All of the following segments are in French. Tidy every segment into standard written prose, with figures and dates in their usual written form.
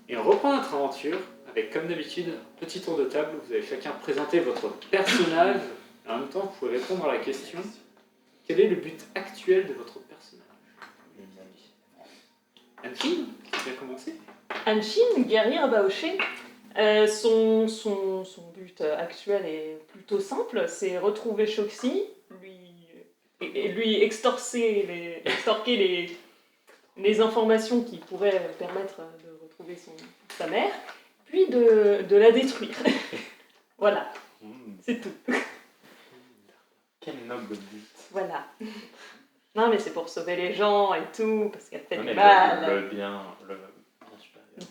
Et on reprend notre aventure avec, comme d'habitude, un petit tour de table. Vous allez chacun présenter votre personnage. Et en même temps, vous pouvez répondre à la question quel est le but actuel de votre personnage? Anne-Fille, qui va commencer? Anshin, guerrière Baoché, son but actuel est plutôt simple, c'est retrouver Shoxi, lui extorquer les informations qui pourraient permettre de retrouver sa mère, puis de la détruire. Voilà, c'est tout. Quel noble but. Voilà. Non mais c'est pour sauver les gens et tout, parce qu'elle fait Non, du mais mal. le bien supérieur.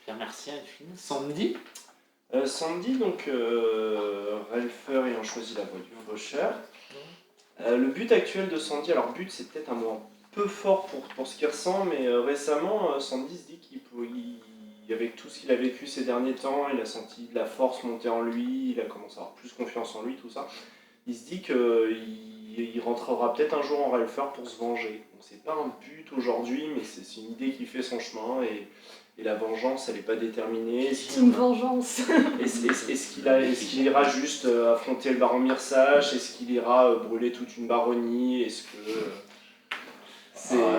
Bien, merci Anne-Fille. Sandy? Sandy, donc Ralpher ayant choisi la voie du faucheur. Le but actuel de Sandy, alors but c'est peut-être un mot un peu fort pour ce qu'il ressent, mais récemment Sandy se dit avec tout ce qu'il a vécu ces derniers temps, il a senti de la force monter en lui, il a commencé à avoir plus confiance en lui, tout ça. Il se dit qu'il rentrera peut-être un jour en Ralpher pour se venger. Donc c'est pas un but aujourd'hui, mais c'est une idée qui fait son chemin et la vengeance, elle n'est pas déterminée. C'est une vengeance. Est-ce qu'il ira juste affronter le baron Mirsach? Est-ce qu'il ira brûler toute une baronnie? Est-ce que...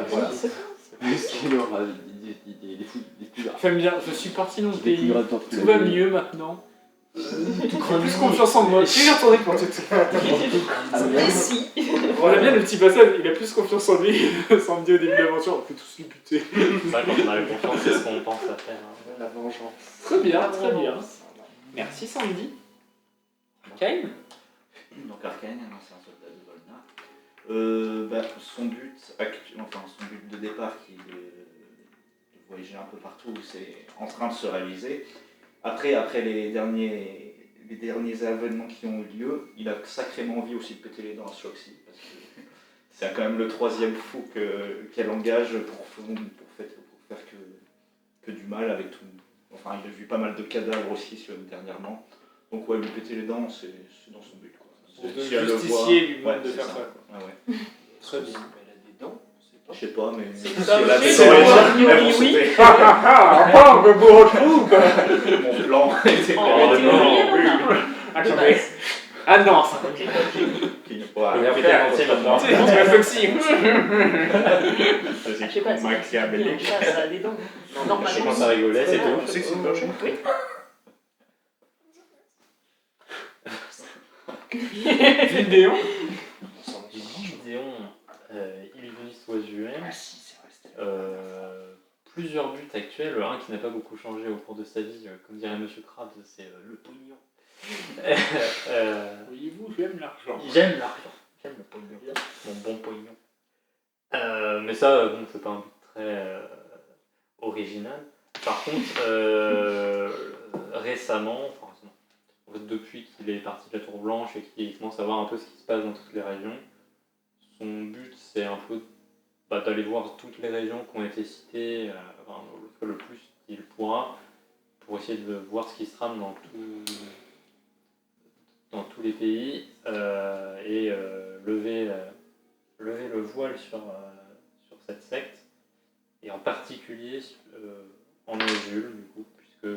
voilà. Est-ce qu'il aura des coups J'aime bien, je suis parti dans le des pays. coups de tortue? Tout va mieux maintenant. J'ai plus confiance en moi. Je vais y retourner pour tout. Et si. Voilà bien le petit passage, il a plus confiance en lui. Sandy au début de l'aventure, on peut tous lui buter. C'est vrai, quand on a la confiance, c'est ce qu'on pense à faire. La vengeance. Très bien, très bien. Merci Sandy. Kyle? Donc Arcane, c'est un soldat de Volna. Son but de départ, qui est de voyager un peu partout, c'est en train de se réaliser. Après les derniers événements qui ont eu lieu, il a sacrément envie aussi de péter les dents à Shoxi, parce que c'est quand même le troisième fou qu'elle engage pour faire que du mal avec tout. Enfin, il a vu pas mal de cadavres aussi dernièrement. Donc ouais, lui péter les dents, c'est dans son but, quoi. Si elle le voit, lui demande de faire ça, quoi. Ah ouais. Très bien. Elle a des dents, Je sais pas, mais... Ça, elle a oui, des c'est dents, bon, a elles priori, vont oui. sauter. On me bourre le trou, quoi. Mon plan était En théorie, elle en a un. Attendez. Ah non, ça Ouais, Après, entier maintenant. c'est Foxy. Je sais pas, machiavélique. ça a des dents. Je commence à rigoler, c'est tout. Tu sais que c'est pas cher. Oui. Vidéo. Gideon, Illusionist Oisuel. Ah si, c'est vrai, c'était... Plusieurs buts actuels. Un qui n'a pas beaucoup changé au cours de sa vie, comme dirait Monsieur Krabs, c'est le pognon. Voyez-vous, j'aime l'argent. J'aime l'argent, j'aime le pognon, mon bon pognon. Mais ça, bon, c'est pas un but très original. Par contre, récemment, en fait, depuis qu'il est parti de la Tour Blanche et qu'il commence à voir un peu ce qui se passe dans toutes les régions, son but c'est un peu d'aller voir toutes les régions qui ont été citées, le plus qu'il pourra, pour essayer de voir ce qui se trame dans tous les pays et lever le voile sur cette secte, et en particulier en Osul, du coup, puisque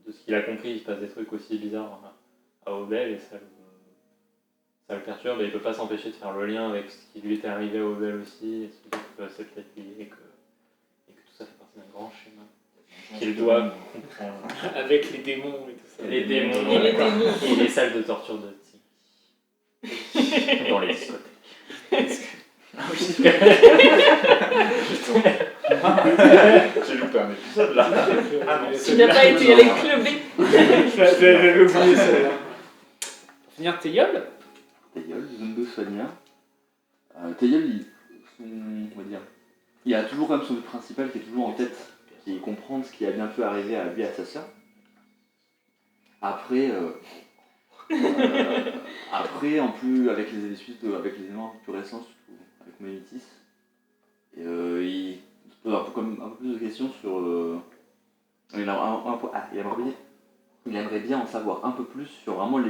de ce qu'il a compris, il se passe des trucs aussi bizarres à Obel, et ça le perturbe, et il ne peut pas s'empêcher de faire le lien avec ce qui lui était arrivé à Obel aussi, et se dire que c'est peut-être lié, et que tout ça fait partie d'un grand schéma qu'il doit comprendre. Avec les démons et tout ça. Les démons Et les démons. et les salles de torture de Tiki. Dans les discothèques. J'ai loupé un épisode là. Ah non, Tu n'as pas été avec clubé. J'avais oublié celle-là. Pour finir, Théiol? Théiol, zone de Sonia. Théiol, on va dire, il a toujours comme son but principal qui est toujours en tête, qui est comprendre ce qui a bien pu arriver à lui et à sa sœur. Après, en plus, avec les éléments plus récents, surtout avec Mélitis, il se pose un peu plus de questions sur... il aimerait bien en savoir un peu plus sur vraiment ce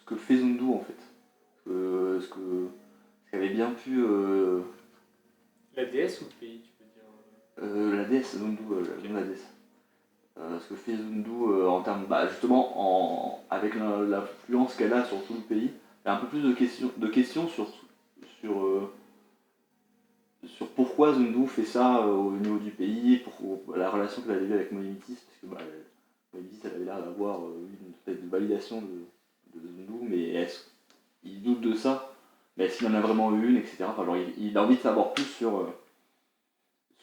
que fait Zundu en fait. Ce qu'avait bien pu... La déesse ou le pays, tu peux dire? La déesse, Zundu, la déesse. Ce que fait Zundu en termes, justement, avec l'influence qu'elle a sur tout le pays, il y a un peu plus de questions sur pourquoi Zundu fait ça au niveau du pays, pour la relation qu'elle avait avec Moïmitis, parce que Moïmitis elle avait l'air d'avoir une espèce de validation de Zundu, mais il doute de ça, mais est-ce qu'il en a vraiment eu une, etc. Enfin, genre, il a envie de savoir plus sur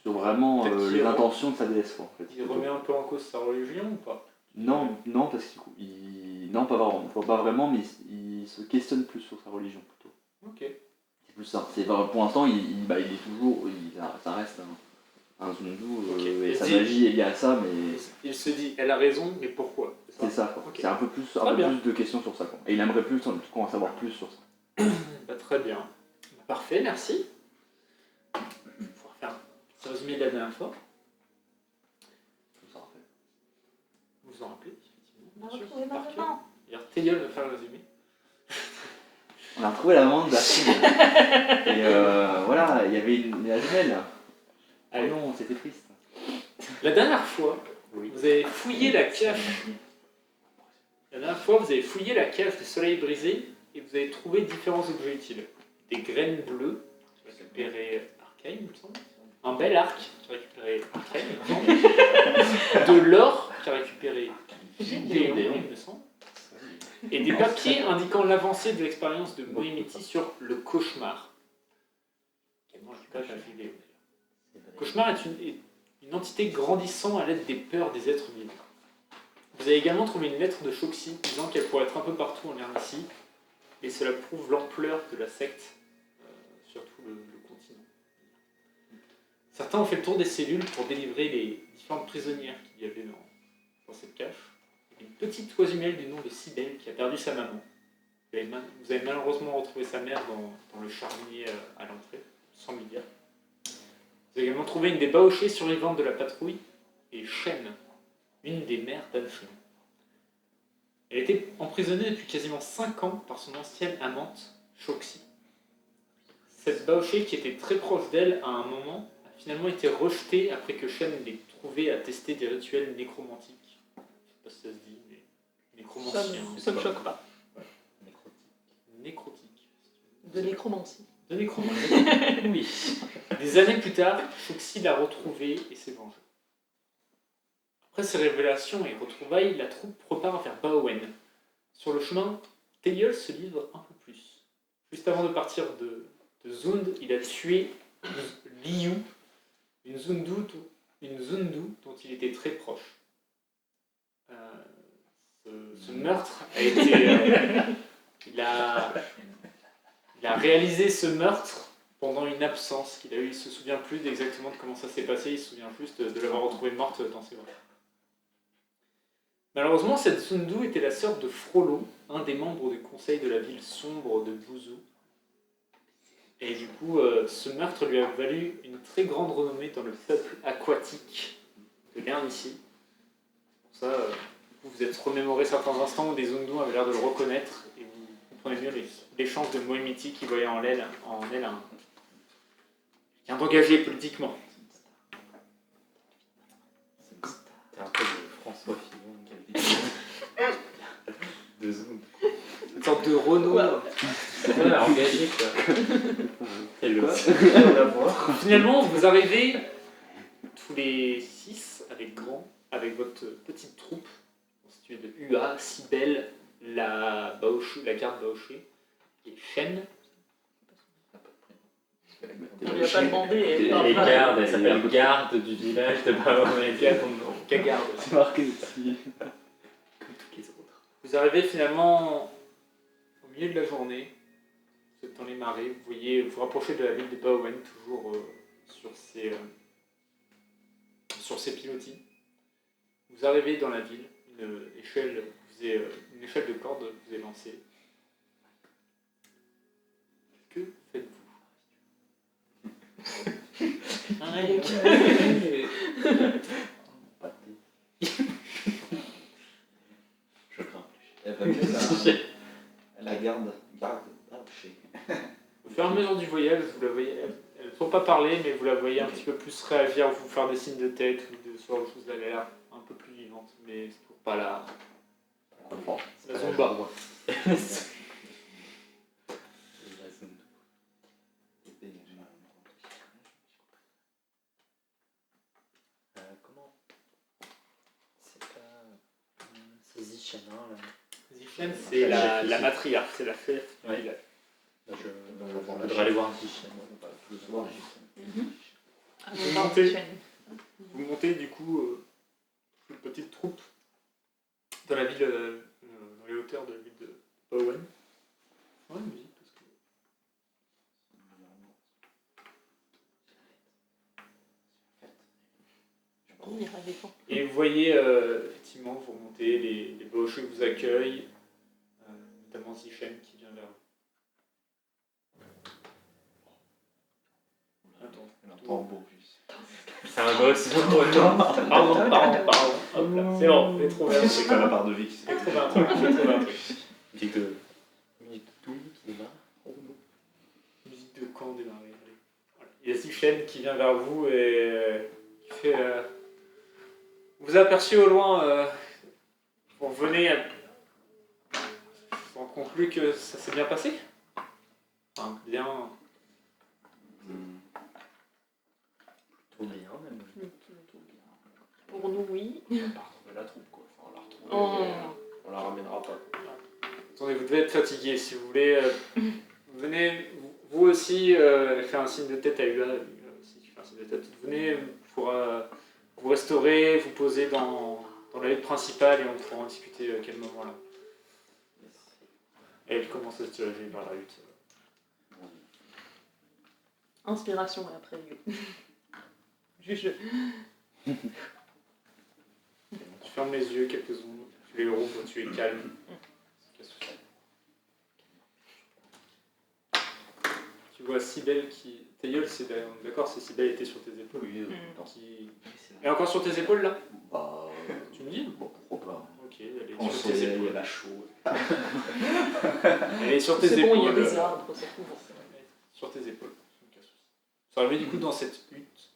vraiment les intentions de sa déesse. Quoi, en fait. Il remet un peu en cause sa religion ou pas? Non, parce qu'il. Non, pas vraiment, mais il se questionne plus sur sa religion plutôt. Ok. C'est plus ça. Pour l'instant, il est toujours. Ça reste un Zundu, et sa magie est liée à ça, mais. Il se dit, elle a raison, mais pourquoi? C'est ça, quoi. Okay. C'est un peu plus de questions sur ça, quoi. Et il aimerait plus en savoir plus sur ça. Très bien. Parfait, merci. On va pouvoir faire un petit résumé de la dernière fois. Tout ça, en fait. Vous vous en rappelez, effectivement. On a Bien sûr. retrouvé Parfait. Benjamin. D'ailleurs, Théiol va faire le résumé. On a retrouvé la maman de Daphne. Et voilà, il y avait la jumelle. Oh Allez. non, c'était triste. La dernière fois, vous avez fouillé la cave. La dernière fois, vous avez fouillé la cave des soleils brisés et vous avez trouvé différents objets utiles. Des graines bleues, qui récupéraient Arcane, il me semble. Un bel arc, qui récupérait Arcane, il me semble. De l'or, qui a récupéré Gédéon, il me semble. Et des papiers indiquant l'avancée de l'expérience de Moïmiti sur le cauchemar. Également récupéré par Gédéon. Le cauchemar est une entité grandissant à l'aide des peurs des êtres vivants. Vous avez également trouvé une lettre de Shoxi disant qu'elle pourrait être un peu partout en Ernicie, et cela prouve l'ampleur de la secte sur tout le continent. Certains ont fait le tour des cellules pour délivrer les différentes prisonnières qu'il y avait dans cette cave. Une petite oisemelle du nom de Cybèle qui a perdu sa maman. Vous avez malheureusement retrouvé sa mère dans le charbonnier à l'entrée, sans lui dire. Vous avez également trouvé une des baochées survivantes de la patrouille, et Shen, une des mères d'Alfred. Elle était emprisonnée depuis quasiment 5 ans par son ancienne amante, Shoxi. Cette baochée, qui était très proche d'elle à un moment, a finalement été rejetée après que Shen l'ait trouvée à tester des rituels nécromantiques. Je ne sais pas si ça se dit, mais nécromancie. Ça me choque pas. Nécrotique. De nécromancie. De nécromancie. Oui. Des années plus tard, Shoxi l'a retrouvée et s'est vengée. Après ces révélations et retrouvailles, la troupe repart vers Baowen. Sur le chemin, Théiol se livre un peu plus. Juste avant de partir de Zund, il a tué Liu, une Zundu dont il était très proche. Ce meurtre a été... il a réalisé ce meurtre pendant une absence qu'il a eue. Il ne se souvient plus exactement de comment ça s'est passé, il se souvient juste de l'avoir retrouvée morte dans ses bras. Malheureusement, cette Zundu était la sœur de Frollo, un des membres du conseil de la ville sombre de Buzu. Et du coup, ce meurtre lui a valu une très grande renommée dans le peuple aquatique de l'Ernicie. Pour ça, vous êtes remémoré certains instants où des Zundu avaient l'air de le reconnaître, et vous comprenez mieux les chances de Moïmiti qui voyait en elle quelqu'un d'engagé politiquement. C'est un peu de François Fillon, de Zoom. Une sorte de Renault. Ouais, engagé quoi. Quel le Finalement, vous arrivez tous les 6 avec votre petite troupe constituée de Ua, Cybèle, la garde Baoché et Shen. On lui a pas demandé. Les gardes, elle s'appelle garde du village de Baowen. Garde. C'est marqué aussi. Comme toutes les autres. Vous arrivez finalement au milieu de la journée. Vous êtes dans les marais. Vous voyez vous rapprochez de la ville de Baowen, toujours sur ses pilotis. Vous arrivez dans la ville. Une échelle de corde vous est lancée. Que faites-vous? Je crains. Elle va mieux la garde. Au fur et à mesure du voyage, vous la voyez, elle toujours pas parler, mais vous la voyez un petit peu plus réagir, vous faire des signes de tête ou de ce genre de choses. Elle a l'air un peu plus vivante, mais c'est toujours pas la Zumba. Comment? C'est pas. C'est Zichan, là. Zichan, c'est la matriarche, c'est la chef du Ouais. village. Je voudrais aller voir Zichan. Ah, Vous non, montez. Zichan. Vous montez du coup une petite troupe dans la ville, dans les hauteurs de la ville de Bowen. Ouais, musique, parce que... Oh, il y a des gens. Et vous voyez, effectivement, vous remontez, les Bohocheux vous accueillent, notamment Zichan qui vient vers vous. Attends. Un tambour, juste. C'est un boss. Pardon. Hop là, c'est bon, j'ai trouvé un truc. C'est pas la part de vie qui s'est J'ai trouvé un truc. Musique de Touli qui démarre. Musique de camp démarrer. Allez. Voilà. Il y a Zichan qui vient vers vous et qui fait... vous avez aperçu au loin, vous revenez, on conclut que ça s'est bien passé. Enfin, bien... Trop bien, même. Pour nous, oui. On va pas retrouver la troupe, quoi. Enfin, on la retrouve, Oh. on la ramènera pas. Attendez, vous devez être fatigué. Si vous voulez, venez, vous aussi, faire un signe de tête à Ula aussi qui fait un signe de tête. Venez pour vous restaurer, vous poser dans la hutte principale et on pourra en discuter à quel moment là. Et elle commence à se diriger vers la hutte. Inspiration et après Juge. Tu fermes les yeux quelques secondes, tu les rouvres, tu es calme. Tu vois Cybèle qui... Ta gueule, c'est d'accord, c'est Cybèle était sur tes épaules. Oui, Qui... Et encore sur tes épaules là? bah, Tu me dis? bon, pourquoi pas. Ok, elle est On sur tes sait, il y épaules. a la chaude. Elle est sur tes C'est épaules. bon, il y a des arbres, ça couvre. Sur tes épaules. Aucun souci. Ça arrive du coup dans cette hutte,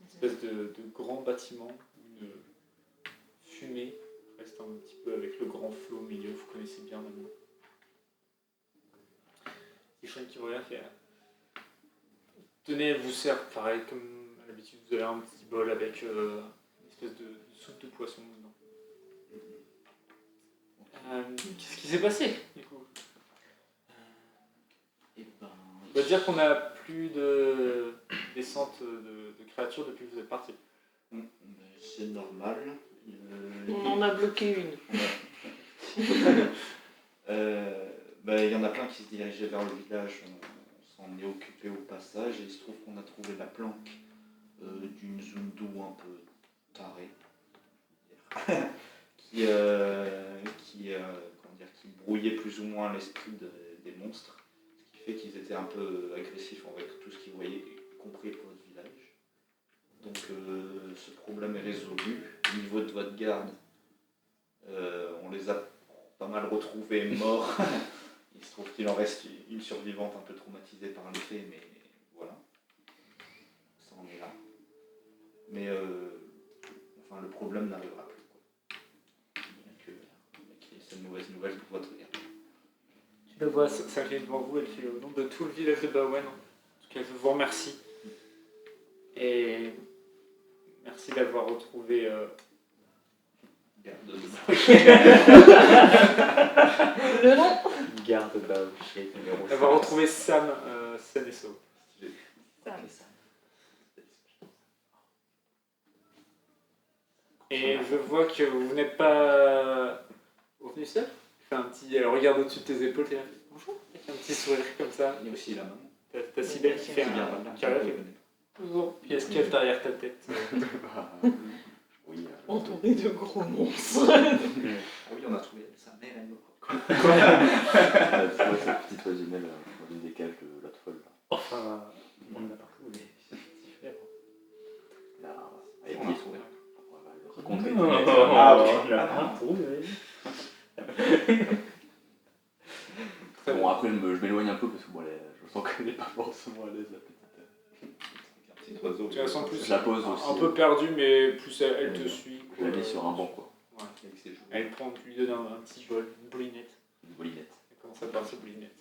une espèce de grand bâtiment, une fumée reste un petit peu avec le grand flot au milieu, vous connaissez bien maintenant. Zichan qui revient fait. Tenez, elle vous sert pareil comme à l'habitude, vous avez un petit bol avec une espèce de soupe de poisson dedans. Qu'est-ce qui s'est passé du coup? Et ben. On va dire qu'on n'a plus de descente de créatures depuis que vous êtes partis. C'est normal. On en a bloqué une. Il y en a plein qui se dirigeaient vers le village. On s'en est occupé au passage et il se trouve qu'on a trouvé la planque d'une Zundu un peu tarée qui brouillait plus ou moins l'esprit des monstres, ce qui fait qu'ils étaient un peu agressifs envers tout ce qu'ils voyaient, y compris pour votre village. Donc ce problème est résolu. Au niveau de votre garde, on les a pas mal retrouvés morts. Il se trouve qu'il en reste une survivante un peu traumatisée par les faits, mais voilà. Ça en est là. Mais le problème n'arrivera plus. Il n'y a que cette mauvaise nouvelle pour votre garde. Tu la vois s'incliner devant vous, elle fait au nom de tout le village de Bawen. En tout cas, je vous remercie. Et merci d'avoir retrouvé... Garde de Le nom. Garde Baoshi numéro 5. d'avoir retrouvé Sam saine et sauve. Et je vois que vous n'êtes pas revenu seul. Fais un petit... Elle regarde au-dessus de tes épaules, t'es là, bonjour, avec un petit sourire comme ça. Il y a aussi la maman. T'as Cybèle qui fait C'est bien, un voilà. qui arrive, bonjour. Puis elle se cache derrière ta tête. Oui, Entouré de gros monstres. Ah oui, on a trouvé sa mère, elle me croit. cette petite oisinelle dans une des calques de la folle. Enfin, on en a partout des différents. Là, On a trouvé. raconter. On l'a pas trouvé. Bon, après, je m'éloigne un peu parce que bon, je sens qu'elle n'est pas forcément à l'aise, la petite. petit oiseau. Tu la sens plus Je la pose aussi. un peu perdue, mais plus elle te suit. Je la mets sur un banc, quoi. Ouais. Avec ses joues. Elle prend, tu lui donnes un petit bol, une boulinette. Une bolinette. Elle commence à faire ses boulinettes.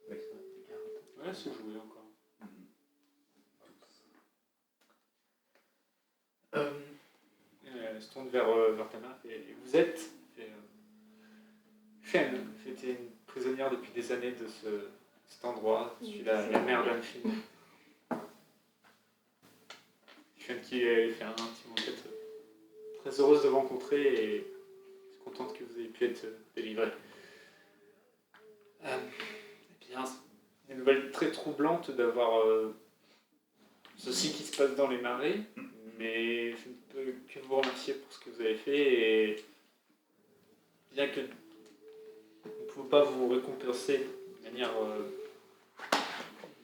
Oui, ça va, des carottes. Ouais, c'est joué encore. Elle se tourne vers ta mère et vous êtes Shen, j'étais une prisonnière depuis des années de cet endroit. Je suis la mère d'Anfin. Shen qui fait un petit mot de tête. Très heureuse de vous rencontrer et contente que vous ayez pu être délivré. Eh bien, c'est une nouvelle très troublante d'avoir ceci qui se passe dans les marais, mais je ne peux que vous remercier pour ce que vous avez fait et bien que on ne pouvez pas vous récompenser de manière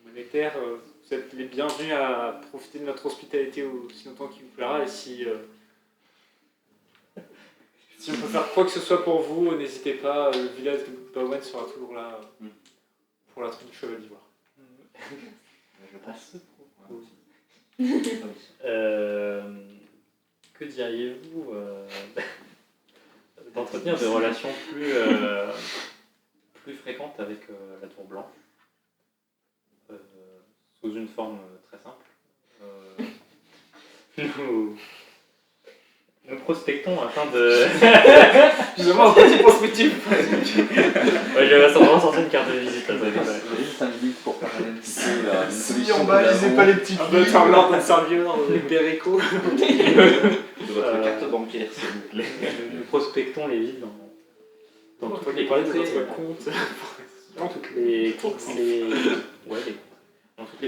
monétaire, vous êtes les bienvenus à profiter de notre hospitalité aussi longtemps qu'il vous plaira et si on peut faire quoi que ce soit pour vous, n'hésitez pas, le village de Bawen sera toujours là pour la troupe du cheval d'ivoire. Je passe. Que diriez-vous d'entretenir des relations plus fréquentes avec la Tour Blanche sous une forme très simple. Nous prospectons afin de... Justement, un petit prospectif. Ouais, j'avais vraiment sorti une carte de visite. Là, ça va être- J'ai 5 minutes pour faire un petit là. Si en bas, lisez pas les petites Un peu Tarlord d'un servieur, des Bérico. De votre carte bancaire, s'il vous plaît. Nous prospectons les villes dans On toutes peut les parler de contrées. votre compte. Dans toutes les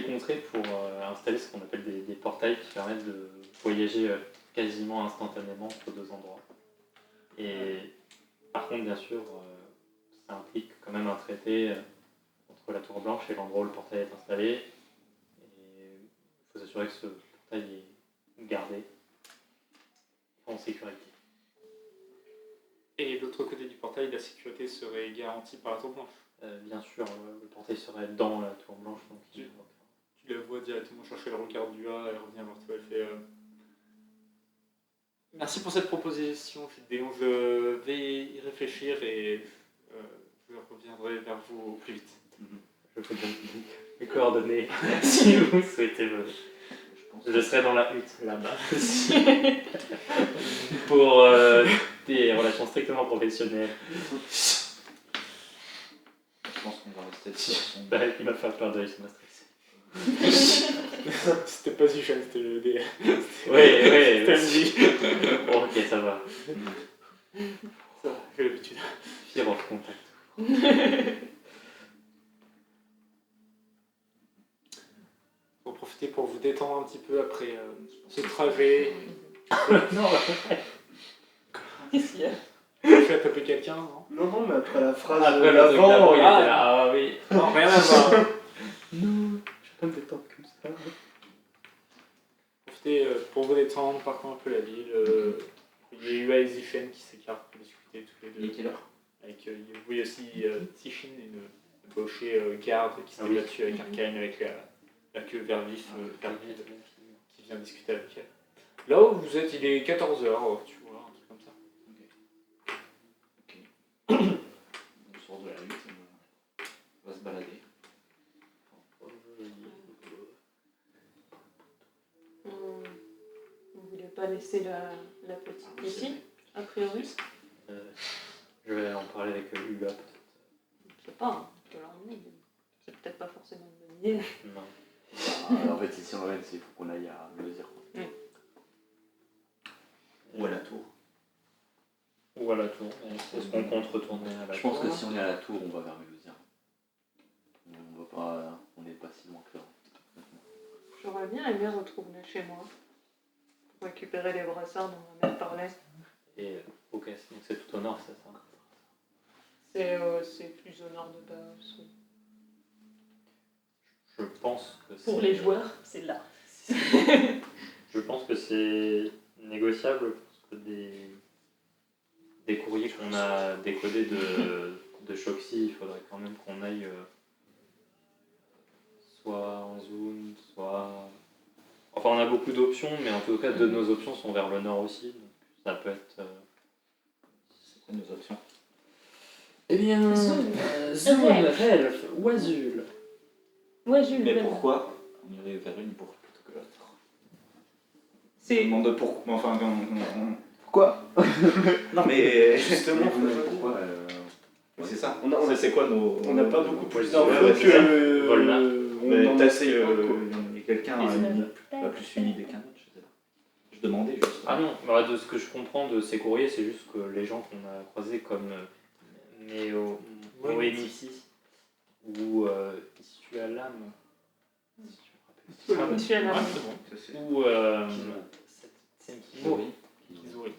contrées pour installer ce qu'on appelle des portails qui permettent de voyager quasiment instantanément entre deux endroits. Et par contre, bien sûr, ça implique quand même un traité entre la Tour Blanche et l'endroit où le portail est installé. Et il faut s'assurer que ce portail est gardé en sécurité. Et de l'autre côté du portail, la sécurité serait garantie par la tour blanche. Bien sûr, le portail serait dans la Tour Blanche. Donc Tu la vois directement chercher le regard du A et revenir vers toi. Elle fait merci pour cette proposition, Fidéon. Je vais y réfléchir et je reviendrai vers vous au plus vite. Je vous donne les coordonnées si vous souhaitez me... Je serai dans la hutte là-bas aussi. Pour des relations strictement professionnelles. Je pense qu'on va rester dessus. Bah, il m'a fait peur de ça m'a stressé. C'était pas Zuchan, c'était le dé. Ouais. C'était Bon, ok, ça va. Ça va, j'ai l'habitude. Fear of contact. Pour profiter pour vous détendre un petit peu après ce trajet. Non, Qu'est-ce qu'il y a? Je vais taper quelqu'un, non? Non, mais après la phrase après le truc d'avant, d'avant, il était ah. là. Ah oui. Non, rien à voir. Non, je vais pas me détendre comme ça. Profitez pour vous détendre, parcours un peu la ville. Il y a Ua et Zichen qui s'écartent pour discuter tous les Il est deux. quelle heure? Avec, vous voyez aussi Tishin, une gaucher garde qui s'est Ah oui. battue avec Arcane avec la queue vers vif, qui vient discuter avec elle. Là où vous êtes, il est 14h, tu vois, un truc comme ça. On sort de la hutte, on va se balader. Vous voulez pas laisser la petite ici, a priori? Je vais en parler avec Uga peut-être. Je sais pas, hein, je peux leur demander, mais c'est peut-être pas forcément une bonne idée. Non. En fait, ici en fait, il faut qu'on aille à Loisir. Ou à la tour. Ou à la tour. Est-ce qu'on compte retourner à la Je tour? pense que si on est à la tour, on va vers Mulhouse. On va pas, on n'est pas si loin que là. J'aurais bien aimé retourner chez moi pour récupérer les brassards dont ma mère parlait. Et ok, donc c'est tout au nord, c'est ça? C'est plus au nord de Baos. Oui. Je pense que Pour les joueurs, c'est là. Je pense que c'est négociable parce que des courriers qu'on a décodés de Shoxy, il faudrait quand même qu'on aille soit en zone, soit... Enfin, on a beaucoup d'options, mais en tout cas, deux de nos options sont vers le nord aussi. Donc ça peut être... C'est quoi nos options? Eh bien, Zone. Zone, Elf ou Azul. Ouais, Jules. Mais vraiment. pourquoi on irait vers une plutôt que l'autre? Je me C'est. demande pourquoi. Enfin, Pourquoi non, mais Justement, faut choisir. pourquoi c'est ça. On a- C'est quoi nos. On n'a pas beaucoup plus Ouais, d'infos ouais, c'est ça. que. Volna. Mais On en peut-être essaye qu'il un, quoi. y a quelqu'un a plus une idée qu'un autre, je sais pas. Je demandais juste. Ah non, bah, de ce que je comprends de ces courriers, c'est juste que les gens qu'on a croisés comme Moémissi ou Issualam, Tu as la Ouais, main. c'est bon. Ça, c'est- ou Senkimori. Kizuri.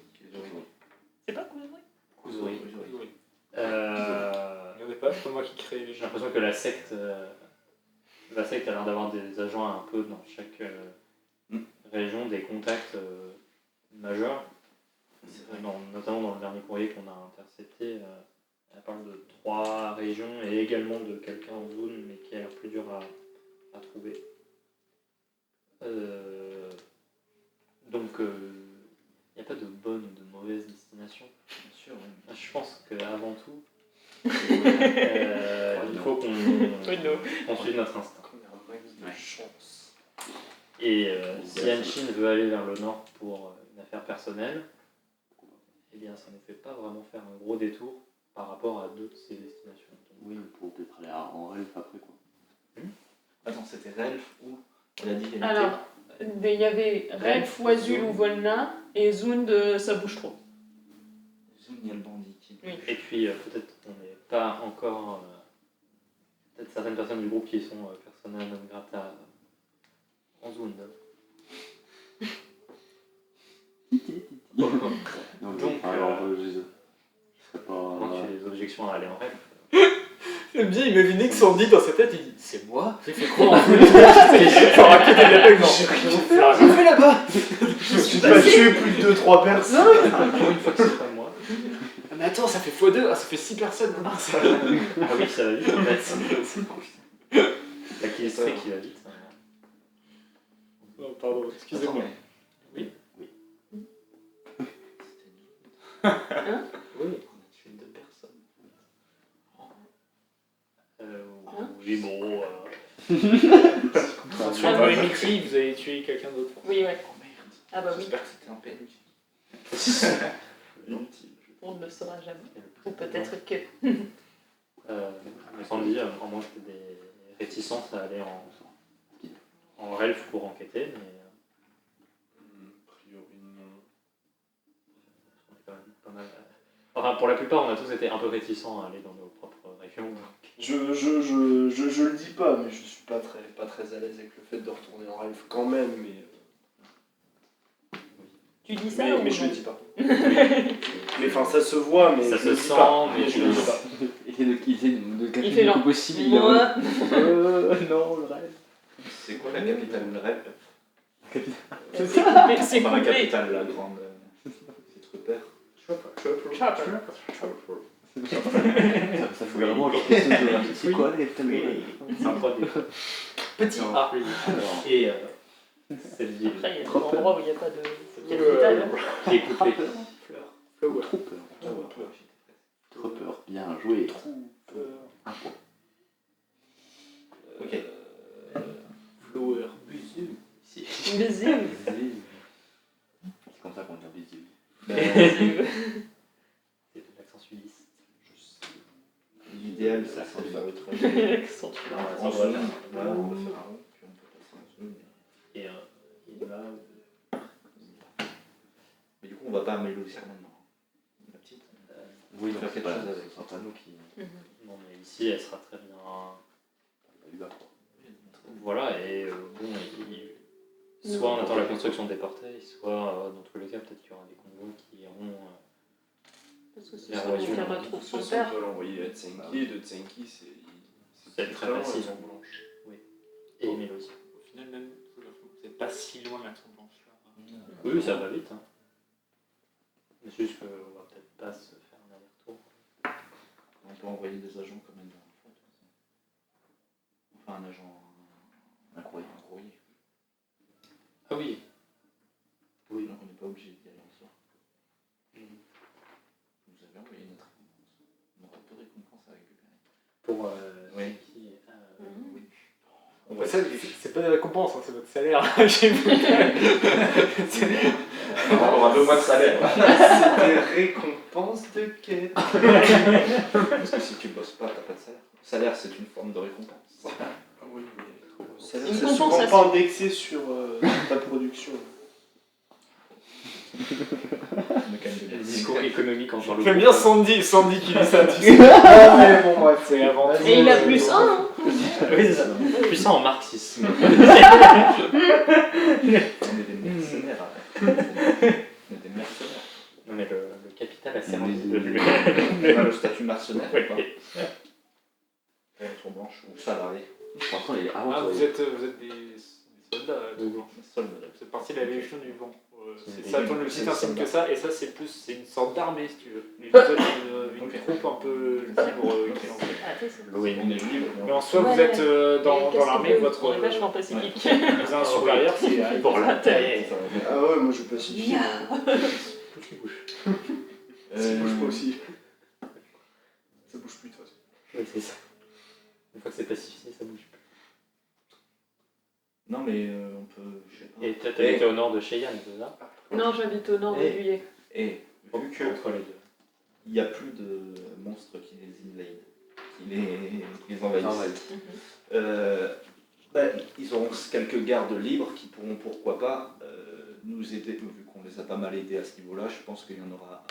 C'est pas Kuzuri? Kuzuri. Kizuri. Regardez pas, c'est pas moi qui crée les J'ai gens. l'impression que la secte a l'air d'avoir des agents un peu dans chaque région, des contacts majeurs. Notamment dans le dernier courrier qu'on a intercepté, elle parle de 3 régions et également de quelqu'un en zone, mais qui a l'air plus dur à trouver. Donc, il n'y a pas de bonne ou de mauvaise destination. Bien sûr, oui. Je pense qu'avant tout, il faut qu'on suive notre instinct. On a un max de chance. Et si Anshin veut aller vers le nord pour une affaire personnelle, eh bien ça ne nous fait pas vraiment faire un gros détour par rapport à d'autres de ces destinations. Oui, pour peut-être aller en Elf après quoi. Attends, c'était Relf ou elle a dit qu'elle Alors, il y avait Relf, Oazul ou Volna, et Zund, ça bouge trop. était Zune, il y a le bandit qui. Oui. Et puis peut-être qu'on n'est pas encore... peut-être certaines personnes du groupe qui sont persona non grata en zone. Donc, alors, je serais pas. Comment tu as des objections à aller en rêve? J'aime bien imaginer que Sandy dans sa tête il dit c'est moi? J'ai fait quoi en fait? Genre à côté de la blague, genre j'ai rien fait là-bas! Tu vas tuer plus de 2-3 personnes. Pour une fois que c'est pas moi. Ah, mais attends, ça fait x2, ça fait 6 personnes. Ah oui, ça va vite en fait. La Kilestray qui va vite. Oh, pardon, excusez-moi. Attends, Oui. Hein? oui, on a tué 2 personnes. Oui, bon. Sur le Moemiti, vous avez tué quelqu'un d'autre. Oui, ouais. Oh merde. Ah bah oui, J'espère que c'était un PNJ. Inutile. on ne le saura jamais. Ou peut-être que. Mais Sandy, en moins que des réticences à aller en Relf pour enquêter, mais A priori, non. on est quand même pas mal. Enfin, pour la plupart, on a tous été un peu réticents à aller dans nos propres régions. Je le dis pas, mais je suis pas très à l'aise avec le fait de retourner en Elf quand même, Tu dis ça mais ou je non? le dis pas. Mais enfin, ça se voit, mais Ça je se le dis sent, pas. mais je le dis pas. Essayer de capter Il fait le genre, plus possible. Moi, Non, le rêve. C'est quoi la capitale de Relf? c'est coupé, c'est Enfin, la coupé. capitale, la grande. C'est Trooper. Ça fait vraiment genre quelque chose de. C'est quoi les thèmes C'est un produit. Petit Non. A. Alors, Et c'est le ville Après, il y a des endroits où il n'y a pas de capitale. qui est coupé. Flower. trop peur. Trop peur. Bien joué. Un point. Ok. Flower. Buzu. Deuxième. C'est comme ça qu'on dit bisous. C'est de l'accent sudiste. L'idéal, c'est de faire le trajet. L'accent. En zone. Voilà, on va faire un rond, puis on peut passer en zone. Et là, Mais du coup, on va pas Mélosia maintenant. La petite. Oui, Faire donc c'est quelque pas, chose avec. ce sera pas nous qui. non, mais ici, elle sera très bien. Pas du bas, quoi. Voilà, et bon, soit on attend la construction des portails, soit dans tous les cas, peut-être qu'il y aura des convois qui iront. Parce que c'est La ça voiture. qui retrouve son On père. peut l'envoyer à Tsenki, et de Tsenki, C'est très loin, facile. elles sont blanches. Et Mélodie. Au final, même, vous n'êtes pas si loin de la tour blanche là. Oui, ça va vite. Hein. Mais c'est juste qu'on va peut-être pas se faire un aller-retour. On peut envoyer des agents comme une dernière fois. De toute façon. Enfin, un agent. Un courrier. Un courrier. Ah oui. Oui. Donc on n'est pas obligé d'y aller en soi. Vous avez envoyé notre récompense. On aura peu de récompenses à récupérer. Pour Oui. oui. Oui. Ça, c'est pas des récompenses, hein, c'est votre salaire chez vous. On aura 2 mois de salaire. C'est des récompenses de quête. Parce que si tu bosses pas, t'as pas de salaire. Le salaire, c'est une forme de récompense. Oui, mais ça Une c'est souvent compensation. pas indexé sur ta production. Le discours économique en parle. J'aime bien Sandy qui dit ça, tu sais. Ah, mais bon, bref, c'est avant tout. Et il a plus 1, hein. Oui, c'est ça. Plus ça en marxisme. On est des mercenaires. On est des mercenaires. Non mais le capital a servi. On a le statut mercenaire ou pas Tour blanche ou salarié. Franchement, les Ah, avant, vous êtes des soldats, toujours. Solde. C'est parti de la Légion du Vent. C'est Ça tourne le c'est petit le insigne soldat. que ça, et ça c'est une sorte d'armée si tu veux. Mais vous êtes une Ok. troupe un peu libre qui lance. Ah, ça, c'est- Oui. On est libre. Mais en soi, vous Ouais, êtes dans l'armée, votre On est vachement pacifique. cousin supérieur, c'est Pour la taille. Ah ouais, moi je pacifie. Toutes les bouches. Ça bouge pas aussi. Ça bouge plus de toute façon. Oui, c'est ça. Une fois que c'est pacifié, ça bouge plus. Non mais on peut, je sais pas. Et t'as été au nord de Cheyenne, c'est ça? Non, j'habite au nord de Guyet. Et vu que Entre les deux. il n'y a plus de monstres qui les invadent, qui les envahissent. Ils auront quelques gardes libres qui pourront pourquoi pas nous aider, vu qu'on les a pas mal aidés à ce niveau-là. Je pense qu'il y en aura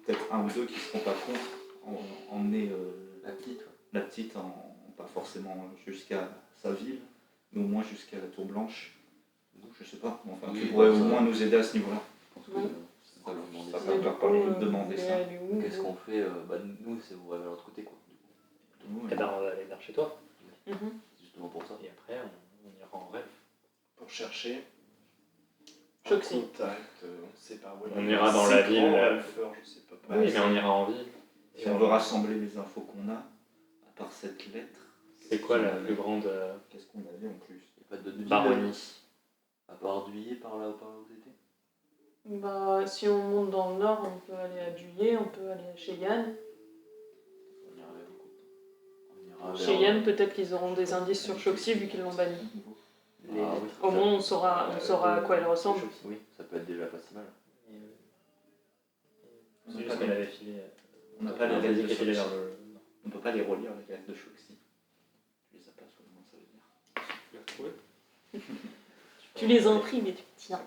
peut-être 1 ou 2 qui ne seront pas contre emmener la petite pas forcément jusqu'à sa ville, mais au moins jusqu'à la Tour Blanche. Donc, je sais pas, enfin, Oui, qui pourrait au ça- moins nous aider à ce niveau-là. Je pense que c'est pas leur demander Ça ça. va Mais leur du parler coup, de demander vous ça. allez aller où, Qu'est-ce vous qu'on fait nous, c'est vous aller de l'autre côté, quoi. Eh ben, on va aller vers chez toi. Mhm. C'est justement pour ça. Et après, on ira en rêve. Pour chercher un Choxy. contact, on sait pas où. On ira dans la ville, Je sais pas. Oui, mais on ira en ville. Si on veut rassembler les infos qu'on a, à part cette lettre, C'est quoi la plus grande qu'est-ce qu'on avait en plus Il n'y a pas d'autres villes. baronnie? À part Duyé, par là où vous étiez. Bah, si on monte dans le nord, on peut aller à Guyet, on peut aller à Cheyenne. On ira vers le côté. On ira vers. Cheyenne, peut-être qu'ils auront des indices sur Choxy vu qu'ils l'ont banni. Les- Ah oui. Au moins, on saura à quoi elle ressemble. Oui, ça peut être déjà pas si mal. C'est juste qu'elle avait filé. On n'a pas Elle les avait dit lettres qu'elle de filait vers Choxy. le. On peut pas les relire avec la lettre de Choxy. Tu les as pas, soit comment ça veut dire. Tu les imprimes et tu tiens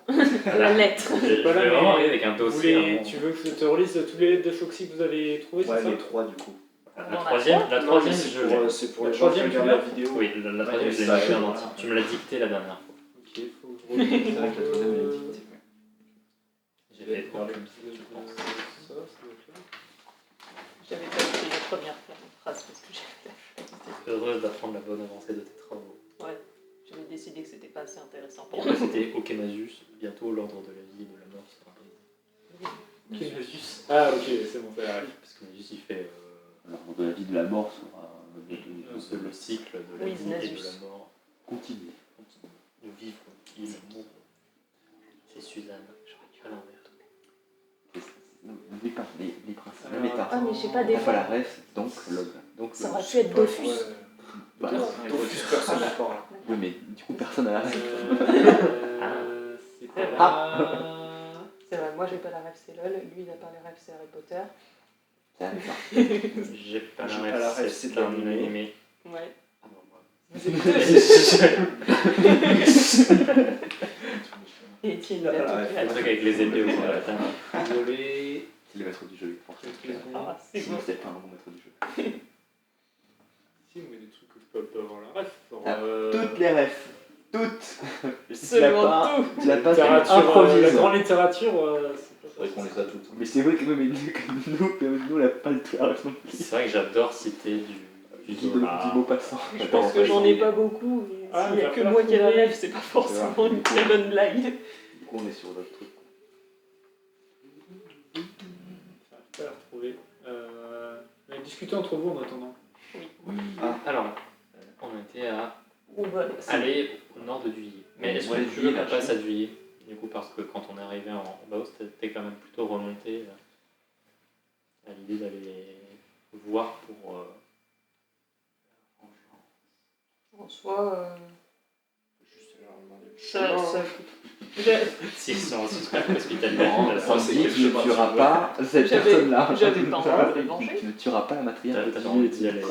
la lettre. Je vais Voilà, vraiment mais arriver avec un dossier. Tu veux que je te relise tous les lettres de Foxy que vous avez trouvées, Ouais, c'est ça? les 3 du coup. La On en a troisième, trois. la Non, troisième, mais je l'ai. c'est pour La les gens qui troisième, regardent tu la vidéo. Oui, la troisième, je l'ai ça, notée en voilà. entier. Tu me l'as dicté la dernière fois. Ok, faut que je relise. C'est vrai que la troisième elle est dictée, ouais. J'ai fait faire comme ça, je pense. Ça doit être là. J'avais pas écrit la première phrase parce que j'avais Heureuse d'apprendre la bonne avancée de tes travaux. j'avais décidé que c'était pas assez intéressant pour Et moi. après, c'était Okemasus. Bientôt, l'ordre de la vie et de la mort sera brisé. Okemasus. Ah, ok, c'est bon, ça arrive. Parce que Magus, il fait Alors, de la vie de la mort sera le cycle de la Oui, vie et de Nasus. la mort. continuer. De vivre et de mourir. C'est Suzanne. J'aurais dû à l'envers. Les principes. Alors, Les méta. Ah, mais je sais pas, des T'as pas la fois, ref, donc log. Donc ça log. aurait pu être Dofus. Bah, Dofus, personne n'a pas là. oui, mais du coup, personne n'a la ref. C'est pas là. C'est vrai, moi j'ai pas la rêve, c'est LOL. Lui, il a pas la rêve, c'est Harry Potter. C'est la ref. J'ai pas J'ai la pas la ref, ref, c'est c'est de un l'animé. animé. Ouais. Ah non, moi. Vous êtes deux. Et Étienne, il a tout Le fait. truc avec les épées au fond de la table. Désolé. C'est le maître du jeu, forcément. Ah, c'est Sinon, bon. c'est pas un bon maître du jeu. Si, mais des trucs que je peux pas avoir la ref. Genre, Ah, Toutes les refs. Toutes. Seulement tout. Tu l'as pas, littérature, improvise. la grande littérature, c'est C'est vrai qu'on les a toutes. Mais c'est vrai que nous, on n'a pas le tout la ref non plus. C'est vrai que j'adore citer du Zola. Du mot passant. Je pense que j'en ai pas beaucoup. Et Ah, s'il y a va que falloir moi qui ai la trouver. rêve, c'est pas forcément une très bonne blague. Du coup, on est sur d'autres trucs. pas la retrouver. Mais discutez entre vous en attendant. Alors, on était à Ou voilà, c'est- aller au nord de Duilly. Mais est-ce Ouais, que tu veux Duilly, qu'on là, passe chez à Duilly? Du coup, parce que quand on est arrivé en Baos, t'es quand même plutôt remonté à l'idée d'aller voir pour. en soi, Juste leur demander le ça, chemin. ça coûte. J'ai- Si sont hospitalièrement, Ça me c'est dit quel tu ne chemin tueras tu veux. pas cette J'avais- personne-là. j'avais pas envie de les venger. Tu ne tueras pas la matriarche de t'as Duilly. envie d'y aller.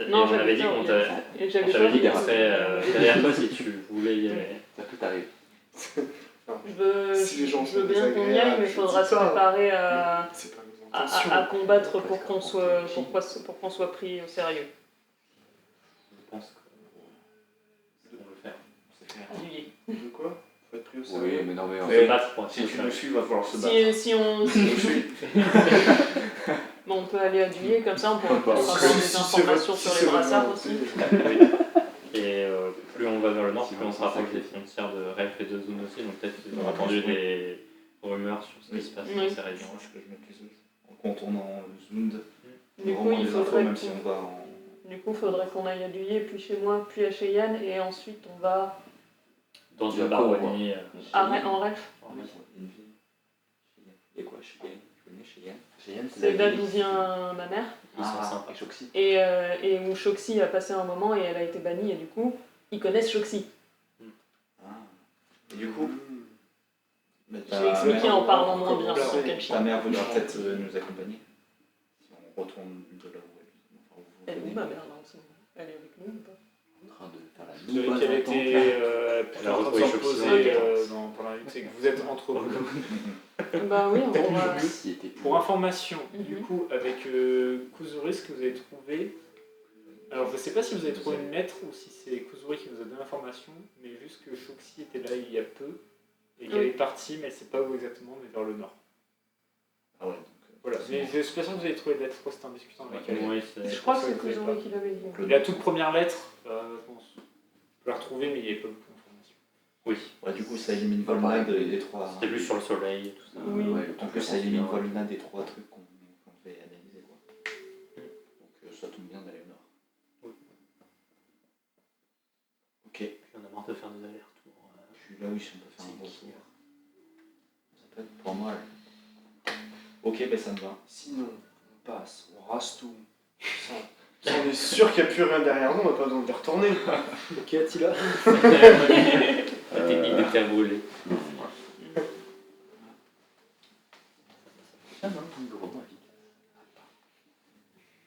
Non, on avait dit peur qu'on d'y t'avait aller. Et j'avais on t'avait peur dit d'y qu'on aller. serait derrière toi si tu voulais y aller. Ça peut t'arriver. Si les gens je veux sont bien qu'on y aille, désagréables, mais il je faudra dis se pas. préparer à, C'est pas mes intentions. à combattre pour qu'on soit pris au sérieux. Je pense que c'est ce qu'on veut faire. À Duilly. De quoi? Faut être pris au Oui, sérieux. mais non, mais On Mais se battre pour Si tu nous suis, il va falloir se battre. Si on. Tu nous suis. Bon, on peut aller à Duilly, comme ça on pourra Bah, peut-être avoir Si des c'est informations votre- sur si les c'est votre brassards volonté. aussi. Et plus on va vers le nord, Si plus on on se rapproche s'attaque. des frontières de Relf et de Zone aussi. Donc peut-être qu'ils ont entendu des rumeurs sur ce qui se passe dans ces régions. Je mets les autres. En contournant Zund, Du on coup, remonte il les infos faudrait même si on va en. faudrait qu'on aille à Duilly, puis chez moi, puis à Cheyenne, et ensuite on va Dans Tu une vas pas au baronnie. en Relf. Une ville. Et quoi, Cheyenne? Je connais Cheyenne. Cheyenne, C'est là ville. d'où vient ma mère. Ils sont Ah, sympas. et Choxy. Et où Choxy a passé un moment et elle a été bannie, et du coup, ils connaissent Choxy. Ah. Et du coup, bah, Je l'ai expliqué en parlant moins bien Comment sur c'est Kenshi. ta mère voudra peut-être nous accompagner. Si on retourne de là où elle. Enfin, où vous Elle est où venez. ma mère là en ce moment? Elle est avec nous ou pas? En train de faire la Vous avez nouvelle qu'elle entente. était Elle a en train de retrouvé s'imposer Choxy. pendant la lutte, c'est que vous êtes entre vous. Bah oui, on va. Choxy était Pour information, Mhm. du coup, avec Kuzuri, ce que vous avez trouvé. Alors, je sais pas si vous avez trouvé une lettre ou si c'est Kuzuri qui vous a donné l'information, mais juste que Choxy était là il y a peu et qu'elle Oui. est partie, mais elle sait pas où exactement, mais vers le nord. Ah ouais, donc. Voilà, mais je suis pas sûr que vous avez trouvé de lettre, je crois que c'était en discutant avec elle. Oui, c'est- Je crois que pour ça c'est que vous avez Kuzuri pas. qui l'avait dit. Et la toute première lettre, je pense, on peut la retrouver, mais il n'y avait pas beaucoup d'informations. Oui, Ouais, du coup, ça élimine Pas Volna pareil. des trois. c'était plus sur le soleil et tout ça. Oui. Ouais, En plus, ça élimine Volna des trois trucs qu'on devait analyser. Quoi. Donc, ça tombe bien d'aller au nord. Oui. Ok. Puis on a marre de faire des allers-retours. Je suis là, oui, si on peut faire un C'est qui, retour. Ça peut être pas mal. Ok, ben ça me va. Sinon, on passe, on rase tout. Ça, on est sûr qu'il n'y a plus rien derrière nous, on n'a pas besoin de les retourner. Ok, Attila. La technique de terre brûlée. Tiens, non, une gros avis.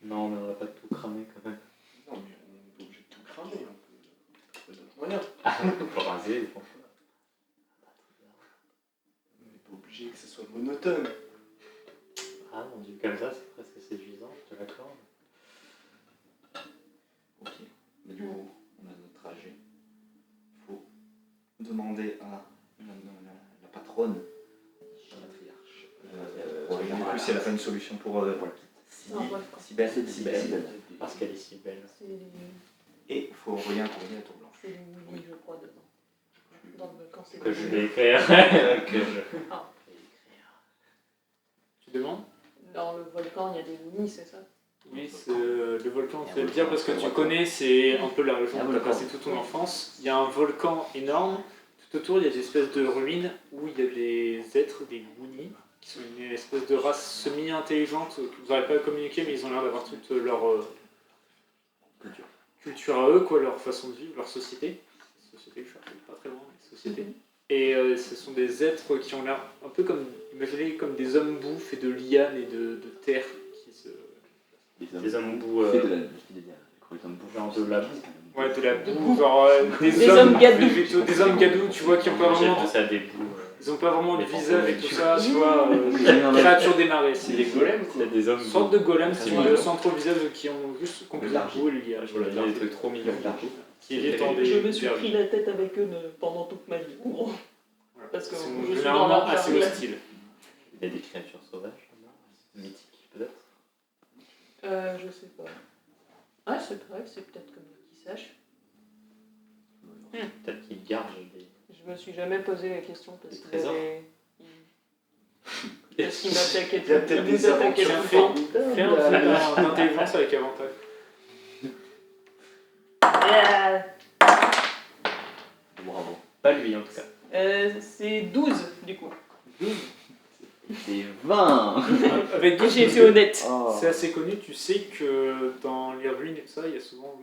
Non, mais on va pas tout cramer quand même. Non, mais on est pas obligé de tout cramer, on peut trouver d'autres moyens. On peut raser, franchement. On n'est pas obligé que ce soit monotone. Ah non, dit comme ça, c'est presque séduisant, je te l'accorde. Ok. Mais du coup, on a notre trajet. Il faut demander à la patronne, la matriarche. Pour regarder plus si elle a pas une solution pour Un volcan. Sibelle. Parce qu'elle est si belle. C'est les Et il faut envoyer un courrier à Tour Blanche. Willy, je crois, dedans. Dans le volcan, c'est Que les je Willy. vais écrire. Que je... Ah. Tu demandes? Dans le volcan, il y a des Willy, c'est ça? Oui, c'est le volcan, tu vas le dire parce que tu connais, c'est un peu la région où tu as passé toute ton enfance. Il y a un volcan énorme, tout autour il y a des espèces de ruines où il y a des êtres, des Goonie, qui sont une espèce de race semi-intelligente que vous n'arrivez pas à communiquer, mais ils ont l'air d'avoir toute leur culture à eux, quoi, leur façon de vivre, leur société. Société, je cherche pas très loin, mais société. Et ce sont des êtres qui ont l'air un peu comme, imaginez, comme des hommes bouffes et de lianes et de terre qui se... Des hommes bouts. Fait de la genre de la boue. Ouais, de la boue, genre Des hommes gadous. végétaux, des hommes gadous, tu vois, qui ont pas J'ai vraiment, pensé à des bouts. ils ont pas vraiment de Des visage et tout ça, tu Mmh. vois, créatures des marais, C'est c'est des golems, quoi. C'est des hommes une sorte de golem, C'est c'est mignon. sans trop le visage, qui ont juste complètement L'argile. beau et le liage. Voilà, il y a des trucs trop mignons. Qui vivent dans des... Je me suis des- pris la tête avec eux pendant toute ma vie. en gros. Voilà. Parce que Ils sont je suis dans généralement leur assez jungle. hostiles. Il y a des créatures sauvages là-bas, mythiques peut-être. Je sais pas. Ah, c'est vrai, c'est peut-être comme qui sache. Peut-être qu'ils gardent des. Je me suis jamais posé la question parce Des qu'il trésors. avait. Parce qu'il m'attaquait Il y a peut-être il nous des attaquait aventures tout le temps. Fais un jet d'intelligence avec avantage. Yeah. C'est 12 du coup. C'est 20. Avec J'ai été honnête. Oh. C'est assez connu, tu sais que dans les ruines et tout ça, il y a souvent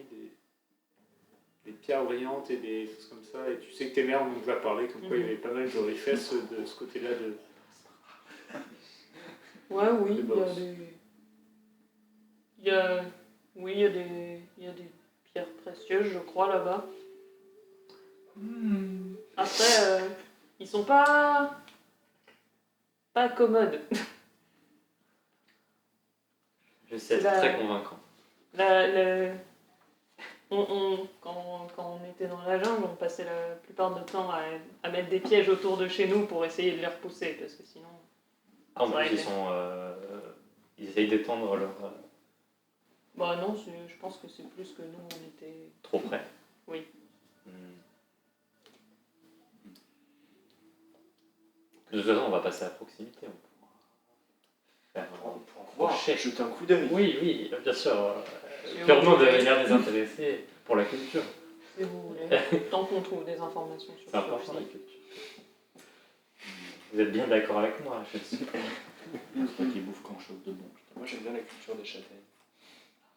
des pierres brillantes et des choses comme ça, et tu sais que tes mères m'ont déjà parlé, comme quoi il y avait pas mal de richesses de ce côté-là de... Ouais, oui, Des il y a boss. des. Il y a. Oui, il y a des pierres précieuses, je crois, là-bas. Après, ils sont pas commodes. Je sais être Bah, très convaincant. Quand on était dans la jungle, on passait la plupart du temps à mettre des pièges autour de chez nous pour essayer de les repousser, parce que sinon... En Ouais, plus, mais- ils essayent d'étendre leur Bah non, je pense que c'est plus que nous, on était... trop près. Oui. De toute façon, on va passer à proximité. On pourra faire Pour voir, crochet. jeter un coup d'œil. Oui, oui, bien sûr. Si Purement on de voulait. manière désintéressée pour la culture. Si vous voulez. Tant qu'on trouve des informations sur C'est important la ceci. culture. Vous êtes bien d'accord avec moi, je suis. Toi qui bouffe grand chose de bon. Moi j'aime bien la culture des châtaignes.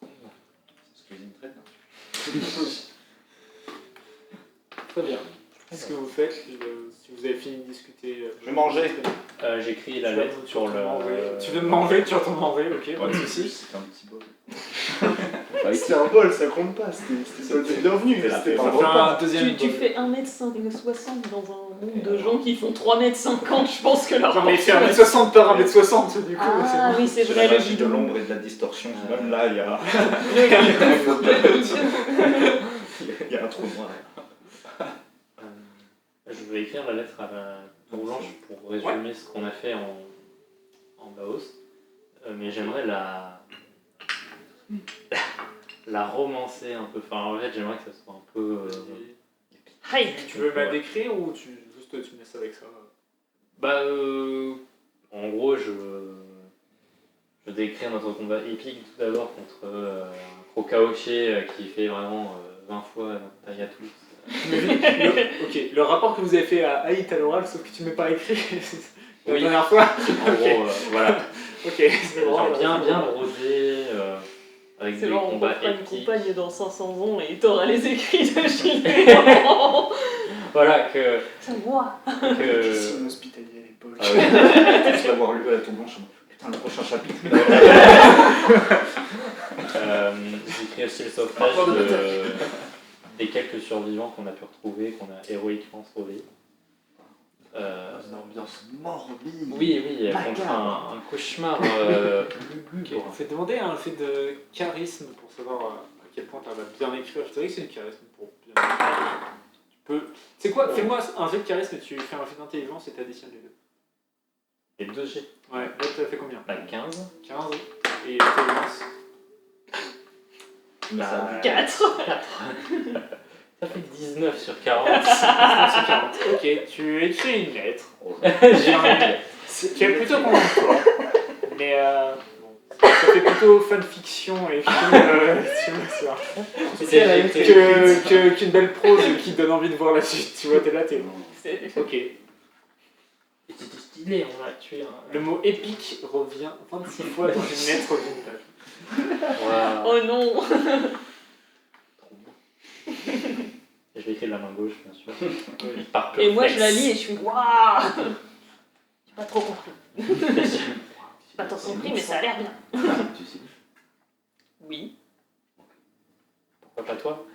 Ça se cuisine très bien. Très bien. Qu'est-ce que vous faites si vous avez fini de discuter Je vais manger. J'écris la lettre sur le. Tu veux me manger, tu retournes manger, ok, pas de Ouais, soucis. c'est un petit bol. C'était un bol, ça compte pas, c'était pas le bienvenu, mais c'était pas un Ça fait repas. un deuxième Tu fais 1m60 dans un monde de gens qui font 3m50, je pense que leur J'en ai fait portion- 1m60 par 1m60 du coup. Ah oui, c'est vrai, le J'ai de bidon. l'ombre et de la distorsion. Même là, il y a, il y a un trou noir. Je vais écrire la lettre à la Tour Blanche pour résumer ce qu'on a fait en Baos. Mais j'aimerais la romancer un peu. Enfin, en fait, j'aimerais que ça soit un peu. Hype. Tu veux me la décrire ou juste tu me laisses avec ça? Bah, en gros, je décris notre combat épique tout d'abord contre un Crocaoché qui fait vraiment 20 fois notre taille à tous. Ok, le rapport que vous avez fait à Haït à l'oral, sauf que tu ne m'as pas écrit la Oui. dernière fois. En gros, voilà. Ok, c'est bon. Genre bien brodé, avec C'est des genre, on combats reprend une épiques. compagne dans 500 ans et t'auras les écrits de Gilles. Voilà, que. C'est moi. Piscine hospitalier à l'époque. Ah oui. Juste l'avoir lu à la Tour Blanche. Putain, le prochain chapitre. J'écris aussi le sauvetage des quelques survivants qu'on a pu retrouver, qu'on a héroïquement sauvés. Une ambiance morbide. Oui, contre un cauchemar Ok, lugubre. on fait demander un fait de charisme pour savoir à quel point tu arrives à bien écrire. Je dirais que c'est du charisme pour bien écrire. Tu peux. C'est quoi? Fais-moi un jet de charisme et tu fais un jet d'intelligence et tu additionnes les deux. Et 2 G. Ouais, là tu as fait combien? 15. 15 et l'intelligence. Bah, 4. Ça fait 19 sur 40. 19 sur 40. Ok, tu écris une lettre. J'ai envie. Tu es plutôt content de toi. Mais bon, ça fait plutôt fanfiction et qu'une belle prose qui donne envie de voir la suite. Tu vois, t'es là, t'es. Ok. Et c'était stylé, on l'a tué. Le mot épique revient 26 fois dans une lettre d'une page. Waouh. Oh non. Trop bien. Et je vais écrire de la main gauche, bien sûr. Par Et moi, flex. je la lis et je suis waouh. J'ai pas trop compris. J'ai pas trop compris, mais ça a l'air bien. Tu sais. Oui. Pourquoi pas toi?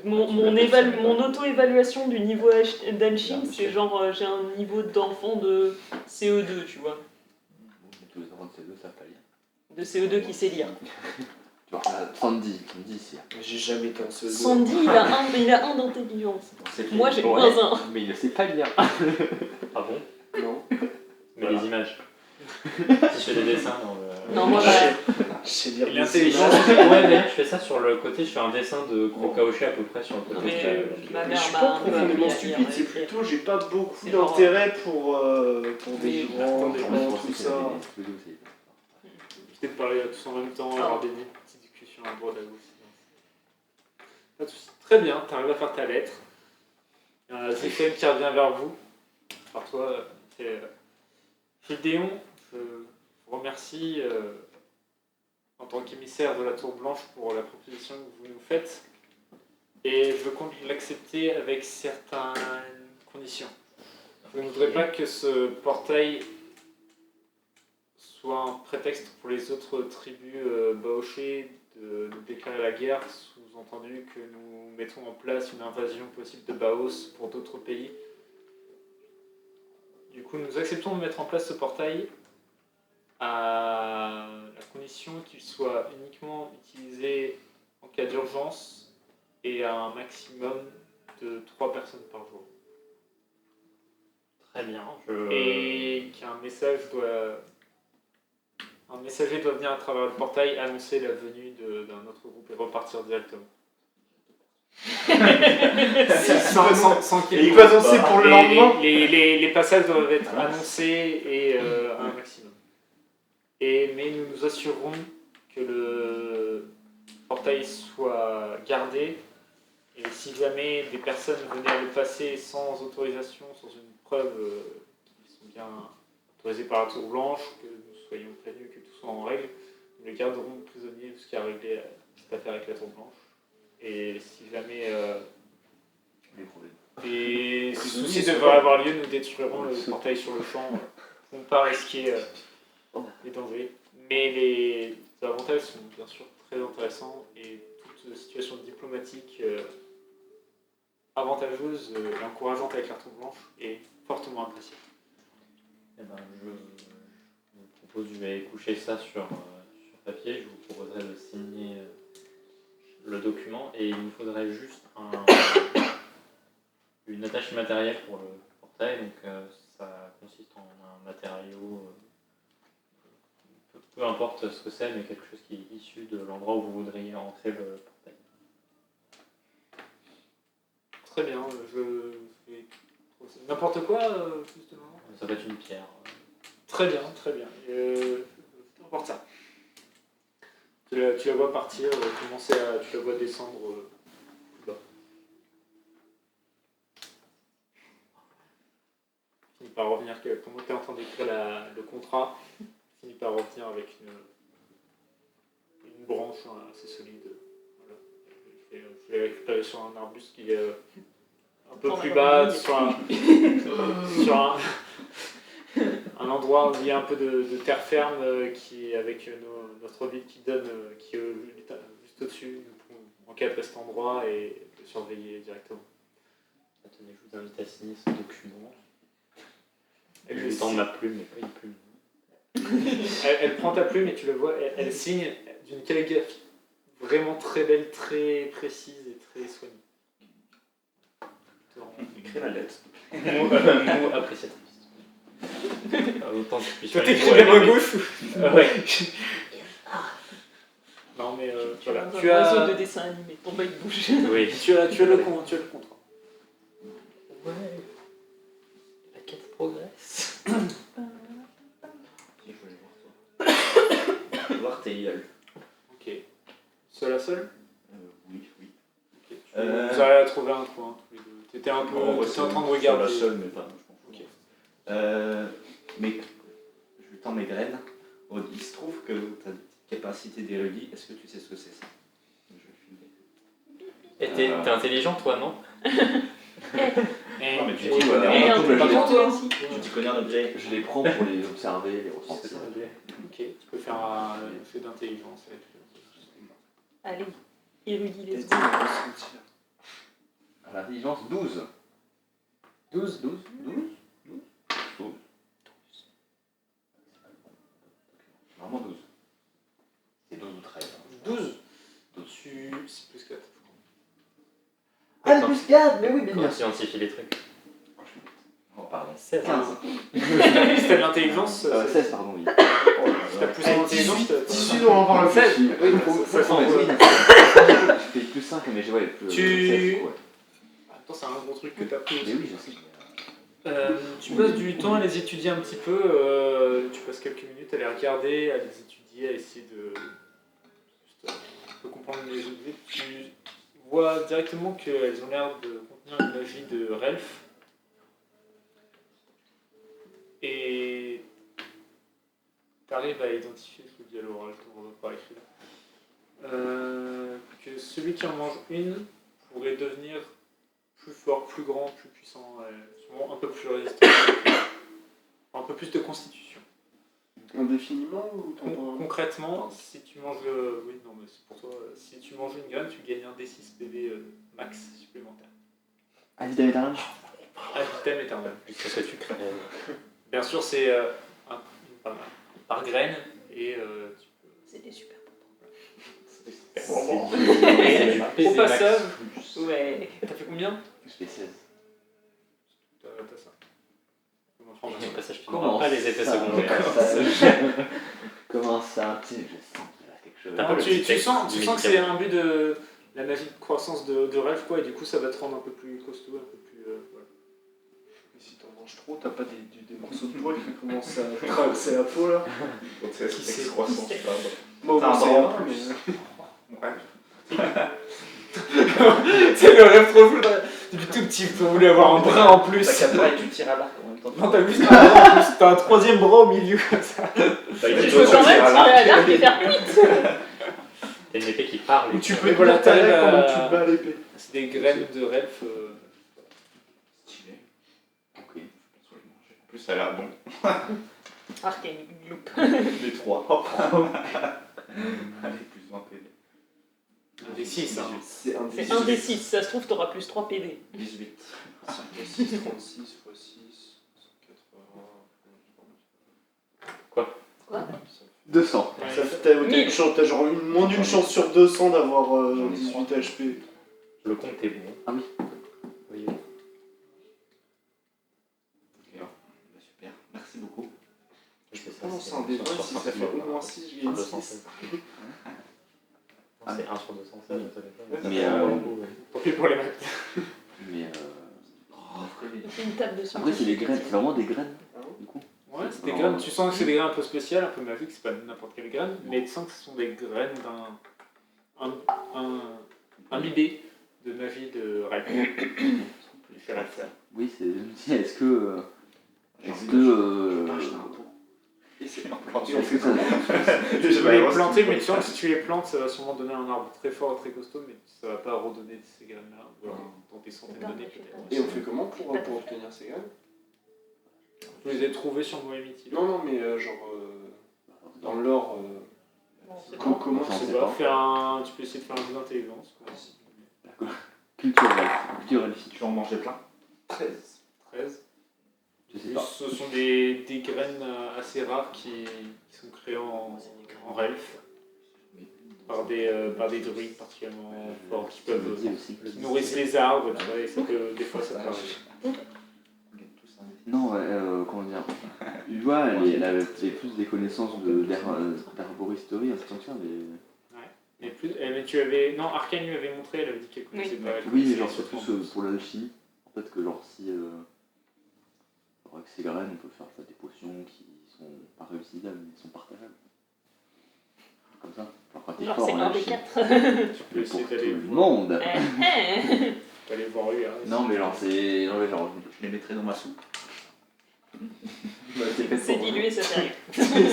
Mon auto-évaluation du niveau d'Alchim, c'est genre j'ai un niveau d'enfant de CE2, tu vois. Tous les enfants de ces deux, ça va pas lire. De CE2 qui sait lire. Tu vois, Sandy ici. J'ai jamais été en CE2. Sandy, il a un d'intelligence. Moi, j'ai Ouais. moins un. Mais il ne sait pas lire. Ah bon? Non. Mais Voilà. les images. Si je fais des dessins dans le. Non, moi, Je sais lire Et des l'intelligence. images. Ouais, mais je fais ça sur le côté, je fais un dessin de Crocaoché à peu près sur le côté. Mais ma Je mère suis m'a pas un peu appris profondément à stupide, lire. c'est plutôt j'ai pas beaucoup C'est genre- d'intérêt pour des Oui, grands des plans, Je pensais tout qu'il ça. avait des explosions aussi. Peut-être parler tous en même temps, avoir des petites discussions à droite à gauche. Pas de soucis. Très bien, tu arrives à faire ta lettre. Il y a un Zéphane qui revient vers vous. Par toi, c'est Gédéon. Je vous remercie en tant qu'émissaire de la Tour Blanche pour la proposition que vous nous faites. Et je compte l'accepter avec certaines conditions. Je ne voudrais pas que ce portail soit un prétexte pour les autres tribus baochées de déclarer la guerre, sous-entendu que nous mettons en place une invasion possible de Baos pour d'autres pays. Du coup, nous acceptons de mettre en place ce portail à la condition qu'il soit uniquement utilisé en cas d'urgence et à un maximum de 3 personnes par jour. Très bien. Et qu'un messager doit venir à travers le portail annoncer la venue d'un autre groupe et repartir directement. sans qu'il y ait Et il va annoncer pour le lendemain. Les passages doivent être annoncés et à un maximum. Mais nous nous assurerons que le portail soit gardé. Et si jamais des personnes venaient à le passer sans autorisation, sans une preuve qu'ils sont bien autorisés par la Tour Blanche, que nous soyons prévenus que tout soit en règle, nous les garderons prisonniers jusqu'à régler cette affaire avec la Tour Blanche. Et si jamais des soucis devraient avoir lieu, nous détruirons le portail sur le champ pour ne pas risquer les dangers. Mais les avantages sont bien sûr très intéressants et toute situation diplomatique avantageuse et encourageante avec la Tour Blanche est fortement appréciée. Eh ben, je vous propose, je vais coucher ça sur papier, je vous proposerai de signer le document et il nous faudrait juste une attache matérielle pour le portail, donc ça consiste en un matériau, peu importe ce que c'est, mais quelque chose qui est issu de l'endroit où vous voudriez entrer le portail. Très bien, je vais... N'importe quoi, justement. Ça peut être une pierre. Très bien, très bien. T'emportes ça. Tu la vois partir, tu la vois descendre plus bas. Finit par revenir, pendant que tu es en train d'écrire le contrat, finit par revenir avec une branche assez solide. Voilà. Je l'ai récupéré sur un arbuste qui est un peu plus bas, sur un endroit où il y a un peu de terre ferme qui est avec notre ville qui est juste au-dessus. Nous pouvons encadrer cet endroit et le surveiller directement. Attendez, je vous invite à signer ce document. Elle je le vais tendre signe. ma plume, mais pas une plume. Elle prend ta plume et tu le vois, elle signe d'une calligraphie vraiment très belle, très précise et très soignée. Écris la lettre. Mot appréciatif. Autant que je puisse Toi faire une t'écris voix de la main élevée. gauche Ouais. Non mais Tu voilà. as un Tu oiseau as de dessin animé, ton bail bouge. Oui. tu as le contrat. Ouais. La quête progresse. Si, je voulais voir toi. Je veux voir tes gueules. Ok. Seul à seul? Oui. Ok. Vous allez trouver un coin tous les deux. T'étais un peu Bon, t'étais en train de la regarder. seule, mais pas. Je m'en fous. Ok. Mais je lui tends mes graines. Il se trouve que tu as des capacités d'érudit. Est-ce que tu sais ce que c'est ça? Je vais filmer. Et t'es intelligent, toi, non? Non, mais tu Et- dis, voilà, Et on un coupe peu la de tête. toi aussi. Tu connais un objet? Je les prends pour les observer, les ressentir. Ok, tu peux faire un fait d'intelligence. Allez, érudit les T'as dit secondes. ressentir. À l'intelligence, 12. 12. Normalement 12. C'est 12 ou 13. 12. C'est plus 4. Ah, le plus 4, mais oui, bien Comment sûr. tu identifies les trucs? Oh, pardon. 16. 15. Si t'as de l'intelligence, 16, pardon, oui. si t'as plus d'intelligence, 18, on va voir le 16. petit. Oui, il faut Ça faut- sent- oui, je fais plus 5, mais j'ai ouais, plus Tu- 16, ouais. Attends, c'est un gros truc que t'as pris Mais aussi. oui, je sais. Tu passes du temps à les étudier un petit peu, tu passes quelques minutes à les regarder, à les étudier, à essayer de juste, un peu comprendre les objets. Tu vois directement qu'elles ont l'air de contenir devenir une magie de Relf. Et tu arrives à identifier, je vous dis à l'oral, on va pas écrire là, que celui qui en mange une pourrait devenir plus fort, plus grand, plus puissant, sûrement un peu plus résistant, un peu plus de constitution. Indéfiniment ou temporairement? Concrètement, si tu manges oui, non, mais c'est pour toi. Si tu manges une graine, tu gagnes un D6 PV max supplémentaire. Ah, vitam éternel. À vitam éternel. C'est ce que tu crées. Bien sûr, c'est par graine et tu peux. C'est des super C'est du Au PV max passage, plus. Ouais. t'as fait combien? Je fais 16. T'as ça. Comme Au information. passage, tu Comment n'auras pas les effets ça secondaires. Comment ça? Tu sais, je sens qu'il y a quelque chose. T'as Alors, pas le tu petit texte sens du que c'est médicament. un but de la magie de croissance de rêve, quoi, et du coup, ça va te rendre un peu plus costaud, un peu plus. Voilà. Et si t'en manges trop, t'as pas des morceaux de poids qui commencent à traverser la peau là? C'est excroissance, je sais pas. Bon, T'as un ça bras va, en mais. plus. C'est le rêve trop fou. Depuis tout petit, tu voulais avoir un bras en plus. T'as 4 bras et tu tires à l'arc en même temps. Non, t'as juste un bras en plus, t'as un troisième bras au milieu comme ça. T'as une Tu épée peux qui quand même tire à tirer à l'arc. l'arc et faire cuite. T'as une épée qui parle. Ou et tu qui- peux Voilà, voilà, ta t'arrives lèvre à- pendant que tu te bats à l'épée. C'est des graines de rêve. Stylé. Ok. En plus, ça a l'air bon. Arcane Gloop. Les 3. Hop. Allez, plus 20 PV. Un des 6, hein. C'est un C'est un des 6, ça se trouve, t'auras plus 3 PD. 18. 6, 36 x 6, 180. Quoi 200. Ouais. Ça fait, t'as genre moins d'une chance sur 200 d'avoir 18 HP. Le compte est bon. Ah oui. Oui. Bah, super. Merci beaucoup. Non, c'est un des 20, si ça fait au moins 6, je gagne 6. C'est 1 sur 216. Mais, Tant pis pour les maths. Mais C'est une table de son. après, c'est les graines, c'est vraiment des graines, du coup. Ouais, c'est des graines. Tu sens que c'est des graines un peu spéciales, un peu magiques, c'est pas n'importe quelle graine, mais tu sens que ce sont des graines d'un imbibé de magie de rêve. Faire à ça. Oui, c'est. Je me dis, est-ce que. Et c'est Et on Et on fait fait comment? Tu peux les planter, mais tu sens que si tu les plantes, ça va sûrement donner un arbre très fort et très costaud, mais ça va pas redonner ces graines-là, ou alors dans des centaines d'années peut-être. Et on fait comment pour obtenir ces graines? Vous les avez trouvés sur Moemiti. Non, non, mais dans l'or, Bon, c'est comment bon. J'en c'est sais Tu pas. peux faire un... Tu peux essayer de faire un jeu d'intelligence. quoi. Culturel fit. Tu en mangeais plein? 13. 13. Je sais pas. Ce sont des graines assez rares qui sont créées en Relf par des druides particulièrement forts qui Ça me peuvent dit aussi. qui nourrissent les arbres, tu vois, et ça peut, des fois ça peut arriver. On gagne tous un des- Non, comment dire. Tu vois, elle avait plus des connaissances d'herboristerie, un truc comme ça, mais. Mais tu avais. Non, Arcane lui avait montré, elle avait dit qu'elle connaissait Oui. pas. elle Oui, mais connaissait genre les c'est plus plantes. pour l'alchimie. En fait, que genre si. Avec ces graines, on peut faire des potions qui sont pas réutilisables, mais qui sont partageables. Comme ça. Alors, quand t'es Genre, fort c'est en un des alchimie, 4. Tu peux mais essayer pour tout d'aller le voir. monde. Tu peux aller voir lui. Hein, Non, mais genre c'est. Non, mais genre. Je les mettrai dans ma soupe. C'est dilué, ça fait rien.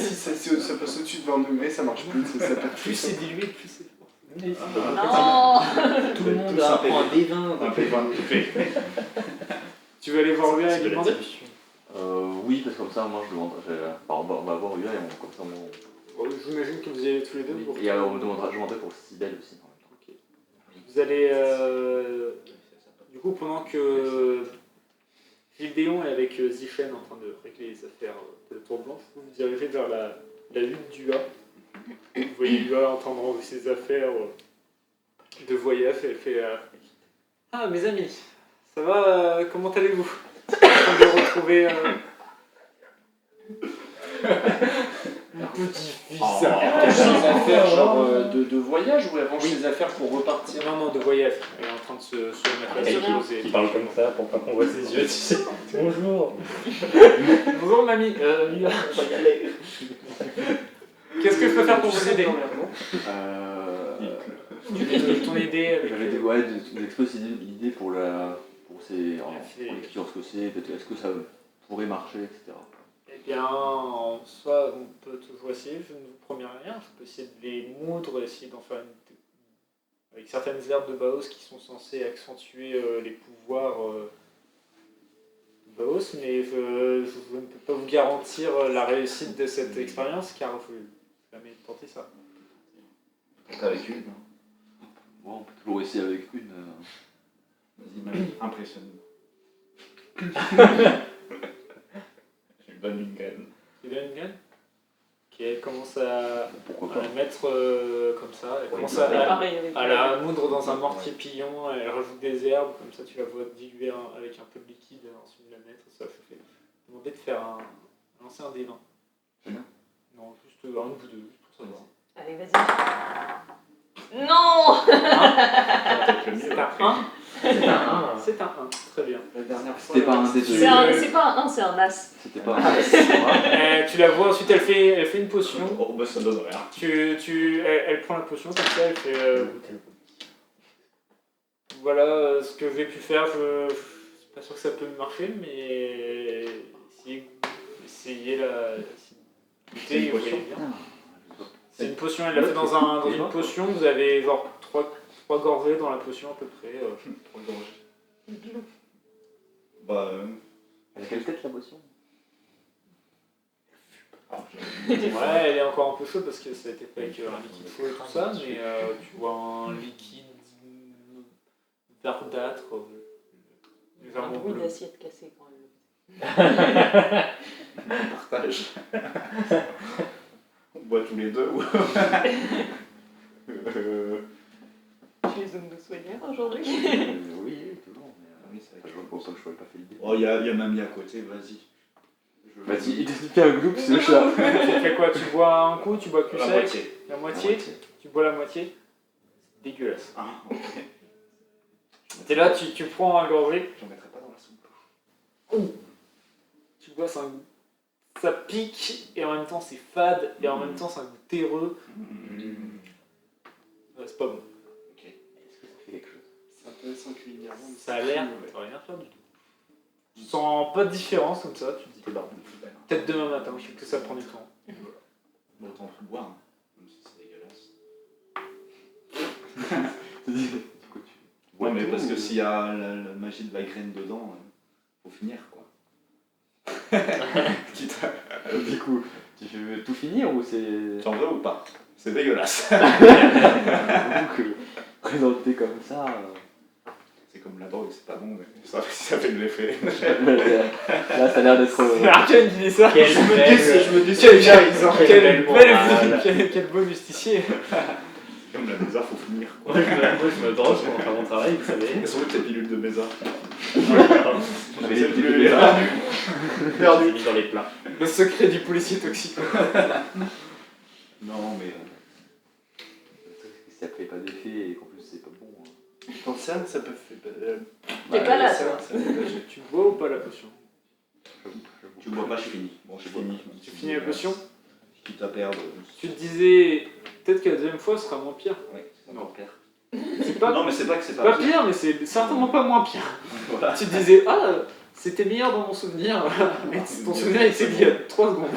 Si ça passe au-dessus de 20 degrés, ça marche plus. Ça perd Plus c'est dilué, plus c'est fort. Non. Tout le monde Tous un apprend un PV. D20. Un P20 Tu veux aller voir lui et C'est lui de la demander dilution. Oui, parce que comme ça, moi je demande. On va voir UA et comme ça Bon, j'imagine que vous y allez tous les deux. pour- Et on me demandera, je demanderai pour Cybèle aussi. En même temps. Ok. Vous allez. Du coup, pendant que Gildéon est avec Zichen en train de régler les affaires de la Tour Blanche, vous vous dirigez vers la hutte d'Ua. Vous voyez Ua en train de rendre ses affaires de voyage. Elle fait Ah, mes amis, ça va comment allez-vous? En train de retrouver mon petit fils. ses affaires genre de voyage ou elle range ses affaires pour repartir? Non, non, de voyage. Elle est en train de se mettre à Quelqu'un se poser. qui parle comme ça pour pas qu'on voit ses yeux, tu sais. Bonjour. Bonjour mamie, Ua. Qu'est-ce que je peux faire pour vous aider? Euh. Ton idée avec J'avais des, ouais, des expos idées pour sait en fait- lecture ce que c'est, peut-être est-ce que ça pourrait marcher, etc. Eh bien, en soi, on peut toujours essayer, je ne vous promets rien, je peux essayer de les moudre, essayer d'en faire avec certaines herbes de Baos qui sont censées accentuer les pouvoirs de Baos, mais je ne peux pas vous garantir la réussite de cette expérience car je n'ai jamais tenté ça. Peut-être avec une. Hein. Bon, on peut toujours essayer avec une. Vas-y, Mamie, impressionne-nous. J'ai une bonne graine. Tu donnes une graine? Ok, elle commence à Pourquoi la pas. mettre comme ça, elle commence Pareil avec à la moudre dans un mortier pilon, elle rajoute des herbes, comme ça tu la vois diluer avec un peu de liquide, ensuite la mettre, ça je fais demander de faire lancer un D20. Combien? Non, juste un ou deux, juste pour savoir. Allez, vas-y. Non. Peut-être le mieux. C'est un 1. C'est un 1. C'est un 1, très bien. La dernière fois. C'était pas un C'est C'est D2. pas un 1, c'est un as. C'était pas un Tu la vois ensuite, elle fait une potion. Oh, bah ça donne rien. Elle prend la potion comme ça, elle fait. Voilà ce que j'ai pu faire. Je suis pas sûr que ça peut marcher, mais essayez la. C'est une Goûtez, potion. voyez bien. C'est une potion, elle l'a fait dans une potion. Vous avez genre 3 gorgées dans la potion à peu près. 3 gorgées. Bah. Elle a quelle tête la potion? Ouais, elle est encore un peu chaude parce que ça a été fait avec un liquide chaud et tout ça, mais tu vois un liquide verdâtre, Un légèrement bruit bleu. d'assiette cassée quand même. Partage. On boit tous les deux ou. Tu les zones de soigneurs aujourd'hui? Oui, toujours. Mais, Oui, c'est vrai. je vois pour ça que je n'aurais pas fait l'idée. Oh, il y a Mamie à côté, vas-y. Vas-y, il fait un groupe, c'est le chat. Tu fais quoi? Tu bois un coup, tu bois plus La sec? moitié. La moitié? Tu bois la moitié? C'est dégueulasse. Ah, ok. T'es là, tu prends un gorgée, J'en mettrai pas dans la soupe. tu bois, ça pique, et en même temps c'est fade, et en même temps c'est un goût terreux. Ouais, c'est pas bon. Ok. Est-ce que ça fait quelque chose? Ça peut singulièrement. Ça a l'air, ça va rien faire du tout. Tu sens pas de différence comme ça, tu te dis. C'est barbe. Peut-être demain matin, je sais que ça prend du temps. Bon, autant tout boire, hein. Même si c'est dégueulasse. Du coup, tu bois Ouais, mais tout, parce que ou- s'il y a la magie de la graine dedans, faut finir quoi. Quitte à- Du coup, tu veux tout finir ou c'est. T'en veux ou pas? C'est dégueulasse. Donc, présenté comme ça. C'est comme la drogue, c'est pas bon, mais ça fait de l'effet. Là, ça a l'air d'être. C'est Arcane qui dit ça. Quelle belle- Je me dis, quel belle morale. quel beau justicier. C'est comme la mésa, faut finir quoi. Moi, je me drogue pour faire mon travail, vous savez. Elles sont où tes pilules de mésa? Mais J'essaie de les plus pilules les de perdu. J'ai mis dans les plats. Le secret du policier toxique. Non, mais. Si ça fait pas d'effet et qu'en plus c'est pas bon. Ton cerne, ça peut faire. T'es pas là, le cerne, toi. ça peut lâcher. Tu bois ou pas la potion? Tu bois pas, je finis. Bon, je finis. Tu finis la potion? Quitte à perdre. Tu te disais, peut-être que la deuxième fois sera moins pire. Ouais, c'est encore pire. C'est pas, Non, mais c'est pas que c'est pas pas pire, mais c'est certainement pas moins pire. Voilà. Tu te disais, ah, c'était meilleur dans mon souvenir. Mais ton souvenir était d'il y a 3 secondes.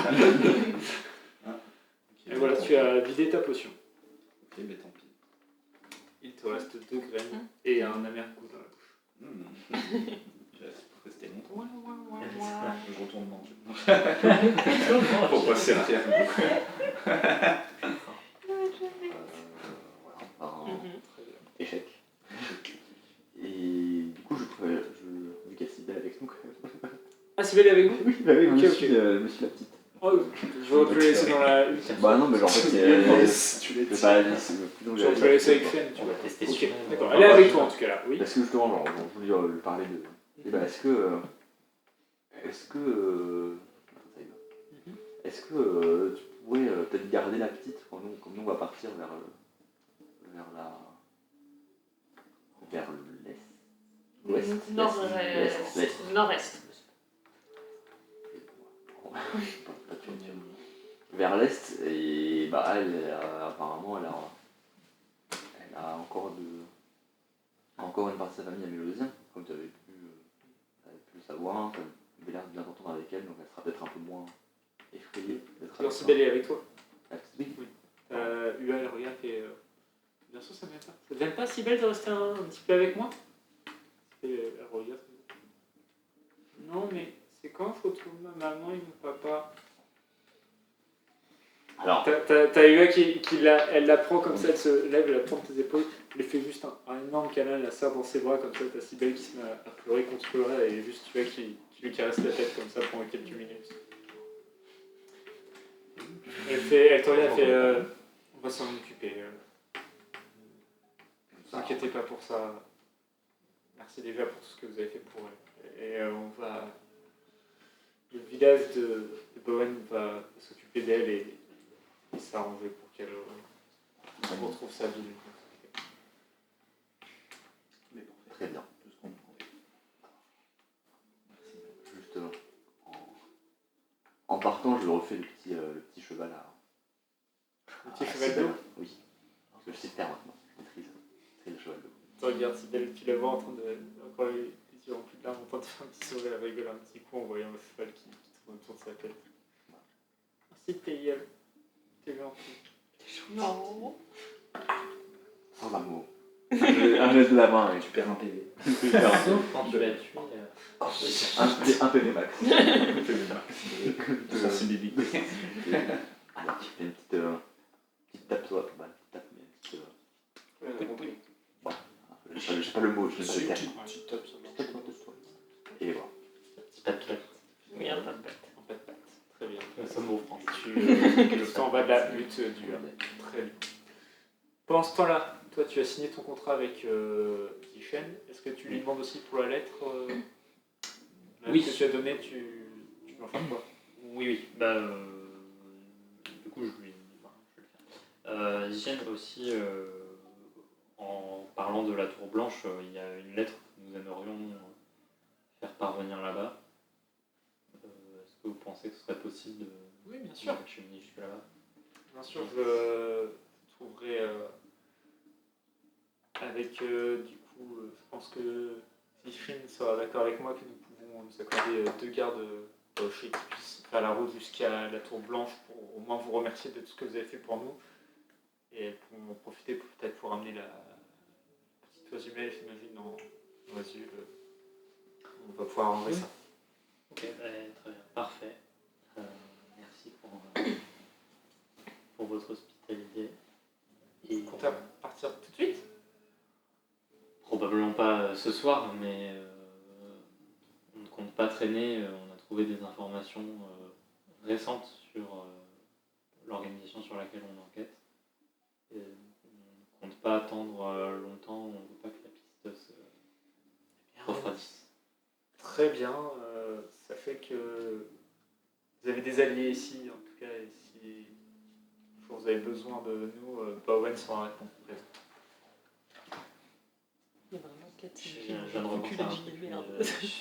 Et voilà, tu as vidé ta potion. Ok, mais tant pis. Il te reste 2 graines et un amer goût dans la bouche. Je vais rester longtemps. Ouais. Je retourne manger. Pour passer la terre. Enfin, Mhm. échec. Et du coup, vu qu'il y a Sybelle avec nous quand même. Ah, Sybelle est avec vous? Oui, bah oui, Ok, je ok. suis la petite. Oh, je vais te la laisser dans la. Bah non, mais genre en fait, Tu c'est. l'as Je vais pas laisser. Donc, Je vais te la laisser avec Fen, tu On vois. va tester Ok, sur d'accord. Elle est avec toi en tout cas là, oui. Parce que justement, genre, je voulais lui parler de. Et bah, est-ce que. Est-ce que tu pourrais peut-être garder la petite quand nous, comme nous on va partir vers l'est. Ouest. Nord-est. Vers l'est et bah apparemment elle a encore une partie de sa famille à Mélodien, comme tu avais pu savoir, hein, comme il avait l'air de bien t'entendre avec elle, donc elle sera peut-être un peu moins effrayée d'être avec Alors toi. Sibelle est avec toi. Oui. UA, elle regarde et. Bien sûr, ça ne m'aime pas. Ça ne t'aime pas, Sibelle, de rester un petit peu avec moi? Et elle regarde. Non, mais c'est quand je retrouve ma maman et mon papa? Alors, T'as UA elle la prend comme ça, elle se lève, elle la prend de tes épaules, elle fait juste un énorme câlin, elle la serre dans ses bras comme ça, t'as Sibelle qui se met à pleurer contre UA et juste UA qui lui caresse la tête comme ça pendant quelques minutes. Elle te regarde, elle fait on va s'en occuper. Ne vous inquiétez pas pour ça. Merci déjà pour tout ce que vous avez fait pour elle. Et on va. Le village de Bowen va s'occuper d'elle et s'arranger pour qu'elle retrouve sa vie. Mais pour faire très bien. tout ce qu'on peut. Merci. Justement, en partant, je refais le petit cheval à. Le petit cheval d'eau. Oui. Parce que je sais faire maintenant. Je maîtrise le cheval d'eau. Tu regardes Sibelle, puis la vois en train de. Encore les yeux remplis de larmes, en train de faire un petit sourire, elle rigole un petit coup en voyant le cheval qui tourne autour de sa tête. Merci, t'es gentil. Non. Sans amour. Un geste de la main et Tu perds un PV. Sauf quand tu l'as tué. un PV max. Sensibilité. Alors, tu fais une petite tape toi, pas une petite tape, mais une petite. Ouais, on a compris. Je sais pas le mot, je sais pas le terme. Petite top, ça marche. Petite tape de toi. Et voilà. Petit papier. Oui, un tas de bêtes. En fait, très bien. Ça mot français. Tu t'en vas de la lutte du. Très bien. Pendant ce temps-là, toi, tu as signé ton contrat avec Tishen. Est-ce que tu lui demandes aussi pour la lettre la Oui. lettre que tu as donnée, tu peux en faire quoi? Oui. Du coup, je vais le faire. Hygiène aussi, en parlant de la Tour Blanche, il y a une lettre que nous aimerions faire parvenir là-bas. Est-ce que vous pensez que ce serait possible de Oui, bien sûr. cheminer jusque là-bas? Bien sûr, je trouverai avec du coup, je pense que Tishen sera d'accord avec moi que nous pouvons nous accorder 2 gardes chez qui puissent faire la route jusqu'à la Tour Blanche pour au moins vous remercier de tout ce que vous avez fait pour nous et pour en profiter peut-être pour ramener la petite oise jumelle, j'imagine, dans l'oiseau. On va pouvoir arranger ça. Ok, très bien, parfait. Merci pour votre hospitalité. Et On compte partir tout de suite? probablement pas ce soir, mais on ne compte pas traîner. On a trouvé des informations récentes sur l'organisation sur laquelle on enquête. Et on ne compte pas attendre longtemps, on ne veut pas que la piste se refroidisse. Très bien, ça fait que vous avez des alliés ici, en tout cas, et si un jour vous avez besoin de nous, Bowen sera présent. Il y a vraiment 4 Je viens de repenser à un truc.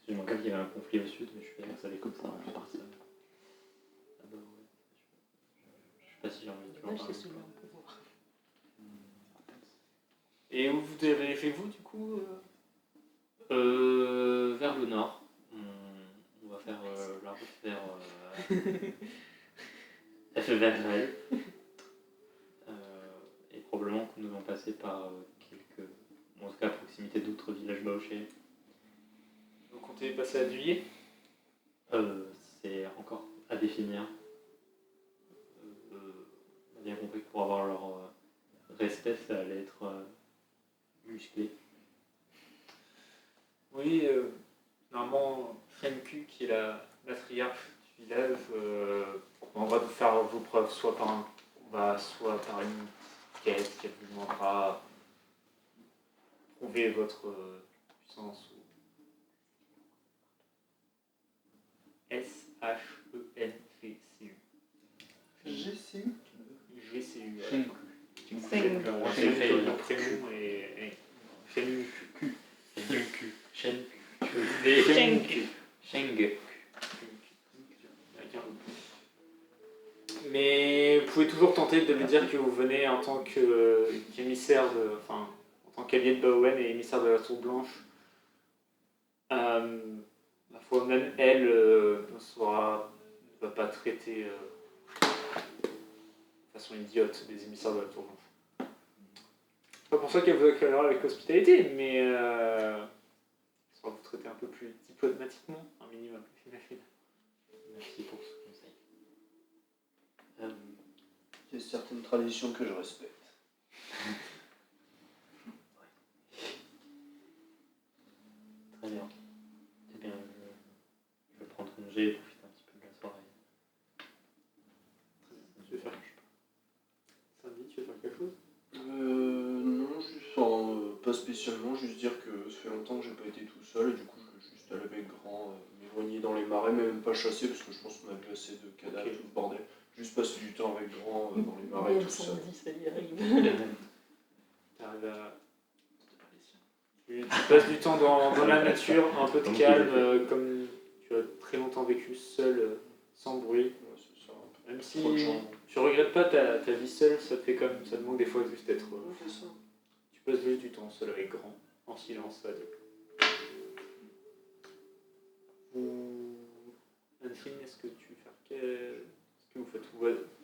J'ai manqué qu'il y avait un conflit au sud, mais je suis pas sûr que ça allait comme ça. Je pense. Ah bah ouais. Je sais pas si j'ai envie de Dommage, toujours c'est parler. celui-là, on peut voir. Et où vous dirigez-vous, du coup Vers le nord. On va faire la route vers Rennes. Et probablement que nous allons passer par quelques, en tout cas à proximité d'autres villages baochés. Vous comptez passer à Duyer? C'est encore à définir. On a bien compris que pour avoir leur respect, ça allait être musclé. Oui, normalement, Frenku, qui est la matriarche du village, on va vous faire vos preuves, soit par une quête qu'elle vous demandera prouver votre puissance. S-H-E-N-G-C-U. GCU. G-C-U. Frenku. J'ai fait le prénom et Frenku. Sheng. Mais vous pouvez toujours tenter de lui dire que vous venez en tant qu'émissaire en tant qu'allié de Bowen et émissaire de la Tour Blanche La fois même elle ne va pas traiter de façon idiote des émissaires de la tour blanche. C'est pas pour ça qu'elle vous accueillera avec hospitalité, mais elle saura vous traiter un peu plus diplomatiquement, un minimum, j'imagine. Merci pour ce conseil. Il y a certaines traditions que je respecte. Très bien. Eh bien, je vais prendre congé et profiter un petit peu de la soirée. Tu veux faire Sandy, tu veux faire quelque chose? Non, juste, enfin, pas spécialement, juste dire que ça fait longtemps que j'ai pas été tout seul et du coup je veux juste aller avec grand, m'éloigner dans les marais, mais même pas chasser parce que je pense qu'on a vu assez de cadavres, Ok. tout le bordel. Juste passer du temps avec grand dans les marais Même tout seul. Sandy, ça y arrive. T'arrives à... C'était pas les siens. Tu passes du temps dans la nature, un peu de calme, comme tu as très longtemps vécu seul, sans bruit. Ouais, c'est ça. Même si Trop de gens. tu regrettes pas ta vie seule, ça te fait comme ça te manque des fois juste d'être. Ouais, c'est ça. Tu passes juste du temps seul avec grand, en silence, ça va dire. Anne-Fine, est-ce que tu veux faire Est-ce que vous faites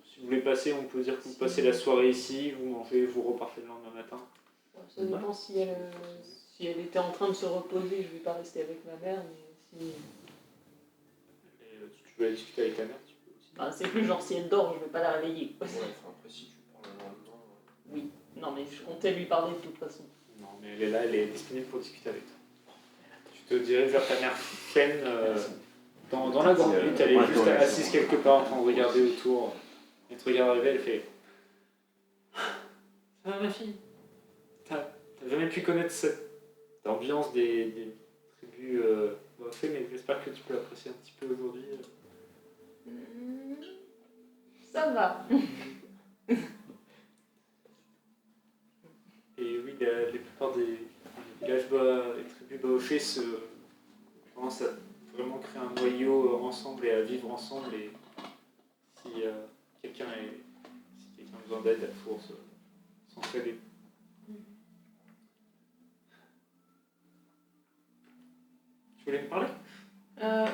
si vous voulez passer, on peut dire que vous passez la soirée ici, vous mangez, vous repartez le lendemain matin. Ça dépend si elle était en train de se reposer, je vais pas rester avec ma mère, mais si... Si tu veux aller discuter avec ta mère, tu peux aussi. Enfin, c'est plus genre si elle dort, je vais pas la réveiller. Ouais, enfin après si tu parles le lendemain. Oui, non mais je comptais lui parler de toute façon. Non, mais elle est là, elle est disponible pour discuter avec toi. Tu te diriges vers ta mère Fienne, dans la grande hutte, elle est juste assise quelque part en train de regarder autour. Elle te regarde arriver, elle fait... Ça va ma fille? T'as jamais pu connaître cette ambiance des tribus Bafé, mais j'espère que tu peux l'apprécier un petit peu aujourd'hui. Ça va. Et oui, la plupart des villages les tribus Baofé commencent à vraiment créer un noyau ensemble et à vivre ensemble. Et si quelqu'un a besoin d'aide, il faut s'entraider. Tu voulais me parler?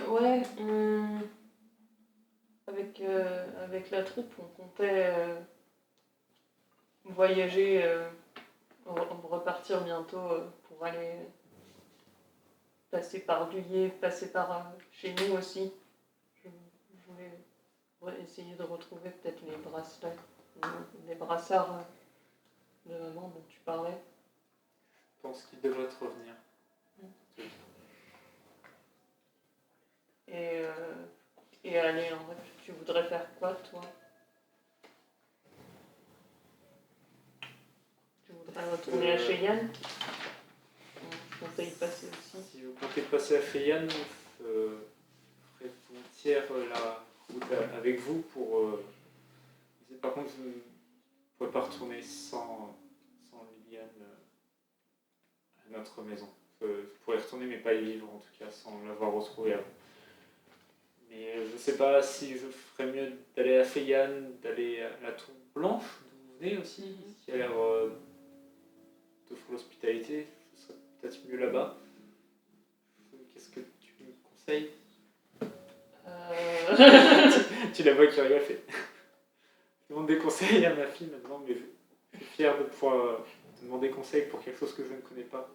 Ouais, avec la troupe, on comptait voyager, repartir bientôt pour aller passer par Duyé, passer par chez nous aussi. Je voulais essayer de retrouver peut-être les bracelets, les brassards de maman dont tu parlais. Je pense qu'il devrait te revenir. Et aller en fait, tu voudrais faire quoi toi? Tu voudrais retourner à Cheyenne? Je conseille de passer aussi. Si vous comptez passer à Feyane, je ferai volontiers la route avec vous pour... Par contre, je ne pourrais pas retourner sans Liliane à notre maison. Je pourrais y retourner, mais pas y vivre en tout cas, sans l'avoir retrouvée avant. Mais je ne sais pas si je ferais mieux d'aller à Feyane, d'aller à la Tour Blanche, d'où vous venez aussi, qui a l'air d'offrir l'hospitalité. Ce serait peut-être mieux là-bas. Qu'est-ce que tu me conseilles? Tu la vois qui rigole, fait. Je demande des conseils à ma fille maintenant, mais je suis fier de pouvoir te demander conseil pour quelque chose que je ne connais pas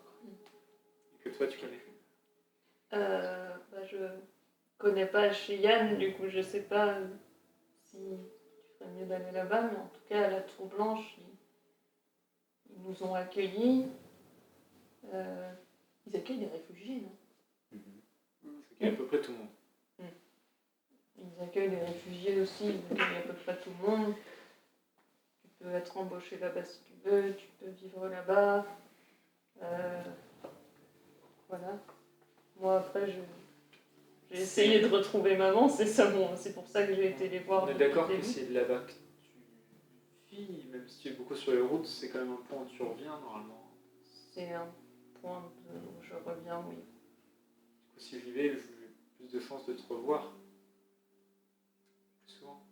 et que toi tu connais. Je connais pas Cheyenne, du coup je sais pas si tu ferais mieux d'aller là-bas, mais en tout cas à la Tour Blanche, ils nous ont accueillis. Ils accueillent des réfugiés, non? C'est à peu près tout le monde. Ils accueillent des réfugiés aussi, ils accueillent à peu près tout le monde. Tu peux être embauché là-bas si tu veux, tu peux vivre là-bas. Voilà. Moi après j'ai essayé de retrouver maman, c'est pour ça que j'ai été les voir. On est d'accord que c'est de là-bas que tu vis, même si tu es beaucoup sur les routes, c'est quand même un point où tu reviens normalement. C'est un point où je reviens, oui. Du coup, si j'y vais, j'ai plus de chances de te revoir. Plus souvent.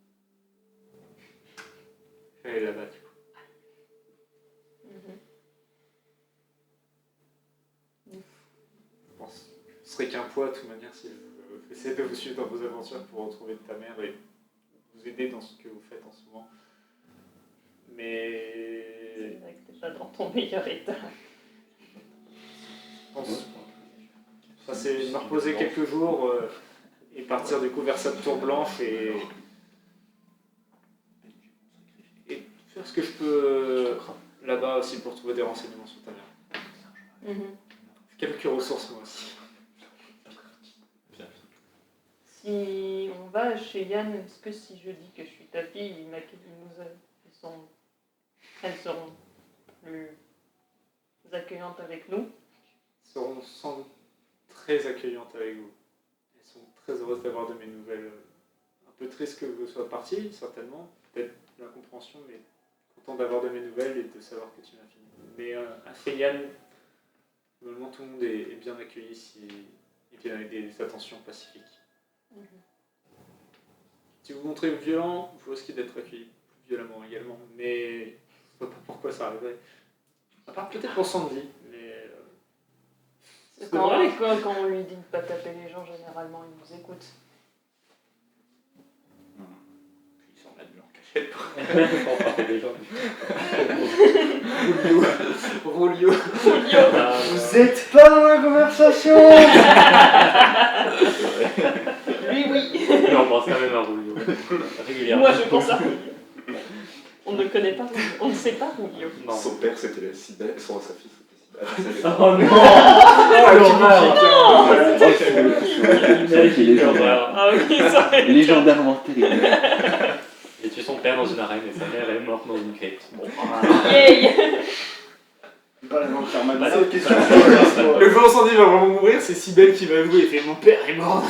Je vais aller là-bas du coup. Je pense que ce fois, de toute manière, si je essaie de vous suivre dans vos aventures pour retrouver ta mère et vous aider dans ce que vous faites en ce moment. Mais C'est vrai que t'es pas dans ton meilleur état. je pense, ça c'est me reposer quelques jours et partir du coup vers cette tour blanche et faire ce que je peux là-bas aussi pour trouver des renseignements sur ta mère. Quelques ressources moi aussi. Si on va chez Yann, est-ce que si je dis que je suis ta fille, elles seront plus accueillantes avec nous? Elles seront sans doute très accueillantes avec vous. Elles sont très heureuses d'avoir de mes nouvelles. Un peu triste que vous soyez parti, certainement. Peut-être l'incompréhension, mais content d'avoir de mes nouvelles et de savoir que tu m'as fini. Mais à Feyan, normalement tout le monde est bien accueilli si ils viennent avec des attentions pacifiques. Si vous montrez violent, vous risquez d'être accueilli plus violemment également, mais je ne vois pas pourquoi ça arriverait. À part peut-être pour Sandy, mais... Quand on lui dit de ne pas taper les gens, généralement, il nous écoute. Puis ils s'en mettent en cachette. Pour frapper des gens. Rolio. Vous êtes pas dans la conversation. Oui. Mais on pense quand même à Rulio. Régulièrement. Moi, je pense à Rulio. On ne connaît pas Rulio. On ne sait pas Rulio. Non. Son père c'était la Cybèle, sa fille c'était Cybèle. Oh non. C'est légendaire. Ah oui, ça va être... Légendairement terrible. Il a tué son père dans une arène et sa mère est morte dans une crypte. Bon, Yay. Pas la langue faire mal. Bah, C'est question. Le jour où Sandy va vraiment mourir, c'est Cybèle qui va avouer et fait « Mon père est mort !»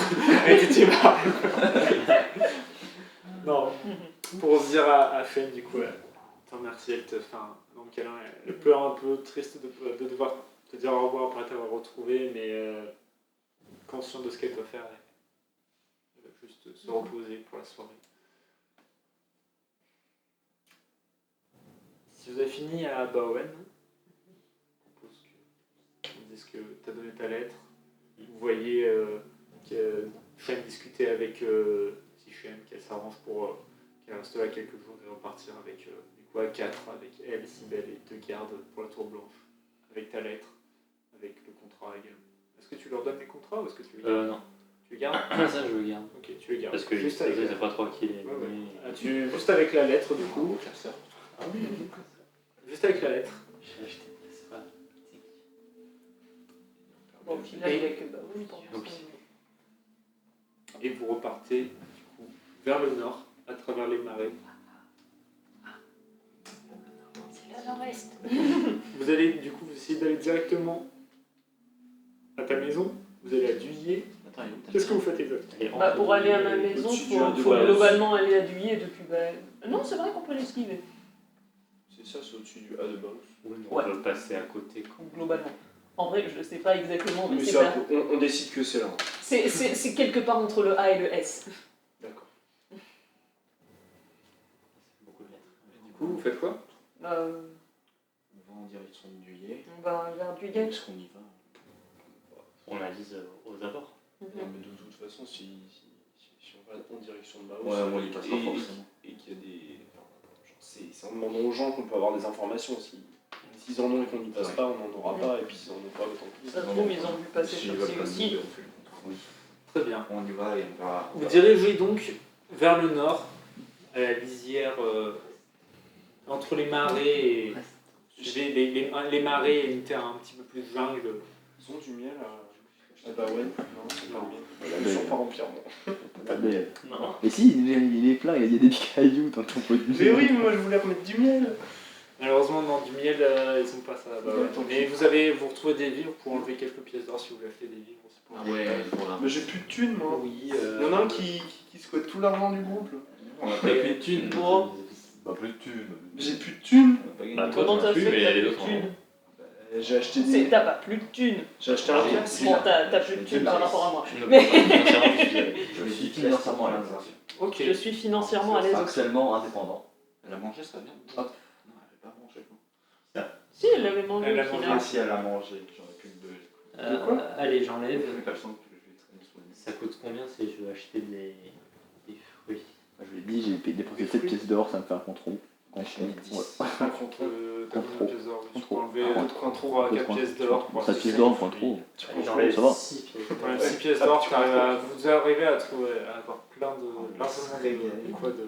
Elle était tuée par... Non, pour se dire à Fen, du coup, te remercie, elle te fait un long câlin, elle pleure un peu, triste de devoir te dire au revoir après t'avoir retrouvé, mais consciente de ce qu'elle doit faire, elle va juste se reposer pour la soirée. Si vous avez fini à Baowen, je propose que vous dise que tu as donné ta lettre. Vous voyez que Fen discutait avec Sichem, qu'elle s'arrange pour qu'elle reste là quelques jours et repartir avec du coup à 4 avec elle, Cybèle et 2 gardes pour la tour blanche, avec ta lettre, avec le contrat également. Est-ce que tu leur donnes les contrats ou est-ce que tu les gardes? non. Tu les gardes? Ça, je le garde. Ok, tu les gardes. Parce que juste je avec sais pas trop qui il est. juste avec la lettre du coup. Ah oui. Juste avec la lettre. J'ai acheté des bracelets. Bon, au final, il n'y a que Baoul pour Ok. Et vous repartez du coup vers le nord, à travers les marais. C'est le nord-est. Vous allez du coup vous essayez d'aller directement à ta maison. Vous allez à Duillet. Attends, il est où ta Qu'est-ce que maison vous faites exactement? Bah, pour aller à ma maison, Au-dessus il du faut Haut de globalement aller à Duillet depuis... Non, c'est vrai qu'on peut l'esquiver, C'est ça, c'est au-dessus du A de Baus. Oui, mais on peut passer à côté. Quoi. globalement. En vrai, je ne sais pas exactement, mais Mais c'est ça, pas... on décide que c'est là. C'est quelque part entre le A et le S. D'accord. Beaucoup de lettres. Du coup, vous faites quoi? On va en direction de Duillet. On va vers Duillet. Est-ce qu'on y va? On avise aux abords. Non, mais de toute façon, si on va en direction de Baus, Ouais, on y passera forcément. et qu'il y a des... C'est en demandant aux gens qu'on peut avoir des informations. S'ils en ont et qu'on n'y passe pas, on n'en aura pas, et puis s'ils en ont pas, autant pis. Ça se trouve, ils ont vu passer S'ils sur veulent ci pas aussi. nous, on fait le contrôle. Oui. Très bien. On y va et on verra. Vous dirigez donc vers le nord, à la lisière entre les marais et... Les marais et une terre un petit peu plus jungle. Ils ont du miel à Baouen? Non, c'est pas Non. le miel. Je ne suis pas remplir, moi. Pas de miel. Non. Mais si, il est plein, il y a des cailloux dans ton pot de miel. Mais oui, mais moi je voulais remettre du miel. Malheureusement, non, du miel, ils sont pas ça. Bah, ouais. Mais vous retrouvez des vivres pour enlever quelques pièces d'or si vous voulez acheter des vivres. C'est pour Ah ouais, pour la... Mais j'ai plus de thunes, moi. Oui, Il y en a un qui squatte tout l'argent du groupe, là. On a T'as pas plus gagné de thunes. Bon. Bah, plus de thunes. J'ai plus de thunes. On a pas gagné. Bah, toi, Comment t'en as t'as plus, fait mais que il y a t'as des plus de autres. thunes? J'ai acheté des... T'as pas plus de thunes. J'ai acheté un casque. Bon, t'as plus de thunes par rapport à moi. Je ne Mais- peux pas financièrement justifier. Je suis financièrement à l'aise. Ok. Je suis financièrement à l'aise aussi. Actuellement indépendant. Elle a mangé, ça va bien. Hop. Non, elle avait pas mangé. Quoi. Si, elle l'avait mangé Elle l'a au mangé. final. Ah si, elle a mangé. J'aurais pu le beuh. Allez, j'enlève. J'ai pas le sens que je vais Ça coûte combien si je veux acheter des fruits? Je lui ai dit, j'ai dépensé 7 pièces d'or, ça me fait un compte rond. J'ai mis 10. Ouais. T'as combien de pièces d'or? Tu peux enlever Contre 3 à 4 pièces d'or. 7 pièces d'or, un point trop. J'enlève ça va. 6 pièces. Ouais, 6 pièces d'or, vous arrivez à trouver, à avoir plein de. largement de. Quoi de.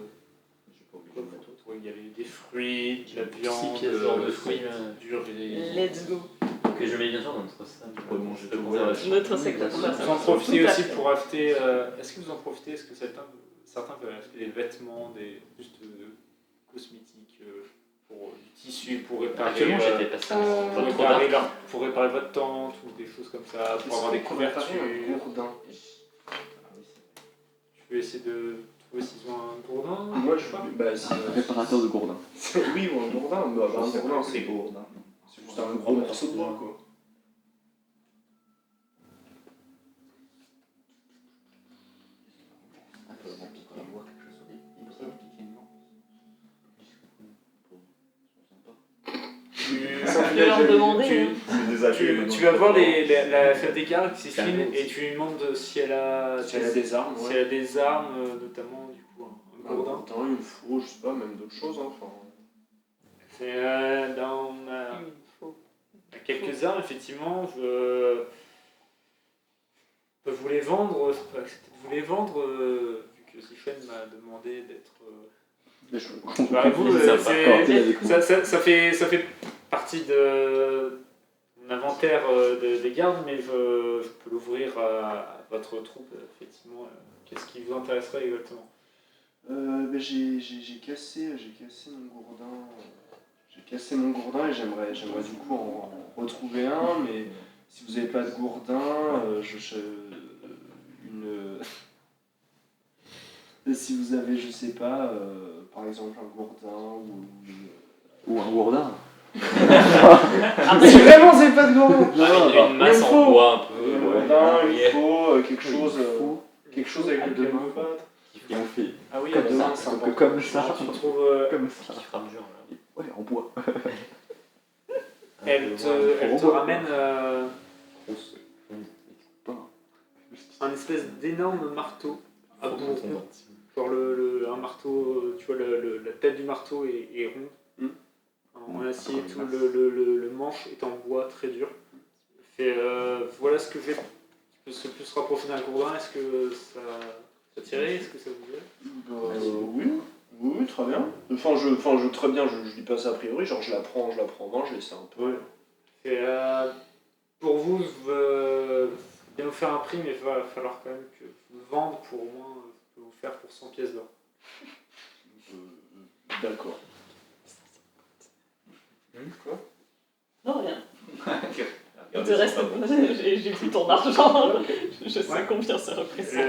Ouais, il y avait des fruits, de la viande, 6 pièces d'or de fruits. du riz. Let's go. Que je mets bien sûr dans notre salle. peux manger de tout. conservation. Notre sac de Vous conservation. en profitez Tout à aussi fait. pour acheter. Est-ce que vous en profitez? Est-ce que certains peuvent acheter des vêtements, juste cosmétiques, pour du tissu, pour réparer. Actuellement, j'étais passé. Pour réparer votre tente ou des choses comme ça, pour avoir des couvertures. Gourdin. Tu peux essayer de trouver s'ils ont un gourdin. Moi, je bah, si, Réparateur de gourdin. oui, ou un gourdin. Bah, un gourdin, C'est gourdin. c'est juste un gros morceau de bois, quoi. Je vais leur demander. hein. Tu vas voir la chef des gardes, Cécile, et tu lui demandes si elle a des armes, si elle a des armes, notamment du coup un Un gourdin. gourdin, il faut, je sais pas, même d'autres choses. Hein, enfin. C'est dans Il faut. quelques armes, effectivement, je peux vous les vendre, je peux accepter de vous les vendre, vu que Sifen m'a demandé d'être. Bah, vous, ça fait partie de mon inventaire des gardes, mais je peux l'ouvrir à votre troupe, effectivement. Qu'est-ce qui vous intéresserait exactement? J'ai cassé mon gourdin. J'ai cassé mon gourdin et j'aimerais du coup en retrouver un, mais si vous n'avez pas de gourdin, si vous avez, je sais pas, par exemple un gourdin Ou un gourdin. Si vraiment vous n'avez pas de gourdin, Une masse il en faut. bois un peu. Un ouais. gourdin, il Ouais. faut quelque Il chose avec lequel vous battre. Et on fait Ah oui, Comme elle ça, a c'est donc important. comme ça. tu trouves. Comme ça. Qui frappe dur là. Ouais, en bois. Elle te ramène un espèce d'énorme marteau à bout rond. Genre un marteau, tu vois, la tête du marteau est ronde, en acier, tout le manche est en bois très dur. Voilà ce que j'ai. Ça peut se rapprocher d'un gourdin, est-ce que ça tirait? Est-ce que ça vous plaît? Oui, très bien. Très bien, je dis pas ça a priori, genre je la prends en main, je laisse un peu. Pour vous, je vais vous faire un prix, mais il va falloir quand même que vous le vendez pour au moins, je peux vous faire pour 100 pièces d'or. D'accord. Quoi? Non, rien. Il te reste. J'ai pris ton argent. Je sais combien ça représente.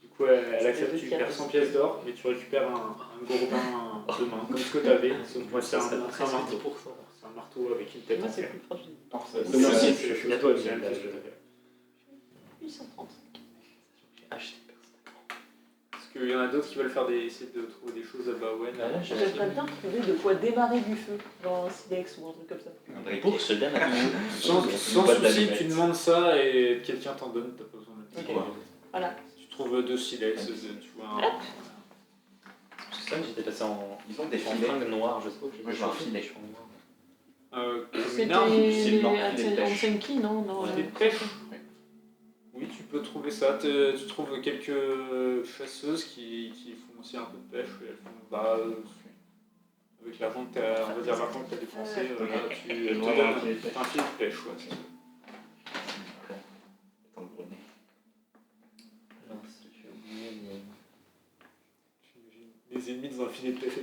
Du coup, elle accepte, tu perds 100 pièces d'or, mais tu récupères un gourdin de main, comme ce que tu avais. C'est un marteau. C'est un marteau avec une tête Moi, en c'est fer. plus proche. Parfait. Merci. C'est à toi, C'est la même chose que Michel. t'avais. 830. J'ai acheté personnellement. Parce qu'il y en a d'autres qui veulent essayer de trouver des choses à Baouen. J'aimerais bien trouver de quoi démarrer du feu, genre un silex ou un truc comme ça. Pour se démarrer. Sans souci, tu demandes ça et quelqu'un t'en donne, t'as pas besoin de Ok. dire. Voilà. Tu trouves 2 silex, tu vois un. C'est ça que j'étais passé en Ils ont des en filets. fringue noire, je sais pas. Moi, je m'en filet. Comme une arme. C'était c'est blanc, les filet de pêche. Senki, non, non. Filet de pêche. Oui, tu peux trouver ça. Tu trouves quelques chasseuses qui font aussi un peu de pêche. Et elles font, avec l'argent que tu as dépensé, là, elles te donnent un filet de pêche. Ouais, c'est ça. Dans le grenier. Non, c'est que j'ai oublié, mais... J'imagine les ennemis dans un filet de pêche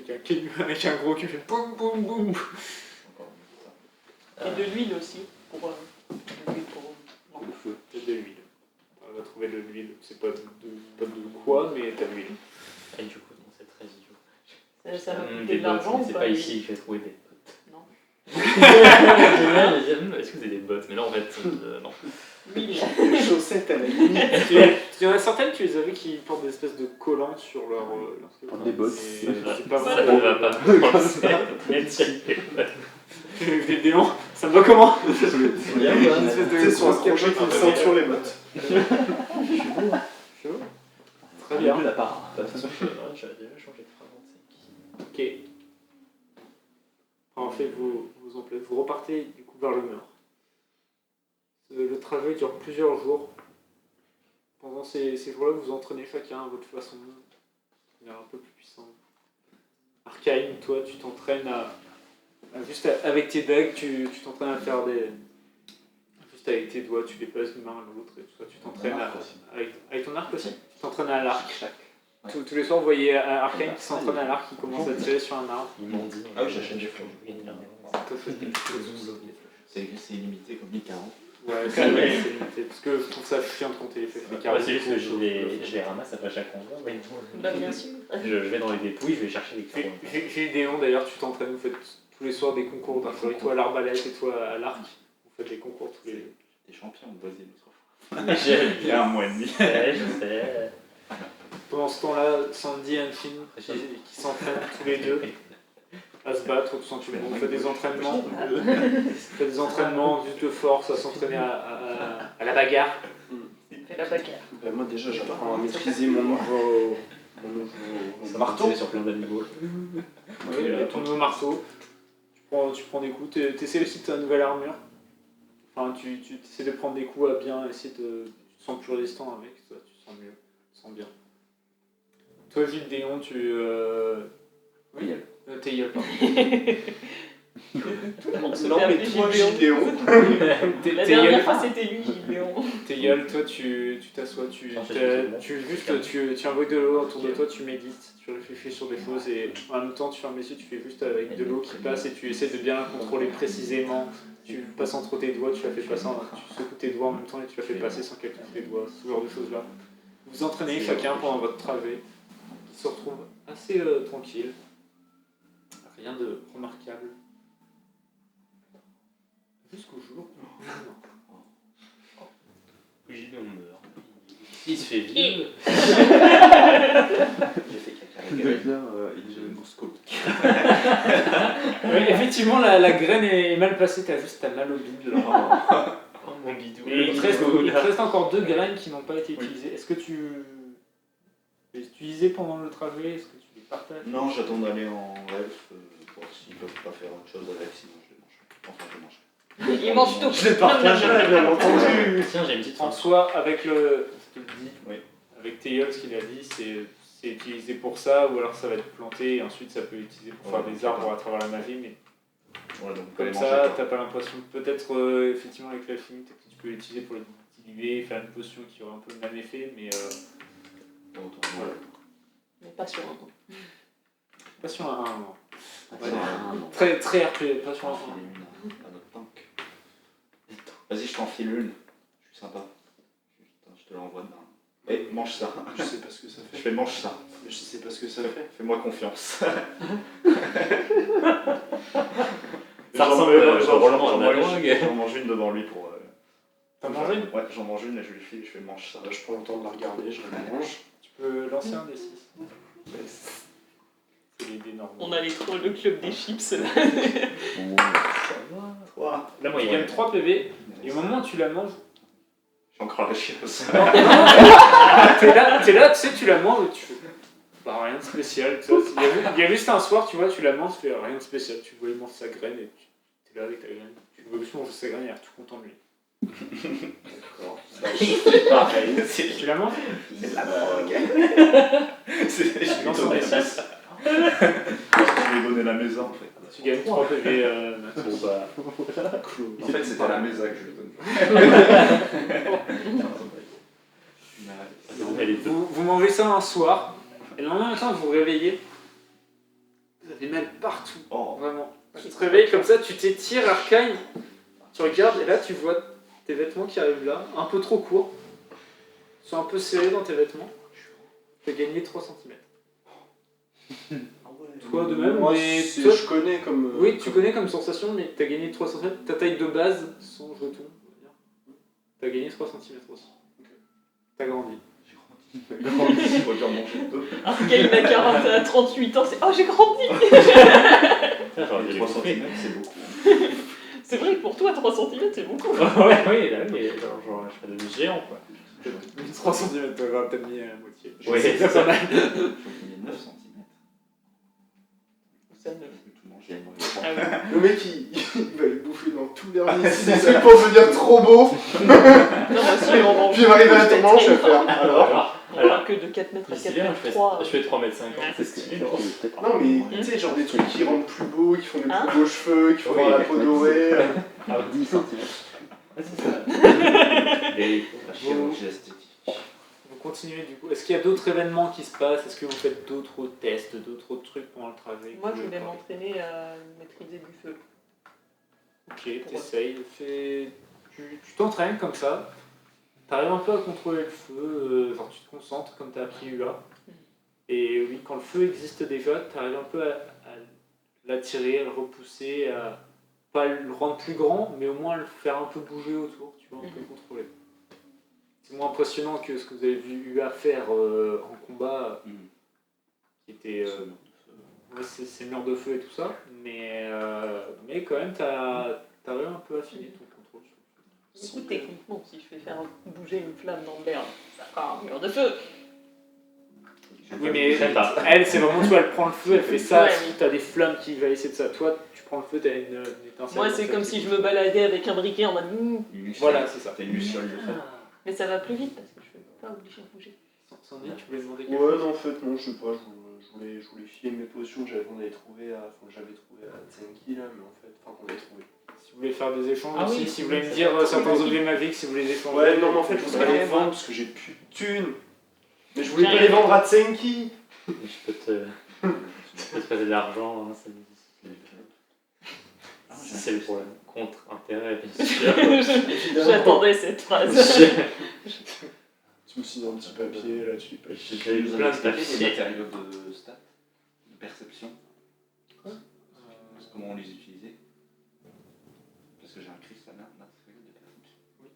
avec un gros qui fait boum boum boum. Encore ça. Et de l'huile aussi, pour l'huile pour Le feu. T'as de l'huile. On va trouver de l'huile. C'est pas de quoi, mais t'as de l'huile. Et du coup, dans cette région. ça va coûter Des de l'argent bottes, ou c'est pas pas les- ici que j'ai trouvé des bottes. Non. Est-ce que vous avez des bottes? Mais là, en fait, non. L'huile. Les chaussettes à la limite. Il y en a certaines, tu les avais qui portent des espèces de collants sur leur. Des bottes. C'est pas Ça vraiment. ne va pas. Des démons. Ça va comment Une espèce de son accroché qui ceinture les bottes. Très bien. La part. J'avais déjà changé de phrase. Ok. En fait, vous repartez du coup vers le nord. Le trajet dure plusieurs jours. Pendant ces jours-là, vous entraînez chacun à votre façon. Vous devenez un peu plus puissant. Arcane, toi, tu t'entraînes juste avec tes dagues, tu t'entraînes à faire des. Juste avec tes doigts, tu les passes d'une main à l'autre et tout ça. Tu t'entraînes avec ton arc aussi. Tu t'entraînes à l'arc. Tous les soirs, vous voyez Arcane qui s'entraîne à l'arc, qui commence à tirer sur un arbre. Ils m'ont dit. Ah oui, j'achète des flèches. C'est illimité comme 1040. Ouais, c'est limité. Parce que je trouve ça chiant de compter les flèches. C'est juste que je les ramasse après chaque combat. Ouais. Bah, bien sûr. Je vais dans les dépouilles, je vais chercher les carreaux. J'ai des noms d'ailleurs, tu t'entraînes, vous faites tous les soirs des concours d'archerie, toi à l'arbalète et toi à l'arc. Vous faites des concours tous les deux. Des champions de Brésil l'autre fois. Il y a un mois et demi. Je sais. Pendant ce temps-là, Sandy et Anfin qui s'entraînent tous les deux à se battre tout simplement. On fait des entraînements, juste de force, à s'entraîner à la bagarre. Fais la bagarre. Moi déjà j'apprends à maîtriser mon nouveau marteau. Sur plein d'animaux. Oui, ton nouveau marteau. Tu prends des coups, tu essaies aussi de ta nouvelle armure. Enfin, tu essaies de prendre des coups à bien essayer de. Tu te sens plus résistant avec, toi, tu te sens mieux, tu te sens bien. Toi, Gilles Déon, tu. Oui, t'es Yol, pardon. Tout le monde se Non, fait mais appeler toi, Gilles Léon. Gilles Léon. La dernière fois, c'était lui, Gilles Léon. T'es Yol, toi, tu t'assois, tu invoques de l'eau autour de toi, tu médites, tu réfléchis sur des choses et en même temps, tu fermes les yeux, tu fais juste avec de l'eau qui passe et tu essaies de bien la contrôler précisément. Tu passes entre tes doigts, tu la fais passer, tu secoues tes doigts en même temps et tu la fais passer sans qu'elle touche tes doigts, ce genre de choses-là. Vous entraînez chacun pendant votre trajet, qui se retrouve assez tranquille, rien de remarquable. Jusqu'au jour où Oui, on meurt. Il se fait vieux. J'ai fait caca. Oui, effectivement, la graine est mal placée, t'as mal au bide. Oh mon bidou. Et il te reste encore 2 graines qui n'ont pas été utilisées. Est-ce que tu les utilisais pendant le trajet? Est-ce que tu les partages? Non, j'attends d'aller en rêve pour s'ils peuvent pas faire autre chose avec, sinon je les mange. Enfin, je les mange. Il mange tout. Je les partagerai, bien entendu. Tiens, j'ai une petite En soi, avec le. Je te le dis, Oui. avec Théol, ce qu'il a dit, c'est utilisé pour ça, ou alors ça va être planté, et ensuite ça peut être utilisé pour faire des arbres à travers la magie, mais Ouais, donc comme les ça, manger, t'as pas l'impression. Peut-être, effectivement, avec l'alchimie, peut-être que tu peux l'utiliser pour les diluer, faire une potion qui aura un peu le même effet, mais. Voilà. Mais pas sur un. Pas sur un 1, non. Ouais, Très, très RPG, pas sur un 1. une à notre tank. Vas-y, je t'en file une. Je suis sympa. Je te l'envoie dedans. Eh, mange ça. Je sais pas ce que ça Je fait. fais mange ça. Je sais pas ce que ça fait. Fais-moi confiance. Ça ressemble vraiment à ma langue. J'en mange une devant lui pour. T'as mangé une? Ouais, j'en mange une et je lui file et je fais mange ça. Là, je prends le temps de la regarder, je la mange. Tu peux lancer un des 6. C'est les dés normaux. On allait trop le club des chips là. Toi. Là, moi, Tu il y a gagnes 3 PV, et au moment où tu la manges, J'ai encore la chiasse. t'es là, tu sais, tu la manges et tu fais. Bah, rien de spécial. Tu vois, il y a juste un soir, tu vois, tu la manges, tu fais rien de spécial. Tu vois, il mange sa graine et t'es là avec ta graine. Tu vois juste manger sa graine et il a l'air tout content de lui. D'accord. Pareil. Tu la manges? C'est de la drogue. Je Non, c'est des 6. lui ai donné la maison en fait. Tu gagnes 3 PV. Bon, bah. En fait, c'était la maison que je lui donnais. Vous mangez ça un soir, et le lendemain matin, vous vous réveillez. Vous avez mal partout. Oh. Vraiment. Tu te réveilles comme ça, tu t'étires, Arcane. Tu regardes, et là, tu vois tes vêtements qui arrivent là, un peu trop courts. Ils sont un peu serrés dans tes vêtements. Tu as gagné 3 cm. Toi de même, Moi, mais c'est- toi- je connais comme. Oui, tu connais comme sensation, mais tu as gagné 3 cm. Ta taille de base, sans jeton, on va dire. Tu as gagné 3 cm aussi. T'as grandi. Il faut dire manger deux. Arcane a 40 à 38 ans, c'est oh j'ai grandi. J'aurais dû les 3 bouffer. cm, c'est beaucoup. C'est vrai que pour toi toi, 3 cm, c'est beaucoup. Ouais, oui, là, mais genre, je serais devenu géant, quoi. 3 cm, t'aurais peut-être mis à la moitié. Oui, C'est c'est pas mal. Je crois qu'il y a 9 cm. Ça ne... Tout manger. Ah oui. Le mec, il va les bouffer dans tous les c'est pour devenir trop beau. Non, moi aussi, on mange. Puis il va arriver à ton manche à faire. Alors On parle que de 4 mètres à C'est 4 bien, mètres 3. je fais 3,50 m, c'est stylé. Non, mais tu sais, genre des trucs qui rendent plus beaux, qui font des Hein plus beaux cheveux, qui font Oui, avoir la peau dorée. Ah, 10 cm. c'est ça. Et La chirurgie esthétique. Vous continuez du coup. Est-ce qu'il y a d'autres événements qui se passent? Est-ce que vous faites d'autres tests, d'autres trucs pendant le trajet? Moi, je voulais m'entraîner à maîtriser du feu. Ok, t'essayes. Tu t'entraînes comme ça. T'arrives un peu à contrôler le feu. Genre tu te concentres comme t'as appris UA. Et oui, quand le feu existe déjà, t'arrives un peu à l'attirer, à le repousser, à pas le rendre plus grand, mais au moins le faire un peu bouger autour, tu vois, un peu contrôler. C'est moins impressionnant que ce que vous avez vu UA faire en combat, qui était... ouais, c'est mur de feu et tout ça, mais quand même, t'arrives un peu à affiner ton contrôle. Du coup, techniquement, si je fais faire bouger une flamme dans l'air, ça fera un mur de feu. Oui, mais sais pas. elle, c'est vraiment, tu vois, elle prend le feu, elle fait ça, Ouais, si t'as des flammes qui va essayer de ça. Toi, tu prends le feu, t'as une étincelle. Moi, comme c'est ça comme qui si je bouge. me baladais avec un briquet en mode. Voilà, c'est ça. T'as une luciole de feu. Mais ça va plus vite parce que je ne peux pas obliger de bouger. Sandy, tu voulais demander quelque Ouais, chose? non, en fait, non, je sais pas, je voulais filer mes potions que j'avais trouvé à Tsenki là, mais en fait, qu'on avait trouvé. Si vous voulez faire des échanges Ah aussi, oui, si vous oui, voulez me ça dire va. certains objets magiques, si vous voulez les échanger. Ouais, non, mais en fait, je voudrais les vendre parce que j'ai plus de thunes. Mais je voulais pas les vendre à Tsenki. je peux te passer de l'argent, hein, c'est le problème. Contre-intérêt, bien sûr. J'attendais cette phrase. Tu me signes un petit papier là, tu peux. J'ai Vous plein avez de expliqué des papiers. matériaux de stats, de perception. Comment on les utilisait. Parce que j'ai un cristal matériel de perception. Oui.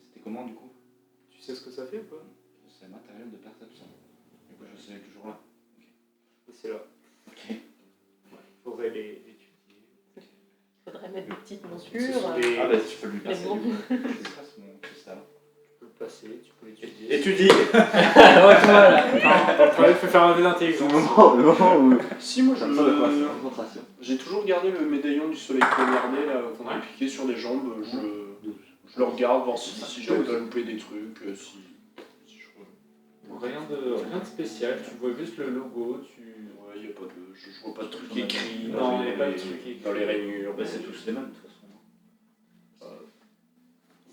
C'était comment du coup? Tu sais ce que ça fait ou pas? C'est matériel de perception. Du coup, je sais toujours là. C'est là. Ok. Faudrait l'étudier. Il faudrait mettre des petites Ce montures. sont des- Ah bah tu peux lui passer bon. du coup. Je passe mon cristal. Tu peux le passer, tu peux l'étudier. Étudie. Il faut faire un jeu d'intelligence. Le moment où. Si, moi Ça me semble quoi, c'est une concentration. j'ai toujours gardé le médaillon du soleil poignardé là, qu'on avait piqué sur les jambes. Je le regarde, voir si j'avais pas loupé des trucs, si je... Rien de spécial, tu vois juste le logo, Ouais, y a pas de... je vois pas de trucs écrits Non, dans y a les, pas de trucs écrits. dans les rainures. Bah, c'est tous les mêmes de toute façon.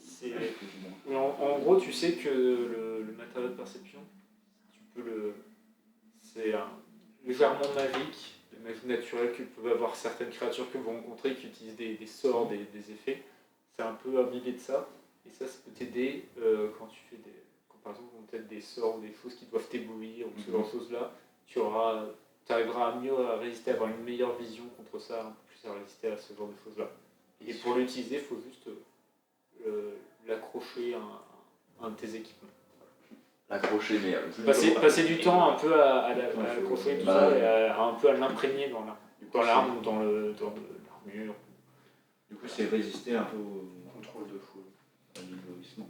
C'est... Plus ou moins. Oui, en gros, tu sais que le matériau de perception, tu peux le... c'est légèrement magique, de magie naturelle que peuvent avoir certaines créatures que vous rencontrez qui utilisent des sorts, des effets. C'est un peu imbibé de ça. Et ça peut t'aider quand tu fais des... Quand par exemple, peut-être des sorts ou des choses qui doivent t'éblouir ou ce genre de choses-là, tu arriveras à mieux à résister, à avoir une meilleure vision contre ça, un peu plus à résister à ce genre de choses-là. Et pour l'utiliser, il faut juste l'accrocher à un de tes équipements. L'accrocher, mais. Passer du temps un peu à l'accrocher tout Bah, ça et un peu à l'imprégner dans l'arme ou dans l'armure. Du coup, c'est résister un peu au Contrôle de foule. l'éblouissement.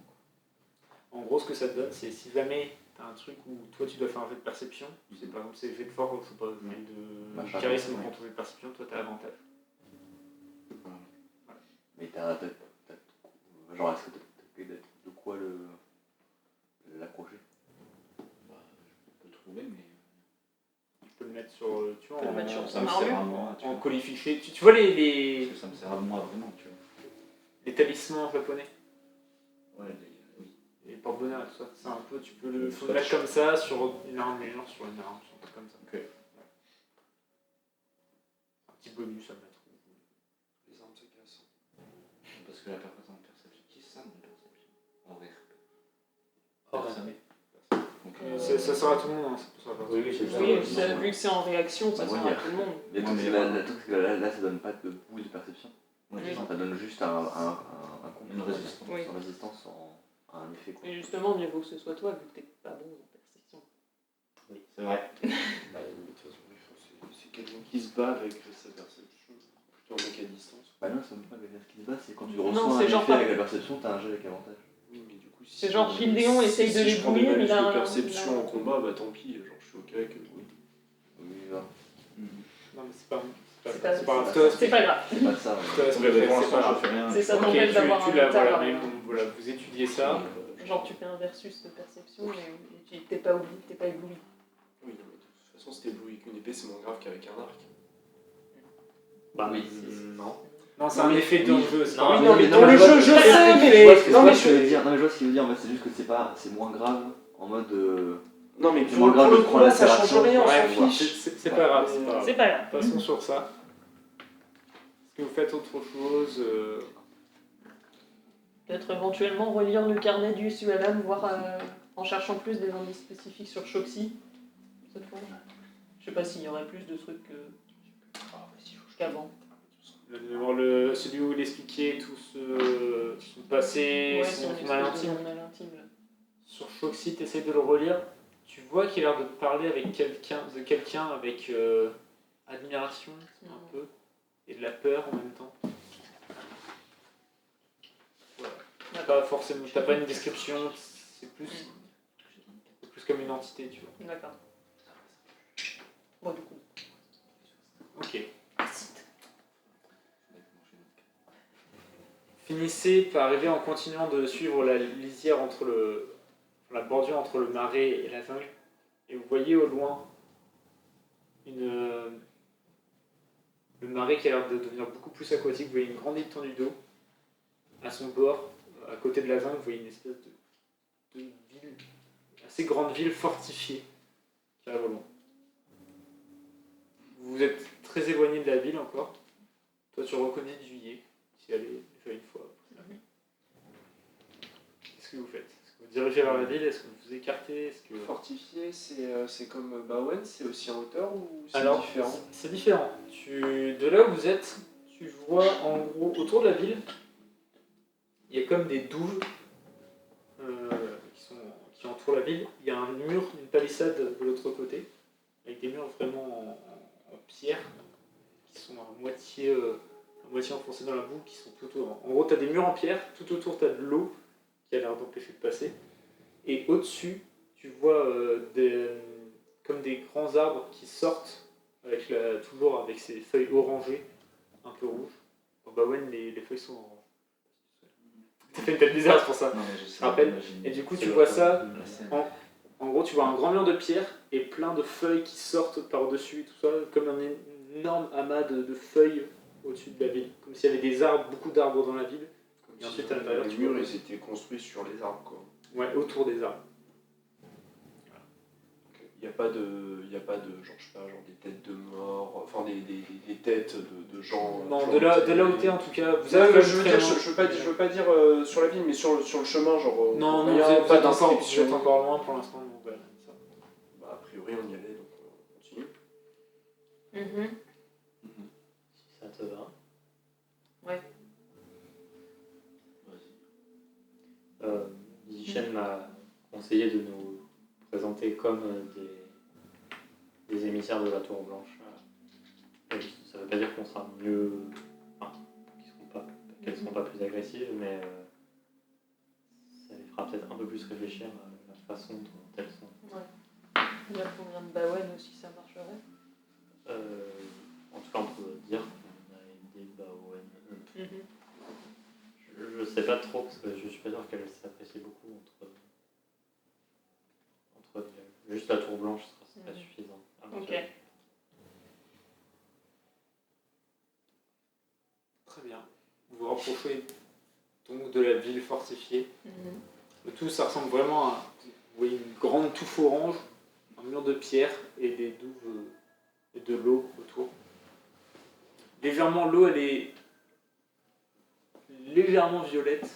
En gros, ce que ça te donne, c'est si jamais tu as un truc où toi tu dois faire un jet de perception, c'est par exemple c'est jet de force, je sais pas, jet de Machin, charisme ouais. contre jet de perception, toi tu as avantage. Mais t'as. Genre, est-ce que t'as de quoi l'accrocher? On peut trouver, mais Tu peux le mettre sur, tu vois, Tu peux le mettre sur ça me armure. sert à moi. Tu en vois. colifiché. Tu vois les Parce que ça me sert à moi vraiment, tu vois. talismans japonais, Ouais, oui. les porte-bonheur et tout ça, c'est un peu, tu peux le mettre comme ça sur une armure, sur une arme, sur un truc comme ça. Ok. Un petit bonus à mettre. Les armes se cassent. Parce que la personne en perception, qui ça de perception en RP? Oh, Personne. Donc, Ça sert à tout le monde, hein, c'est pour ça. Oui, c'est ça. Oui, vu que c'est en réaction, ça Bah, sert oui, à tout le monde. Le truc, c'est que là, ça donne pas de boost de perception. ouais, Oui. Ça donne juste un Une résistance. Oui. une résistance en un effet. Quoi. Et justement, mieux vaut que ce soit toi, vu que t'es pas bon en perception. C'est vrai. Bah, de toute façon, c'est quelqu'un qui se bat avec sa perception, plutôt un mec à distance. Bah non, ça veut pas dire ce qui se passe, c'est quand tu Non, reçois c'est un genre effet pas- avec la perception, t'as un jet avec avantage. Oui, mais du coup, si C'est genre Gildéon essaye de si les je prends des bouiller, mais malus là, de là, perception là. en combat, bah tant pis, genre je suis ok avec oui. Oui, là. Non, mais c'est pas C'est pas- grave. C'est pas grave. C'est pas ça, ouais. Ok, bah, pour l'instant, je fais rien. C'est ça Ok, t'empêche d'avoir tu un l'as, état. voilà, mais bon, voilà, vous étudiez ça. Genre tu fais un versus de perception et t'es pas oublié, t'es pas ébloui. Oui, non, mais de toute façon, si t'es ébloui avec une épée, c'est moins grave qu'avec un arc. Bah, Oui, non. Non, c'est un effet dans le jeu. c'est pas Oui, un- non, mais non, dans mais le je vois- jeu, je je vois- sais, je mais. vois ce que Non, mais je veux je. dire. Non, mais je vois ce qu'il veut dire. En fait, c'est juste que c'est moins grave en mode. Non, mais C'est pour moins grave le de coup, prendre là, ça change l'interaction. rien, on Ouais, s'en fiche. c'est pas grave, c'est pas grave. C'est pas grave. Passons sur ça. Est-ce que vous faites autre chose Peut-être éventuellement relire le carnet du Sualam, voir en cherchant plus des indices spécifiques sur Shoxi cette fois. Je sais pas s'il y aurait plus de trucs qu'avant. Celui où il expliquait tout son passé, Ouais, si on son explique mal de intime. son mal intime, là. Sur Shoxi, tu essaies de le relire. Tu vois qu'il a l'air de parler avec quelqu'un avec admiration un peu et de la peur en même temps. Voilà. Pas forcément, t'as pas une description, c'est plus comme une entité, tu vois. D'accord. Bon, du coup. Ok. Finissez par arriver en continuant de suivre la lisière la bordure entre le marais et la jungle, et vous voyez au loin le marais qui a l'air de devenir beaucoup plus aquatique. Vous voyez une grande étendue d'eau à son bord, à côté de la jungle. Vous voyez une espèce de ville, assez grande ville fortifiée qui arrive au loin. Vous êtes très éloigné de la ville encore. Toi, tu reconnais Juillet, si elle est déjà une fois. Qu'est-ce que vous faites? Est-ce que vous dirigez vers la ville? Est-ce que vous vous écartez? Est-ce que... Fortifié, c'est comme Bawen, c'est aussi en hauteur ou c'est Alors, différent? c'est différent. De là où vous êtes, tu vois en gros autour de la ville, il y a comme des douves qui entourent la ville. Il y a un mur, une palissade de l'autre côté, avec des murs vraiment en pierre, qui sont à moitié enfoncés dans la boue, qui sont tout autour. En gros, tu as des murs en pierre, tout autour tu as de l'eau qui a l'air d'empêcher de passer. Et au-dessus, tu vois comme des grands arbres qui sortent, toujours avec ces feuilles orangées, un peu rouges. Bon, bah ouais, les feuilles sont oranges. Ça fait une tête bizarre, c'est pour ça. Non, mais je sais, Rappelle. j'imagine. Et du coup, C'est tu le vois temps. ça, La scène. en gros, tu vois un grand mur de pierre et plein de feuilles qui sortent par-dessus, tout ça, comme un énorme amas de feuilles au-dessus de la ville. Comme s'il y avait des arbres, beaucoup d'arbres dans la ville. Et ensuite, à l'intérieur, les tu murs, vois- ils étaient construits sur les arbres, quoi. Ouais, autour des arbres. Il n'y a pas de, genre, je sais pas, genre des têtes de morts, enfin des têtes de gens. Non, de là où t'es en tout cas, vous Non, êtes mais je veux très dire, loin. je veux pas dire sur la ville, mais sur le chemin, genre. Non, rien, vous pas êtes d'inscription. encore loin pour l'instant. Donc, voilà, ça. Bah, a priori, on y allait, donc on continue. Si ça te va. Zichen m'a conseillé de nous présenter comme des émissaires de la Tour Blanche. Et ça veut pas dire qu'on sera mieux, enfin, qu'elles seront pas plus agressives, mais ça les fera peut-être un peu plus réfléchir à la façon dont elles sont. Il y a combien de Bawen aussi, ça marcherait? En tout cas, on peut dire qu'on a aidé Baowen. Je sais pas trop, parce que je suis pas sûr qu'elle s'apprécie beaucoup entre juste la Tour Blanche sera pas suffisant. Ok. Très bien. Vous vous rapprochez donc de la ville fortifiée. Le tout, ça ressemble vraiment à vous voyez une grande touffe orange, un mur de pierre et des douves et de l'eau autour. Légèrement, l'eau, elle est légèrement violette.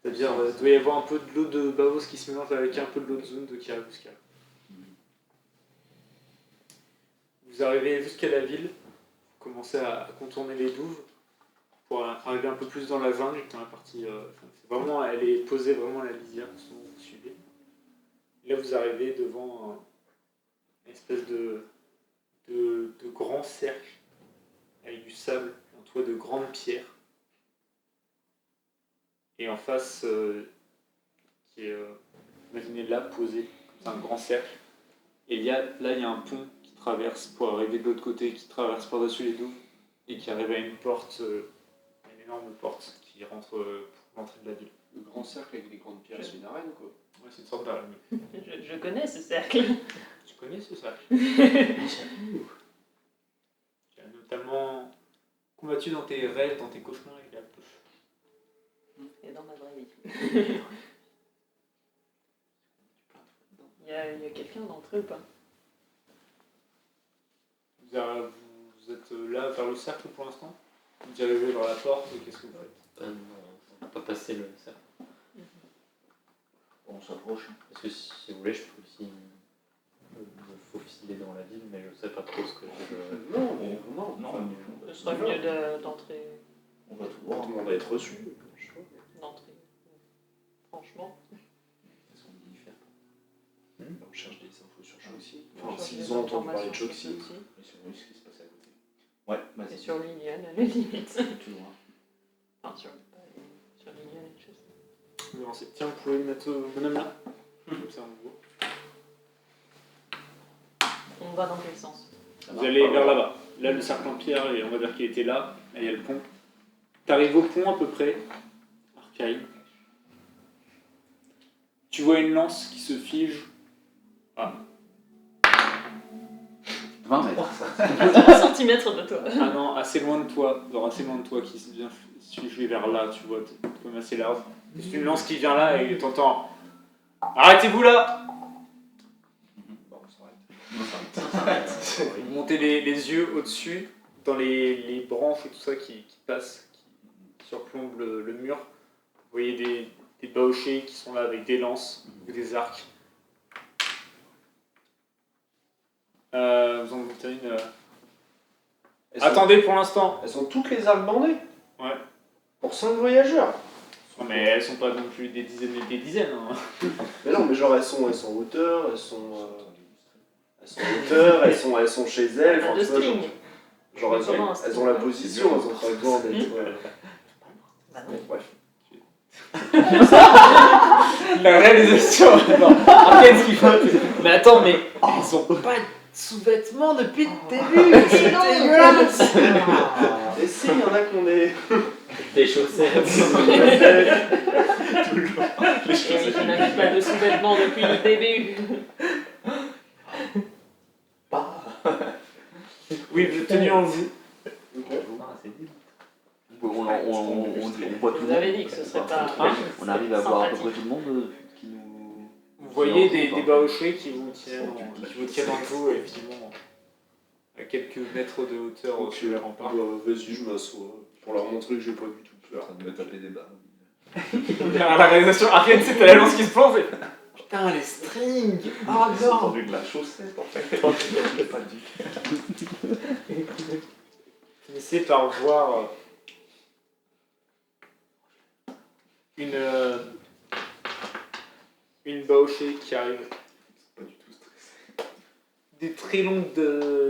C'est-à-dire, il doit y avoir un peu de l'eau de Bavos qui se mélange avec un peu de l'eau de Zund de Kirabuska. Vous arrivez jusqu'à la ville, vous commencez à contourner les douves pour arriver un peu plus dans la jungle, dans la partie. C'est vraiment, elle est posée vraiment à la lisière, sinon vous suivez. Et là, vous arrivez devant une espèce de grand cercle avec du sable, un toit de grandes pierres. Et en face, qui est, imaginez là, posé, c'est un grand cercle. Et il y a un pont qui traverse pour arriver de l'autre côté, qui traverse par-dessus les douves et qui arrive à une porte, une énorme porte qui rentre pour l'entrée de la ville. Le grand cercle avec les grandes pierres, c'est une arène quoi. Ouais, c'est une sorte d'araignée. Je connais ce cercle. Tu connais ce cercle? Tu as notamment combattu dans tes rêves, dans tes cauchemars avec la poche. Et dans ma vraie vie. Il y a quelqu'un d'entre eux ou pas? Vous êtes là vers le cercle pour l'instant? Vous dirigez vers la porte, qu'est-ce que vous faites? Non, on n'a pas passé le cercle. On s'approche. Parce que si vous voulez, je peux aussi me faufiler dans la ville, mais je sais pas trop ce que je... Non, Ce serait mieux d'entrer. On va tout voir. Tout le monde va être reçu. D'entrer. Franchement. Qu'est-ce qu'on dit faire? On cherche des infos sur Choxy. on Enfin, cherche s'ils des ont entendu parler de informations Choxy. sur Choxy. Mais c'est vrai ce qui se passe à côté. Ouais, Et vas-y. sur Liliane, à la limite. Tout loin. Enfin, sur Liliane et choses. Vous avancez. Tiens, vous pouvez mettre bonhomme là. Comme ça, on voit. On va dans quel sens? Vous allez vers là-bas. Là, le cercle en pierre, et on va dire qu'il était là. Là, il y a le pont. T'arrives au pont à peu près. Archaï. Tu vois une lance qui se fige. Ah, 20 mètres. 1 centimètre de toi. ah non, assez loin de toi. Genre assez loin de toi qui se vient figer vers là, tu vois, comme assez large. C'est une lance qui vient là et t'entends. Arrêtez-vous là! Bon, on s'arrête. Vous montez les yeux au-dessus, dans les branches et tout ça qui passent, qui surplombent le mur. Vous voyez des baochés qui sont là avec des lances ou des arcs. Vous en montez une. Attendez pour l'instant! Elles sont toutes les arcs bandées. Ouais. Pour 5 voyageurs. Non, mais elles sont pas non plus des dizaines et des dizaines. Hein. Mais non, mais genre elles sont en hauteur, elles sont en hauteur, elles sont chez elles. Pas Enfin, de tu vois, string. genre elles ont la position, elles ont pas besoin d'être. Bah non. Bref. La réalisation. Non, Arcade, ce qu'il faut. Mais attends, mais ils ont pas de sous-vêtements depuis le début. C'est dégueulasse. Et si, il y en a qu'on est. Des chaussettes. Et je n'avais pas de sous-vêtements depuis le début. Oui, vous êtes tenu en vous. Ah, c'est dit. On voit tout le Vous monde. avez dit que ce serait pas. On arrive à voir à peu sympathique. près tout le monde qui nous. Vous voyez des baochés qui vous tiennent en vous, effectivement, à quelques mètres de hauteur sur les remparts. Vas-y, je m'assois. Pour leur montrer que j'ai pas du tout Je suis en peur. train de me taper des barres. À la réalisation, Arcade, c'est la lance qui se plante. Putain, les strings! Oh J'ai non! entendu de la chaussette en fait. Pas du tout. Finissez par voir une baochée qui arrive. Pas du tout stressé. Des très longues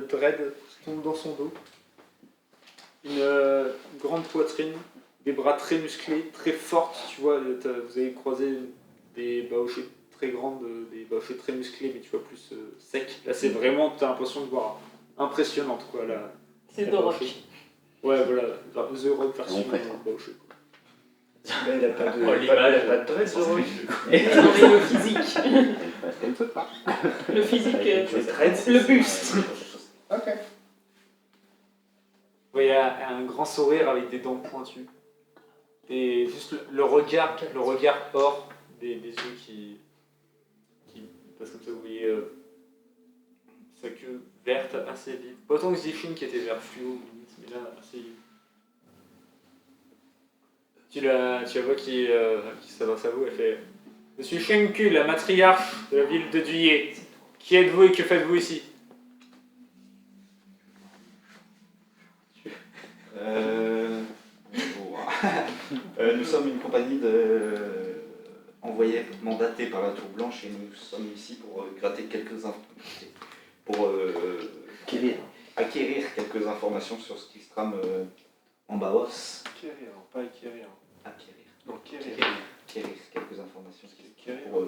dreads qui tombent dans son dos. Une grande poitrine, des bras très musclés, très fortes. Tu vois, vous avez croisé des baochées très grandes, des baochées très musclées, mais tu vois plus secs. Là, c'est vraiment, tu as l'impression de voir impressionnante, quoi. Là, C'est la The Rock. baochée. Ouais, voilà, The Rock version Bon, prêtre. baochée. Là, il a pas de. Oh, il a pas de l'image. dress, Rock. Non, mais le physique. Elle ne peut pas. Le physique. Le buste. Ok. Vous voyez un grand sourire avec des dents pointues. Et juste le regard hors des yeux qui parce que comme ça vous voyez sa queue verte assez vive. Pas autant que Zifin qui était vert fluo, limite, mais là assez vive. Tu la vois qui s'adresse à vous, elle fait: Je suis Shenku, la matriarche de la ville de Duyé. Qui êtes-vous et que faites-vous ici? Nous sommes une compagnie envoyée, mandatée par la Tour Blanche et nous sommes ici pour gratter quelques informations. Pour Quel est acquérir quelques informations sur ce qui se trame en Baos. Acquérir, pas acquérir. Acquérir. Non, acquérir. Acquérir quelques informations Acquérir. pour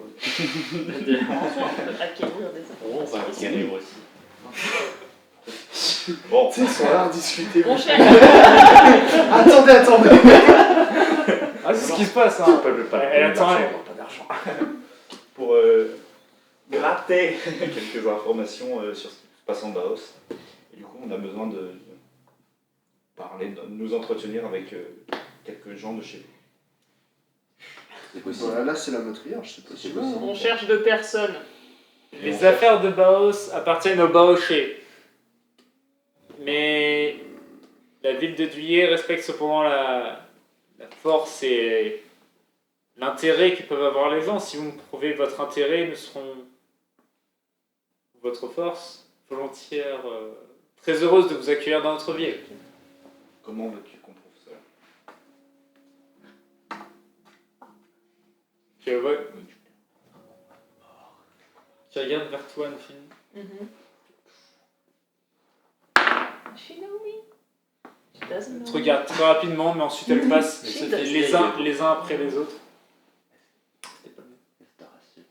François, on peut acquérir des On va acquérir aussi. Bon, Tu sais, ils sont là à discuter. On cherche. Attendez. Ah, c'est ce qui se passe, hein. Elle attend, elle. Pas d'argent. pour gratter quelques informations sur ce qui se passe en Baos. Et du coup, on a besoin de parler, de nous entretenir avec quelques gens de chez vous. C'est possible. Voilà, là c'est la matriarche, c'est C'est possible. possible. On cherche deux personnes. Les affaires de Baos appartiennent aux Baochés. Mais la ville de Duyé respecte cependant la force et l'intérêt que peuvent avoir les gens. Si vous me prouvez votre intérêt, nous serons votre force volontiers très heureuse de vous accueillir dans notre ville. Comment veux-tu qu'on prouve cela? Tu vois, tu regardes vers toi, Anfine. She know me. She doesn't Elle know te me. regarde très rapidement, mais ensuite elle passe Si, les uns après les autres. Ça rassure.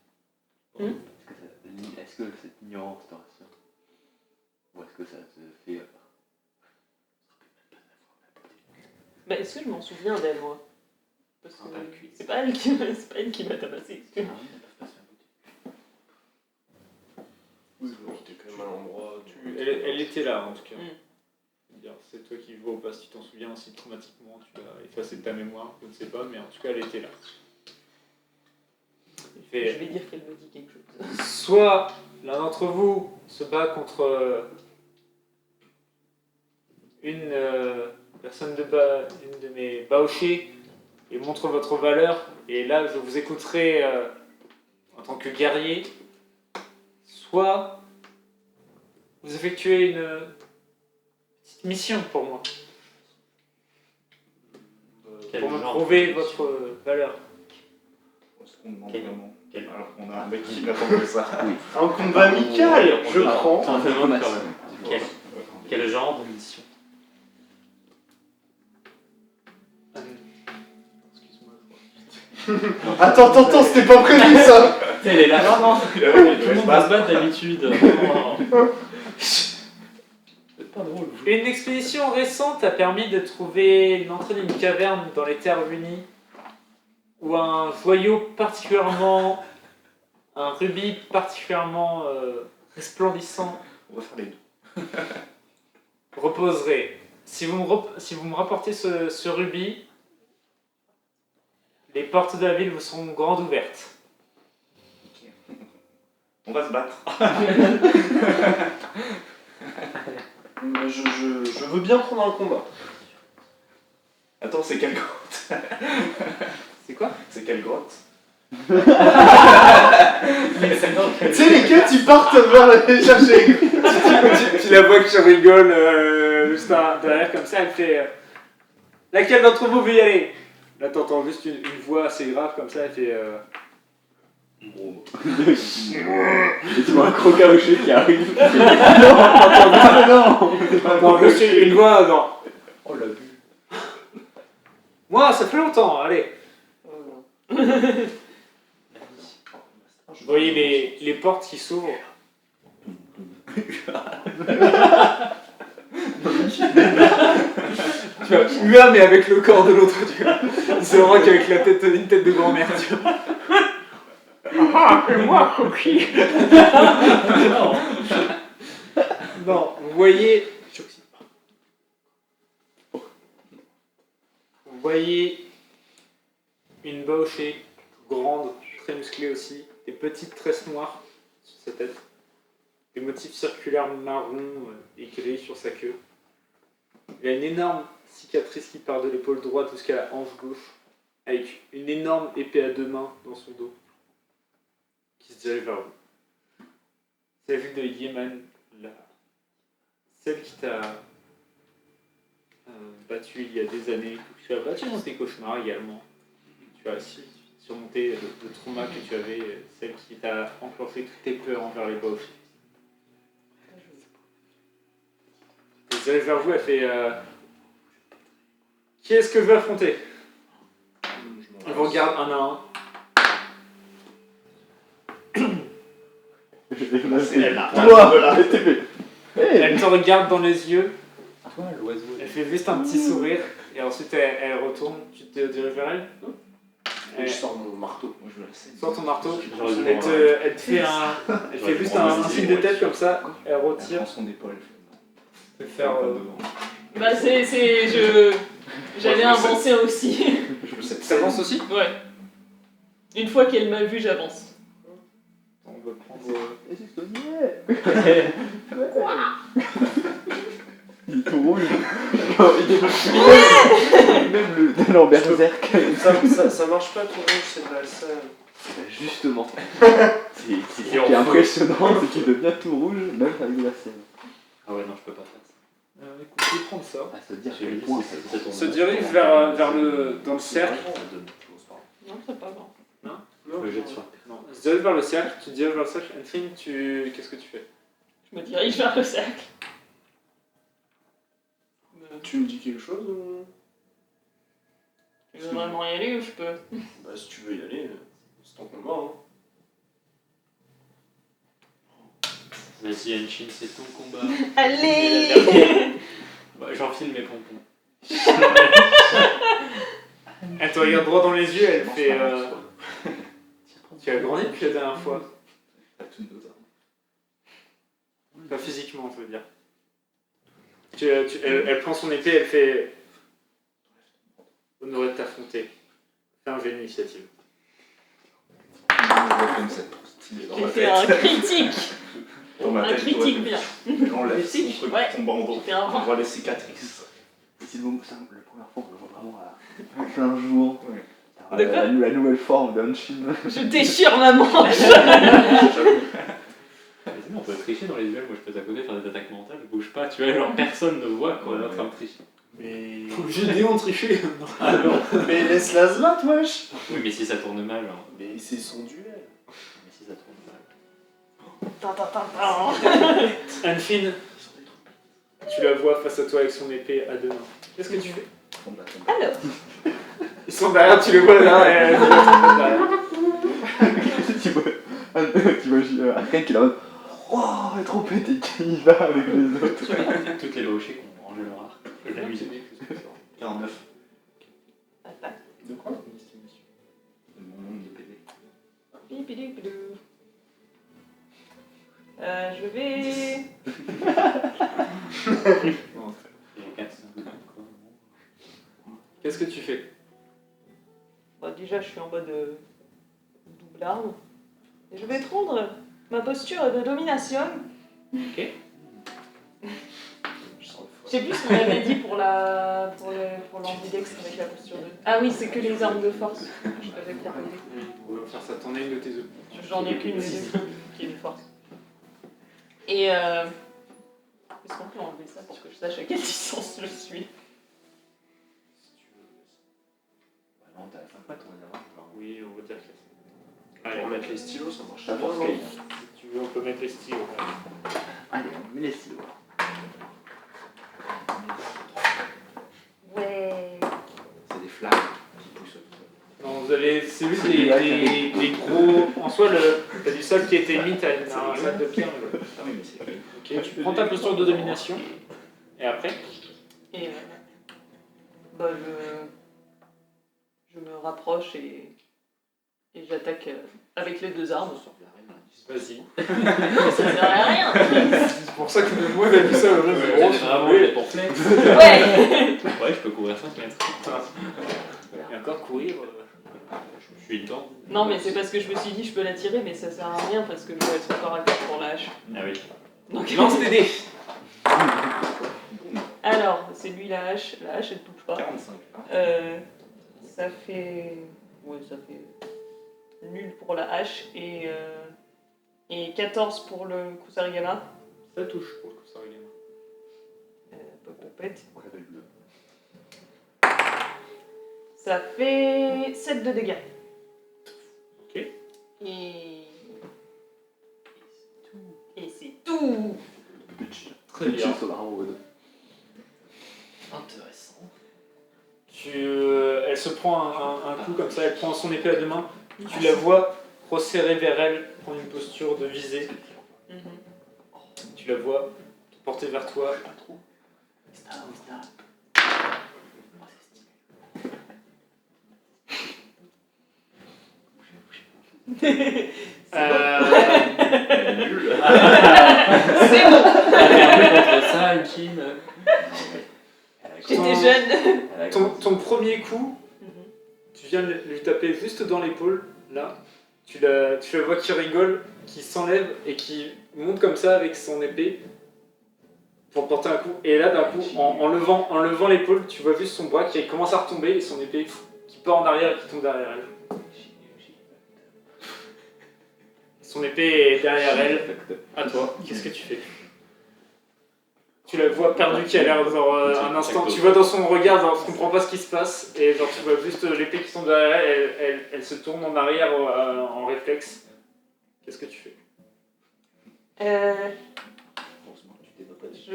Hmm? Est-ce que cette ignorance te rassure? Ou est-ce que ça te fait... Bah, est-ce que je m'en souviens d'elle, moi? Parce que Ah, pas le cul. c'est pas elle qui m'a tabassé. Ah oui, elles peuvent pas se faire goûter. Oui, bon, t'es quand même à l'endroit. Elle était là en tout cas. Mm. C'est-à-dire, c'est toi qui vois ou pas si tu t'en souviens, si traumatiquement tu l'as effacé de ta mémoire, je ne sais pas, mais en tout cas elle était là. Il Je fait, vais dire qu'elle me dit quelque chose. soit l'un d'entre vous se bat contre une personne une de mes baochés et montre votre valeur, et là je vous écouterai en tant que guerrier, soit vous effectuez une petite mission pour moi, Quel pour me genre prouver de votre valeur. Est-ce qu'on demande Quel- vraiment quel- Alors qu'on a un mec qui n'attend que ça. Un combat amical, je Ah, prends. on te demande quand Diplomatie. même. Quel genre de mission? Excuse-moi. Attends, c'était pas prévu ça. Elle est là. Non, non. Tout le monde va se battre d'habitude. C'est pas drôle. Une expédition récente a permis de trouver l'entrée d'une caverne dans les Terres Unies où un joyau particulièrement, un rubis particulièrement resplendissant On va faire les deux. reposerait. Si vous me rapportez ce rubis, les portes de la ville vous seront grandes ouvertes. On va se battre. Je veux bien prendre un combat. Attends, c'est quelle grotte? C'est quoi? C'est quelle grotte? Tu sais, les quêtes, ils partent vers les chercher. Tu la vois qui rigole juste derrière comme ça, elle fait laquelle d'entre vous veut y aller? Là t'entends juste une voix assez grave comme ça, elle fait Et tu vois un crocarocher qui arrive. non, juste une voix, non. Oh la bu. Moi, ça fait longtemps, allez. Oh non. Vous voyez les portes qui s'ouvrent. Tu vois, UA mais avec le corps de l'autre, tu vois. C'est vraiment qu'avec la tête, une tête de grand-mère, tu vois. Ah, c'est moi, Cookie. Non, vous voyez... Vous voyez une baochée grande, très musclée aussi, des petites tresses noires sur sa tête, des motifs circulaires marrons et gris sur sa queue. Il a une énorme cicatrice qui part de l'épaule droite jusqu'à la hanche gauche, avec une énorme épée à 2 mains dans son dos, qui se dirige vers vous. C'est la ville de Yémen, celle qui t'a battu il y a des années, que tu as battu dans tes cauchemars également. Tu as surmonté le trauma que tu avais, celle qui t'a enclenché toutes tes peurs envers les boches. Elle arrive vers vous, elle fait qui est-ce que je vais affronter? Elle vous regarde un à un. C'est elle là. Toi, TP. Elle te regarde dans les yeux, Toi, l'oiseau. elle fait juste un petit sourire, et ensuite elle retourne, tu te diriges vers elle. Et je sors mon marteau. Moi, je vais laisser. Sors ton marteau, J'aurais dû elle prendre te fait, elle fait juste prendre un des signe idées, de tête ouais. comme ça, elle Elle retire, prend son épaule. elle fait faire... Bah j'allais avancer aussi. Je veux cette Ça avance aussi? Ouais. Une fois qu'elle m'a vu, j'avance. On va prendre... Et c'est il est tout rouge. Même le Lambert Berserk. Ça marche pas tout rouge, c'est de l'alcène. Justement. C'est ce qui est impressionnant, c'est qu'il devient tout rouge, même avec de la sève. Ah ouais, non, je peux pas faire ça. écoute, je vais prendre ça. Ah, ça veut dire J'ai quel lu, point ça tourne Se mal. dirige vers le... dans le cercle. Non, c'est pas bon. Le jet de soin. Non, se dirige vers le cercle, tu te diriges vers le cercle. Enfine, qu'est-ce que tu fais? Je me dirige vers le cercle. Tu me dis quelque chose ou... Tu veux vraiment y aller ou je peux? Bah, si tu veux y aller, c'est ton combat. Vas-y, Henshin, c'est ton combat. Allez. Bah, j'enfile mes pompons. Elle te regarde droit dans les yeux, elle fait... Tu as grandi depuis la dernière fois. T'as toutes nos armes. Pas physiquement, je veux dire. Elle prend son épée, elle fait... Honoré de t'affronter. Fais un jet d'initiative. Comme ça, stylé dans J'ai ma fait tête. un critique. Dans ma Un tête, critique ouais. bien. Mais on laisse Critique, son truc ouais. tomber en dos. J'ai fait un On vent. voit les cicatrices. C'est le première fois qu'on le voit vraiment à plein jour. Ouais. De quoi La nouvelle forme d'Hanshin. Je déchire ma manche. J'avoue. Mais sinon, on peut tricher dans les duels. Moi, je peux à côté faire des attaques mentales. Je bouge pas, tu vois, genre personne ne voit qu'on est en train de tricher. Mais... Gédéon triché. Ah non. Mais laisse la zlat, wesh. Oui, mais si ça tourne mal, genre. Mais c'est son duel. Mais si ça tourne mal. Tin, tin, tin, tin. Enfine, tu la vois face à toi avec son épée à deux mains. Qu'est-ce que tu fais? Fond de la tombe. Alors, Ils sont derrière, tu les vois là, et tu les vois derrière. Tu vois Arkane qui est là en mode oh, elle est trop pété, qui y va avec les autres. Toutes les lochés qui ont rangé leur arc. Je vais l'amuser. 49. attaque. De quoi? De mon nombre de PV. Bipidipidou. Je vais... Il y a 400. Qu'est-ce que tu fais? Bon, déjà, je suis en mode double arme. Et je vais prendre ma posture de domination. Ok. Je sens le Je sais plus ce qu'on avait dit pour l'ambidex avec la posture de... Ah oui, c'est que les armes de force. Je t'avais proposé. On va faire ça, t'en as une de tes œufs. J'en ai qu'une des deux qui est une force. Et est-ce qu'on peut enlever ça pour que je sache à quelle distance je suis? Si tu veux. Bah non, t'as 5 mètres, on va dire. Genre, Oui, on va dire que c'est... Pour Allez, mettre les stylos, ça marche Ça bien, force non? Kane. si tu veux, on peut mettre les stylos. Allez, on met les stylos. Ouais. c'est des flammes qui poussent. Non, vous avez... C'est juste des gros... En soi, t'as du sol qui a été mis, t'as un sac de pierre. mais- Ah oui, mais c'est. Ok, tu prends ta posture de domination. Et après? Et bah, je me rapproche et j'attaque avec les deux armes. Vas-y. Ça sert à rien. C'est pour ça que moi, j'ai vu ça au reste. C'est vraiment les pamphlets. Ouais. Ouais, je peux courir 5 mètres. Et encore courir... Je suis dedans. Non, mais c'est parce que je me suis dit je peux la tirer, mais ça sert à rien parce que je dois être corps à corps pour la hache. Ah oui. Donc, Lance tes dés. alors, c'est lui la hache elle touche pas. 45. Ça fait. Ouais, ça fait. Nul pour la hache et 14 pour le Kusarigama. Ça touche pour le coup, ça regarde. Popopette. On l'appelle bleu. Ça fait 7 de dégâts. Ok. Et c'est tout. Très bien. Sur la road. prend un coup comme ça, elle prend son épée à deux mains. Tu la vois resserrer vers elle, prendre une posture de visée. Mhm. Tu la vois te porter vers toi. Nul. C'est bon. Contre ça, une chine. J'étais jeune. Ton premier coup, tu viens de lui taper juste dans l'épaule, là. Tu la vois qui rigole, qui s'enlève et qui monte comme ça avec son épée pour porter un coup. Et là, d'un coup, en levant l'épaule, tu vois juste son bras qui commence à retomber et son épée qui part en arrière et qui tombe derrière elle. Son épée est derrière elle. À toi, qu'est-ce que tu fais? Tu la vois perdue qui a l'air genre un instant, tu vois dans son regard, genre, je comprends pas ce qui se passe, et genre tu vois juste l'épée qui tombe derrière elle, elle se tourne en arrière en réflexe. Qu'est-ce que tu fais? Heureusement que tu t'es pas dit.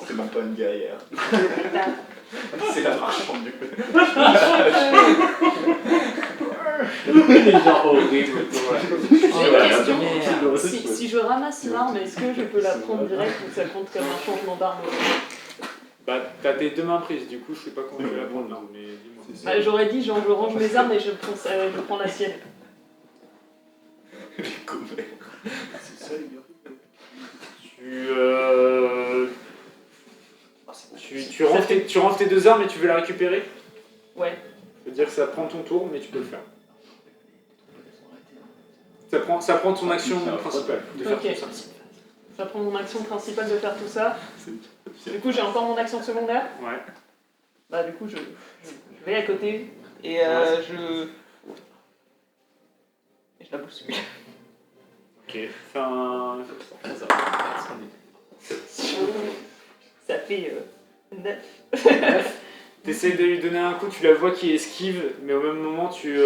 C'est même pas une guerrière. C'est la marchande du coup. Les gens horribles. J'ai une question. Si je ramasse l'arme, est-ce que je peux la prendre direct ou ça compte comme un changement d'arme? Bah t'as tes deux mains prises, du coup je sais pas comment tu vas la prendre, mais dis-moi. Bah, j'aurais dit genre je range mes armes et je prends la sienne. Les commères. C'est ça, les gars. Tu ranges tes deux armes et tu veux la récupérer? Ouais. Ça veut dire que ça prend ton tour, mais tu peux le faire. Ça prend ton action principale de faire Ok. tout ça. Ça prend mon action principale de faire tout ça. Du coup, j'ai encore mon action secondaire. Ouais. Bah, du coup, je vais à côté et je la bouscule. Ok. Fais un. Ça fait 9. T'essayes de lui donner un coup, tu la vois qui esquive, mais au même moment tu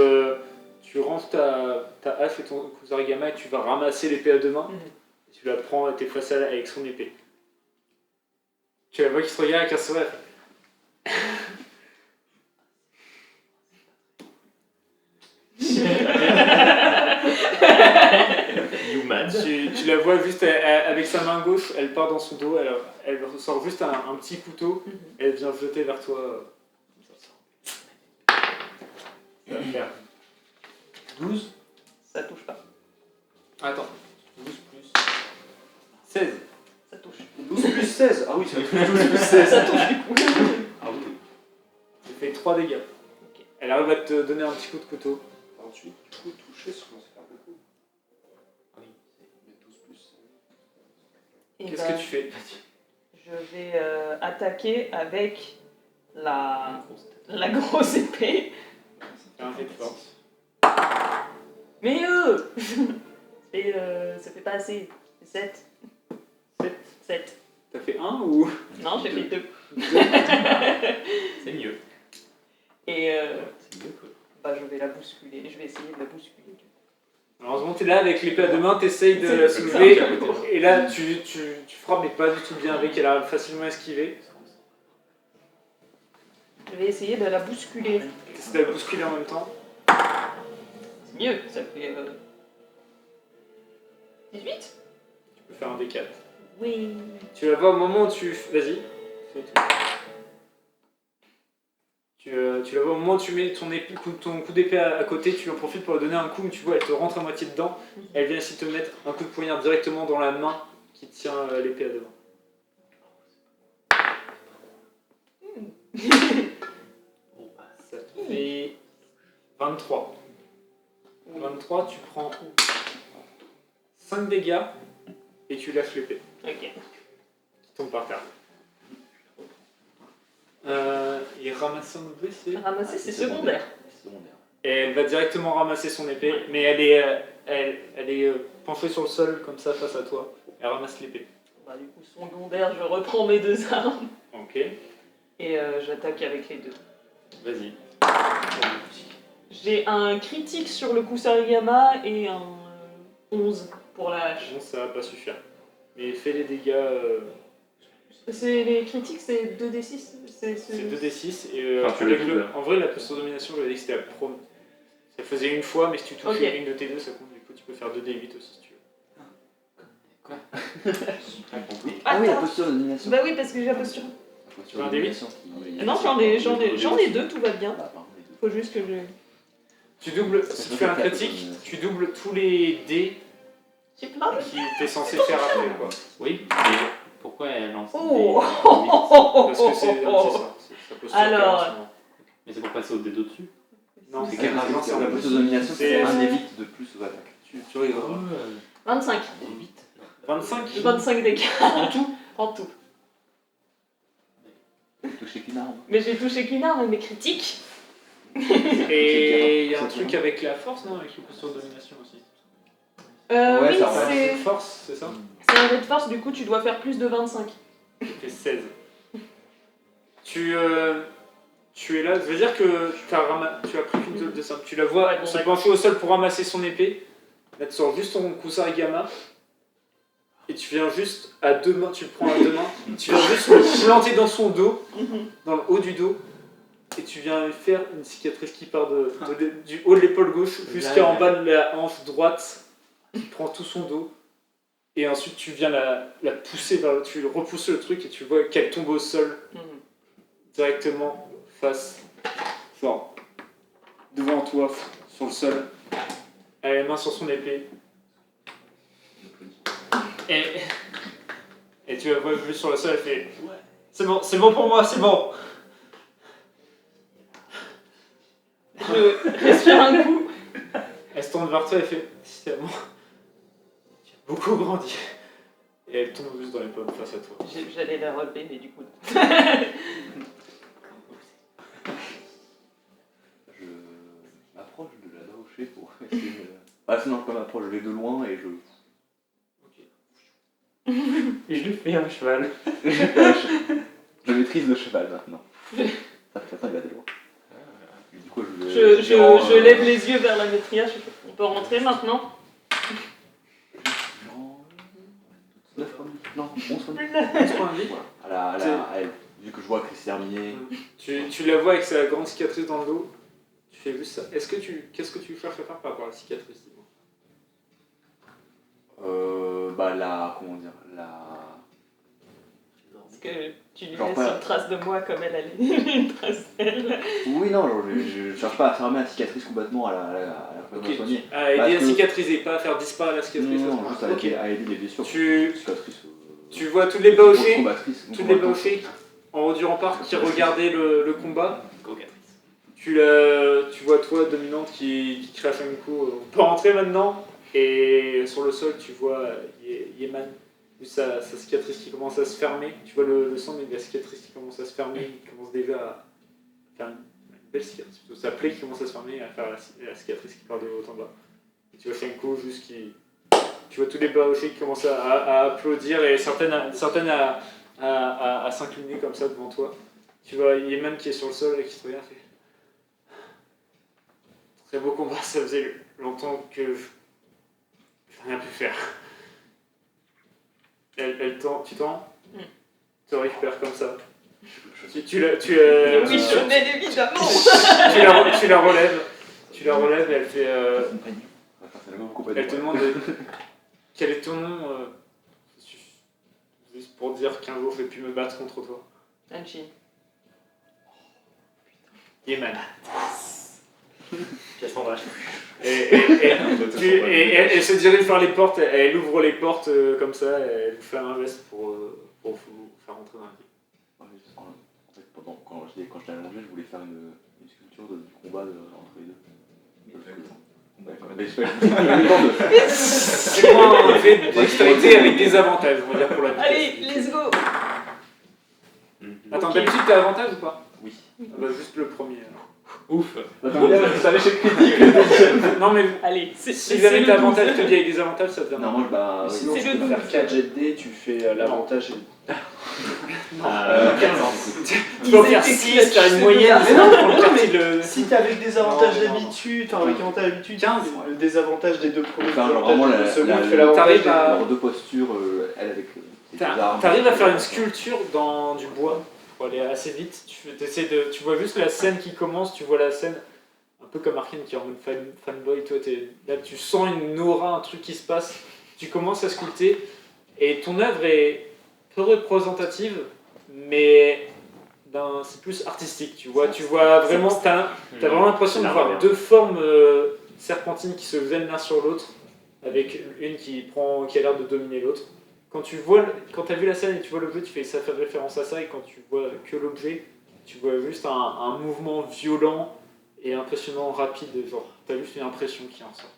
ranges ta hache et ton kusarigama et tu vas ramasser l'épée à deux mains. Et tu la prends et t'es face à elle avec son épée. Tu la vois qui se regarde avec un sourire. Human. Tu la vois juste avec sa main gauche, elle part dans son dos, elle sort juste un petit couteau et elle vient jeter vers toi. Ça va faire 12. Ça touche pas. Attends, 12 plus 16. Ça touche. 12 plus 16. Ah oui, ça touche 12 plus 16. Ça touche du coup. Ah oui. Tu fais 3 dégâts. Ok. Elle arrive à te donner un petit coup de couteau. 48 coups touchés, ça commence à faire beaucoup. Oui. Mais 12 plus. Et Qu'est-ce bah, que tu fais? je vais attaquer avec la grosse épée. Fais un jet de force. Mais ça fait pas assez. C'est 7. 7. 7. T'as fait 1 ou? Non, j'ai fait 2. C'est mieux. Et C'est mieux quoi. bah, je vais la bousculer. Je vais essayer de la bousculer. Malheureusement, t'es là avec l'épée à deux mains, t'essayes de la C'est soulever. ça. Et là, tu frappes, mais pas du tout bien avec. Elle arrive facilement à esquiver. Je vais essayer de la bousculer. T'essaies de la bousculer en même temps. C'est mieux, ça fait 18. Tu peux faire un D4. Oui. Tu la vois au moment où tu. Vas-y. Fais tout. Tu la vois au moment où tu mets ton coup d'épée à côté, tu en profites pour lui donner un coup, mais tu vois, elle te rentre à moitié dedans. Elle vient ici te mettre un coup de poignard directement dans la main qui tient l'épée à deux mains. Ça te fait 23. 23, tu prends 5 dégâts et tu lâches l'épée Ok. qui tombe par terre. Et ramasser un objet, c'est. Ramasser, c'est secondaire. Et elle va directement ramasser son épée, Ouais. mais elle est penchée sur le sol comme ça face à toi. Elle ramasse l'épée. Bah, du coup, secondaire, je reprends mes deux armes Ok, et j'attaque avec les deux. vas-y. J'ai un critique sur le kusarigama et un 11 pour la hache. Bon, ça va pas suffire. Mais fais les dégâts. Les critiques, c'est 2d6. C'est 2d6 et Enfin, tu l'as avec tout, en vrai la posture de domination, je l'avais dit que c'était la pro. Ça faisait une fois, mais si tu touchais Ok. une de tes deux, ça compte. Du coup, tu peux faire 2d8 aussi si tu veux. Ah oui, la Attends. posture de domination. Bah oui, parce que j'ai la posture. La posture Tu veux un de D8? domination qui- Non, j'en ai deux, tout va bien. Bah, pardon, les deux. Faut juste que je. Tu doubles, si tu fais un critique, tu doubles tous les dés J'ai plein de. qui t'es censé faire après, quoi. Oui, mais pourquoi elle lance Oh. Parce que c'est ça. C'est sa posture Alors. qu'elle a en ce moment. Mais c'est pour passer au dé d'au-dessus. Non, C'est c'est qu'elle rajoute la posture de domination, c'est C'est- un des 8 de plus aux attaques. Tu rigoles. 25. 25 25 dégâts. en tout. En tout. Toucher qu'une arme. Mais j'ai touché qu'une arme, mais critique. Et il y a un truc avec la force, non? Avec la posture de domination aussi. Ouais, Oui, ça va. c'est Force, c'est ça? un jet de force, du coup tu dois faire plus de 25. Tu fais 16. Tu es là, ça veut dire que tu as pris une zone de simple. Tu la vois Ouais, bon, se d'accord. pencher au sol pour ramasser son épée. Là, tu sors juste ton Kusari Gamma. Et tu viens juste à deux mains, tu le prends à deux mains. Tu viens juste le planter dans son dos, dans le haut du dos. Et tu viens lui faire une cicatrice qui part du haut de l'épaule gauche jusqu'à en bas de la hanche droite. Tu prends tout son dos. Et ensuite, tu viens la pousser vers tu repousses le truc et tu vois qu'elle tombe au sol directement face, genre devant toi, sur le sol. Elle a les mains sur son épée. Et tu la vois juste sur le sol, elle fait ouais, c'est bon pour moi, c'est bon. Je respire un coup. Elle se tourne vers toi et fait finalement, tu as beaucoup grandi. Et elle tombe juste dans les pommes face à toi. J'allais la relever, mais du coup. Je m'approche de la rocher pour essayer de... Ah sinon, je m'approche, je vais de loin et je... Et je lui fais un cheval. Je maîtrise le cheval maintenant. Ça fait il va de loin. Et du coup, Je lève les yeux vers la maîtrière, on peut rentrer maintenant. Non, 11 points de vie. 11 points de vie. Voilà. À elle. Vu que je vois que c'est terminé. Tu la vois avec sa grande cicatrice dans le dos. Tu fais juste ça. Qu'est-ce que tu cherches à faire par rapport à la cicatrice, dis-moi? Comment dire, Parce que tu lui Genre laisses pas- une trace de moi comme elle a une trace d'elle. Oui, non, genre, je cherche pas à fermer la cicatrice complètement à la soigner. À aider Parce à que- cicatriser, pas à faire disparaître la cicatrice. Non, juste Ok. à aider les blessures. Tu Cicatrice, vois toutes les bauchées, combattrices, toutes les bauchées en haut du rempart qui regardaient le combat. Tu vois toi, dominante, qui crache un coup. On peut rentrer maintenant. Et sur le sol, tu vois Yeman, sa cicatrice qui commence à se fermer. Tu vois le sang, mais la cicatrice qui commence à se fermer. Il commence déjà à faire une belle cicatrice. Plutôt. Sa plaie qui commence à se fermer et à faire la cicatrice qui part de haut en bas. Et tu vois Shenko juste qui... Tu vois tous les baochés qui commencent à applaudir et certaines à s'incliner comme ça devant toi. Tu vois Yeman qui est sur le sol et qui te regarde et fait... Très beau combat, ça faisait longtemps que j'ai rien pu faire. Tu tends, tu la récupères comme ça. Tu Oui, je m'aide évidemment. tu la relèves et elle fait... C'est elle te demande quel est ton nom, juste pour dire qu'un jour je vais plus me battre contre toi. Anchi. Yeman. Pièce en vache. Et elle se dirige vers les portes, elle ouvre les portes comme ça, elle vous fait un geste pour vous faire rentrer dans la ville. En fait, quand j'étais allongé, je voulais faire une sculpture du combat entre les deux. Mais je fais C'est moi un fait de dextérité avec des avantages, on va dire pour la vitesse. Allez, let's go. Attends, Ok. d'habitude t'as avantage ou pas? Oui. Ah bah, juste le premier. alors. Ouf. Attends, bien, je savais chez critique. Non mais Allez, si jamais t'as avantage, je te dis avec des avantages, ça te Non, moi, bah. oui. Sinon, C'est tu le peux 12. faire 4 jets de dés, tu fais l'avantage et... Tu peux en faire 6, t'as une moyenne, Mais non, pour le non, quartier mais de... si t'as avec des avantages Non, non, d'habitude, enfin avec avantage d'habitude, 15. le désavantage des deux premiers, Enfin, genre l'avantage vraiment des deux secondes, la- tu fais l'avantage t'arrives des... à- Leurs deux postures, elle avec des armes. T'arrives à faire une sculpture dans du bois pour aller assez vite. Tu vois juste la scène qui commence, tu vois la scène un peu comme Arkane qui est en mode fanboy. Toi, là, tu sens une aura, un truc qui se passe. Tu commences à sculpter et ton œuvre est peu représentative, mais c'est plus artistique. Tu vois vraiment, t'as vraiment l'impression de voir deux formes serpentines qui se viennent l'un sur l'autre, avec une qui a l'air de dominer l'autre. Quand t'as vu la scène et tu vois l'objet, tu fais ça fait référence à ça, et quand tu vois que l'objet, tu vois juste un mouvement violent et impressionnant, rapide, genre t'as juste une impression qui en sort.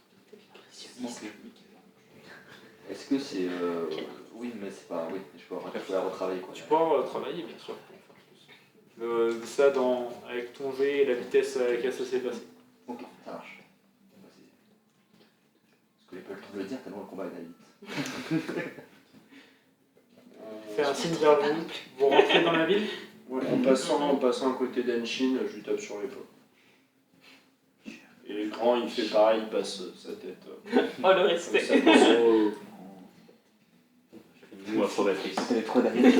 Est-ce que c'est... Oui, mais c'est pas... Oui, je peux la retravailler, quoi. Tu peux en travailler, bien sûr. Ça avec ton G et la vitesse à laquelle ça s'est passé. Ok, ça marche. Parce que j'ai pas le temps de le dire tellement le combat est allé vite. Fais un signe vers vous, vous rentrez dans la ville. Ouais, en passant à côté d'Enshin, je lui tape sur l'épaule. Et l'écran, il fait pareil, il passe sa tête. Oh, le respect. Ça passe. Ou approbatrice. C'était trop d'années.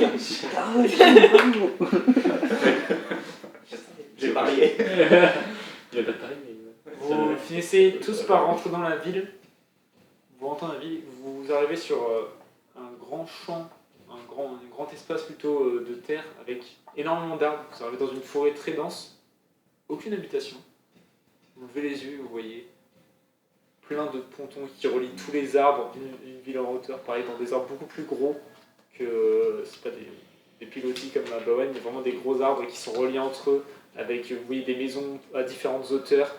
J'ai parié. Il n'y a pas de pari, mais. Vous finissez tous par rentrer dans la ville. Vous rentrez dans la ville, vous arrivez sur un grand champ, un grand espace plutôt de terre avec énormément d'arbres. Vous arrivez dans une forêt très dense, aucune habitation. Vous levez les yeux, vous voyez plein de pontons qui relient tous les arbres d'une ville en hauteur, pareil dans des arbres beaucoup plus gros que c'est pas des pilotis comme à Bawen, mais vraiment des gros arbres qui sont reliés entre eux avec vous voyez des maisons à différentes hauteurs,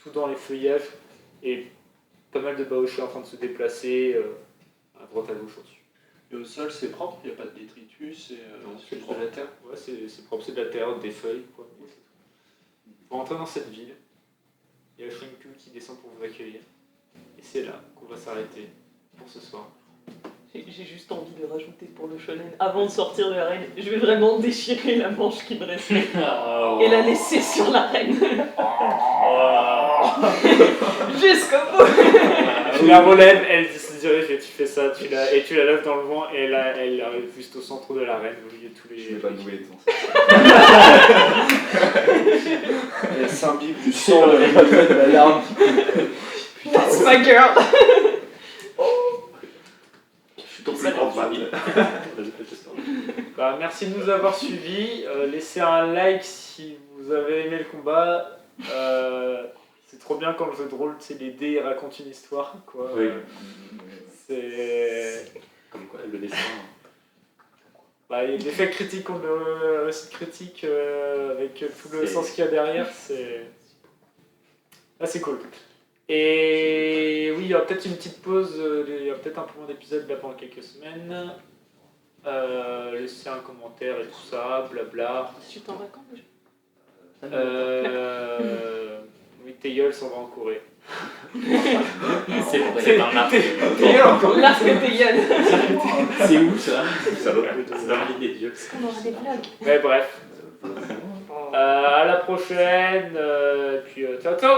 tout dans les feuillages et pas mal de baochés en train de se déplacer à droite à gauche au-dessus. Et au sol, c'est propre, il n'y a pas de détritus, c'est juste de la terre. Ouais, c'est propre, c'est de la terre, des feuilles, quoi. Vous rentrez dans cette ville, il y a Shinku qui descend pour vous accueillir, et c'est là qu'on va s'arrêter pour ce soir. J'ai juste envie de rajouter pour le shonen, avant de sortir de l'arène, je vais vraiment déchirer la manche qui me restait et la laisser sur l'arène. Jusqu'au bout. Tu la relèves, elle se dirige et tu fais ça, tu la lèves dans le vent et là elle arrive juste au centre de l'arène au milieu de tous les... Je vais pas douer ton Elle s'imbibe du sang de la larme. That's my girl. Je suis ton plus grand fan. Bah, merci de nous avoir suivis, laissez un like si vous avez aimé le combat. C'est trop bien quand le jeu de rôle, les dés racontent une histoire, quoi. Oui. C'est... Comme quoi, le dessin. Bah, l'effet critique contre le récit critique avec tout le sens qu'il y a derrière, c'est... Là, c'est cool. Et oui, il y aura peut-être une petite pause, il y aura peut-être un peu moins d'épisodes là pendant quelques semaines. Laissez un commentaire et tout ça, blabla. Tu t'en vacances déjà? Oui, Teyol s'en va en Corée. C'est dans l'arc. Teyol en Corée. L'arc de Teyol. C'est où ça? C'est dans la ville des dieux. On aura des vlogs. Mais bref. À la prochaine. Puis ciao ciao.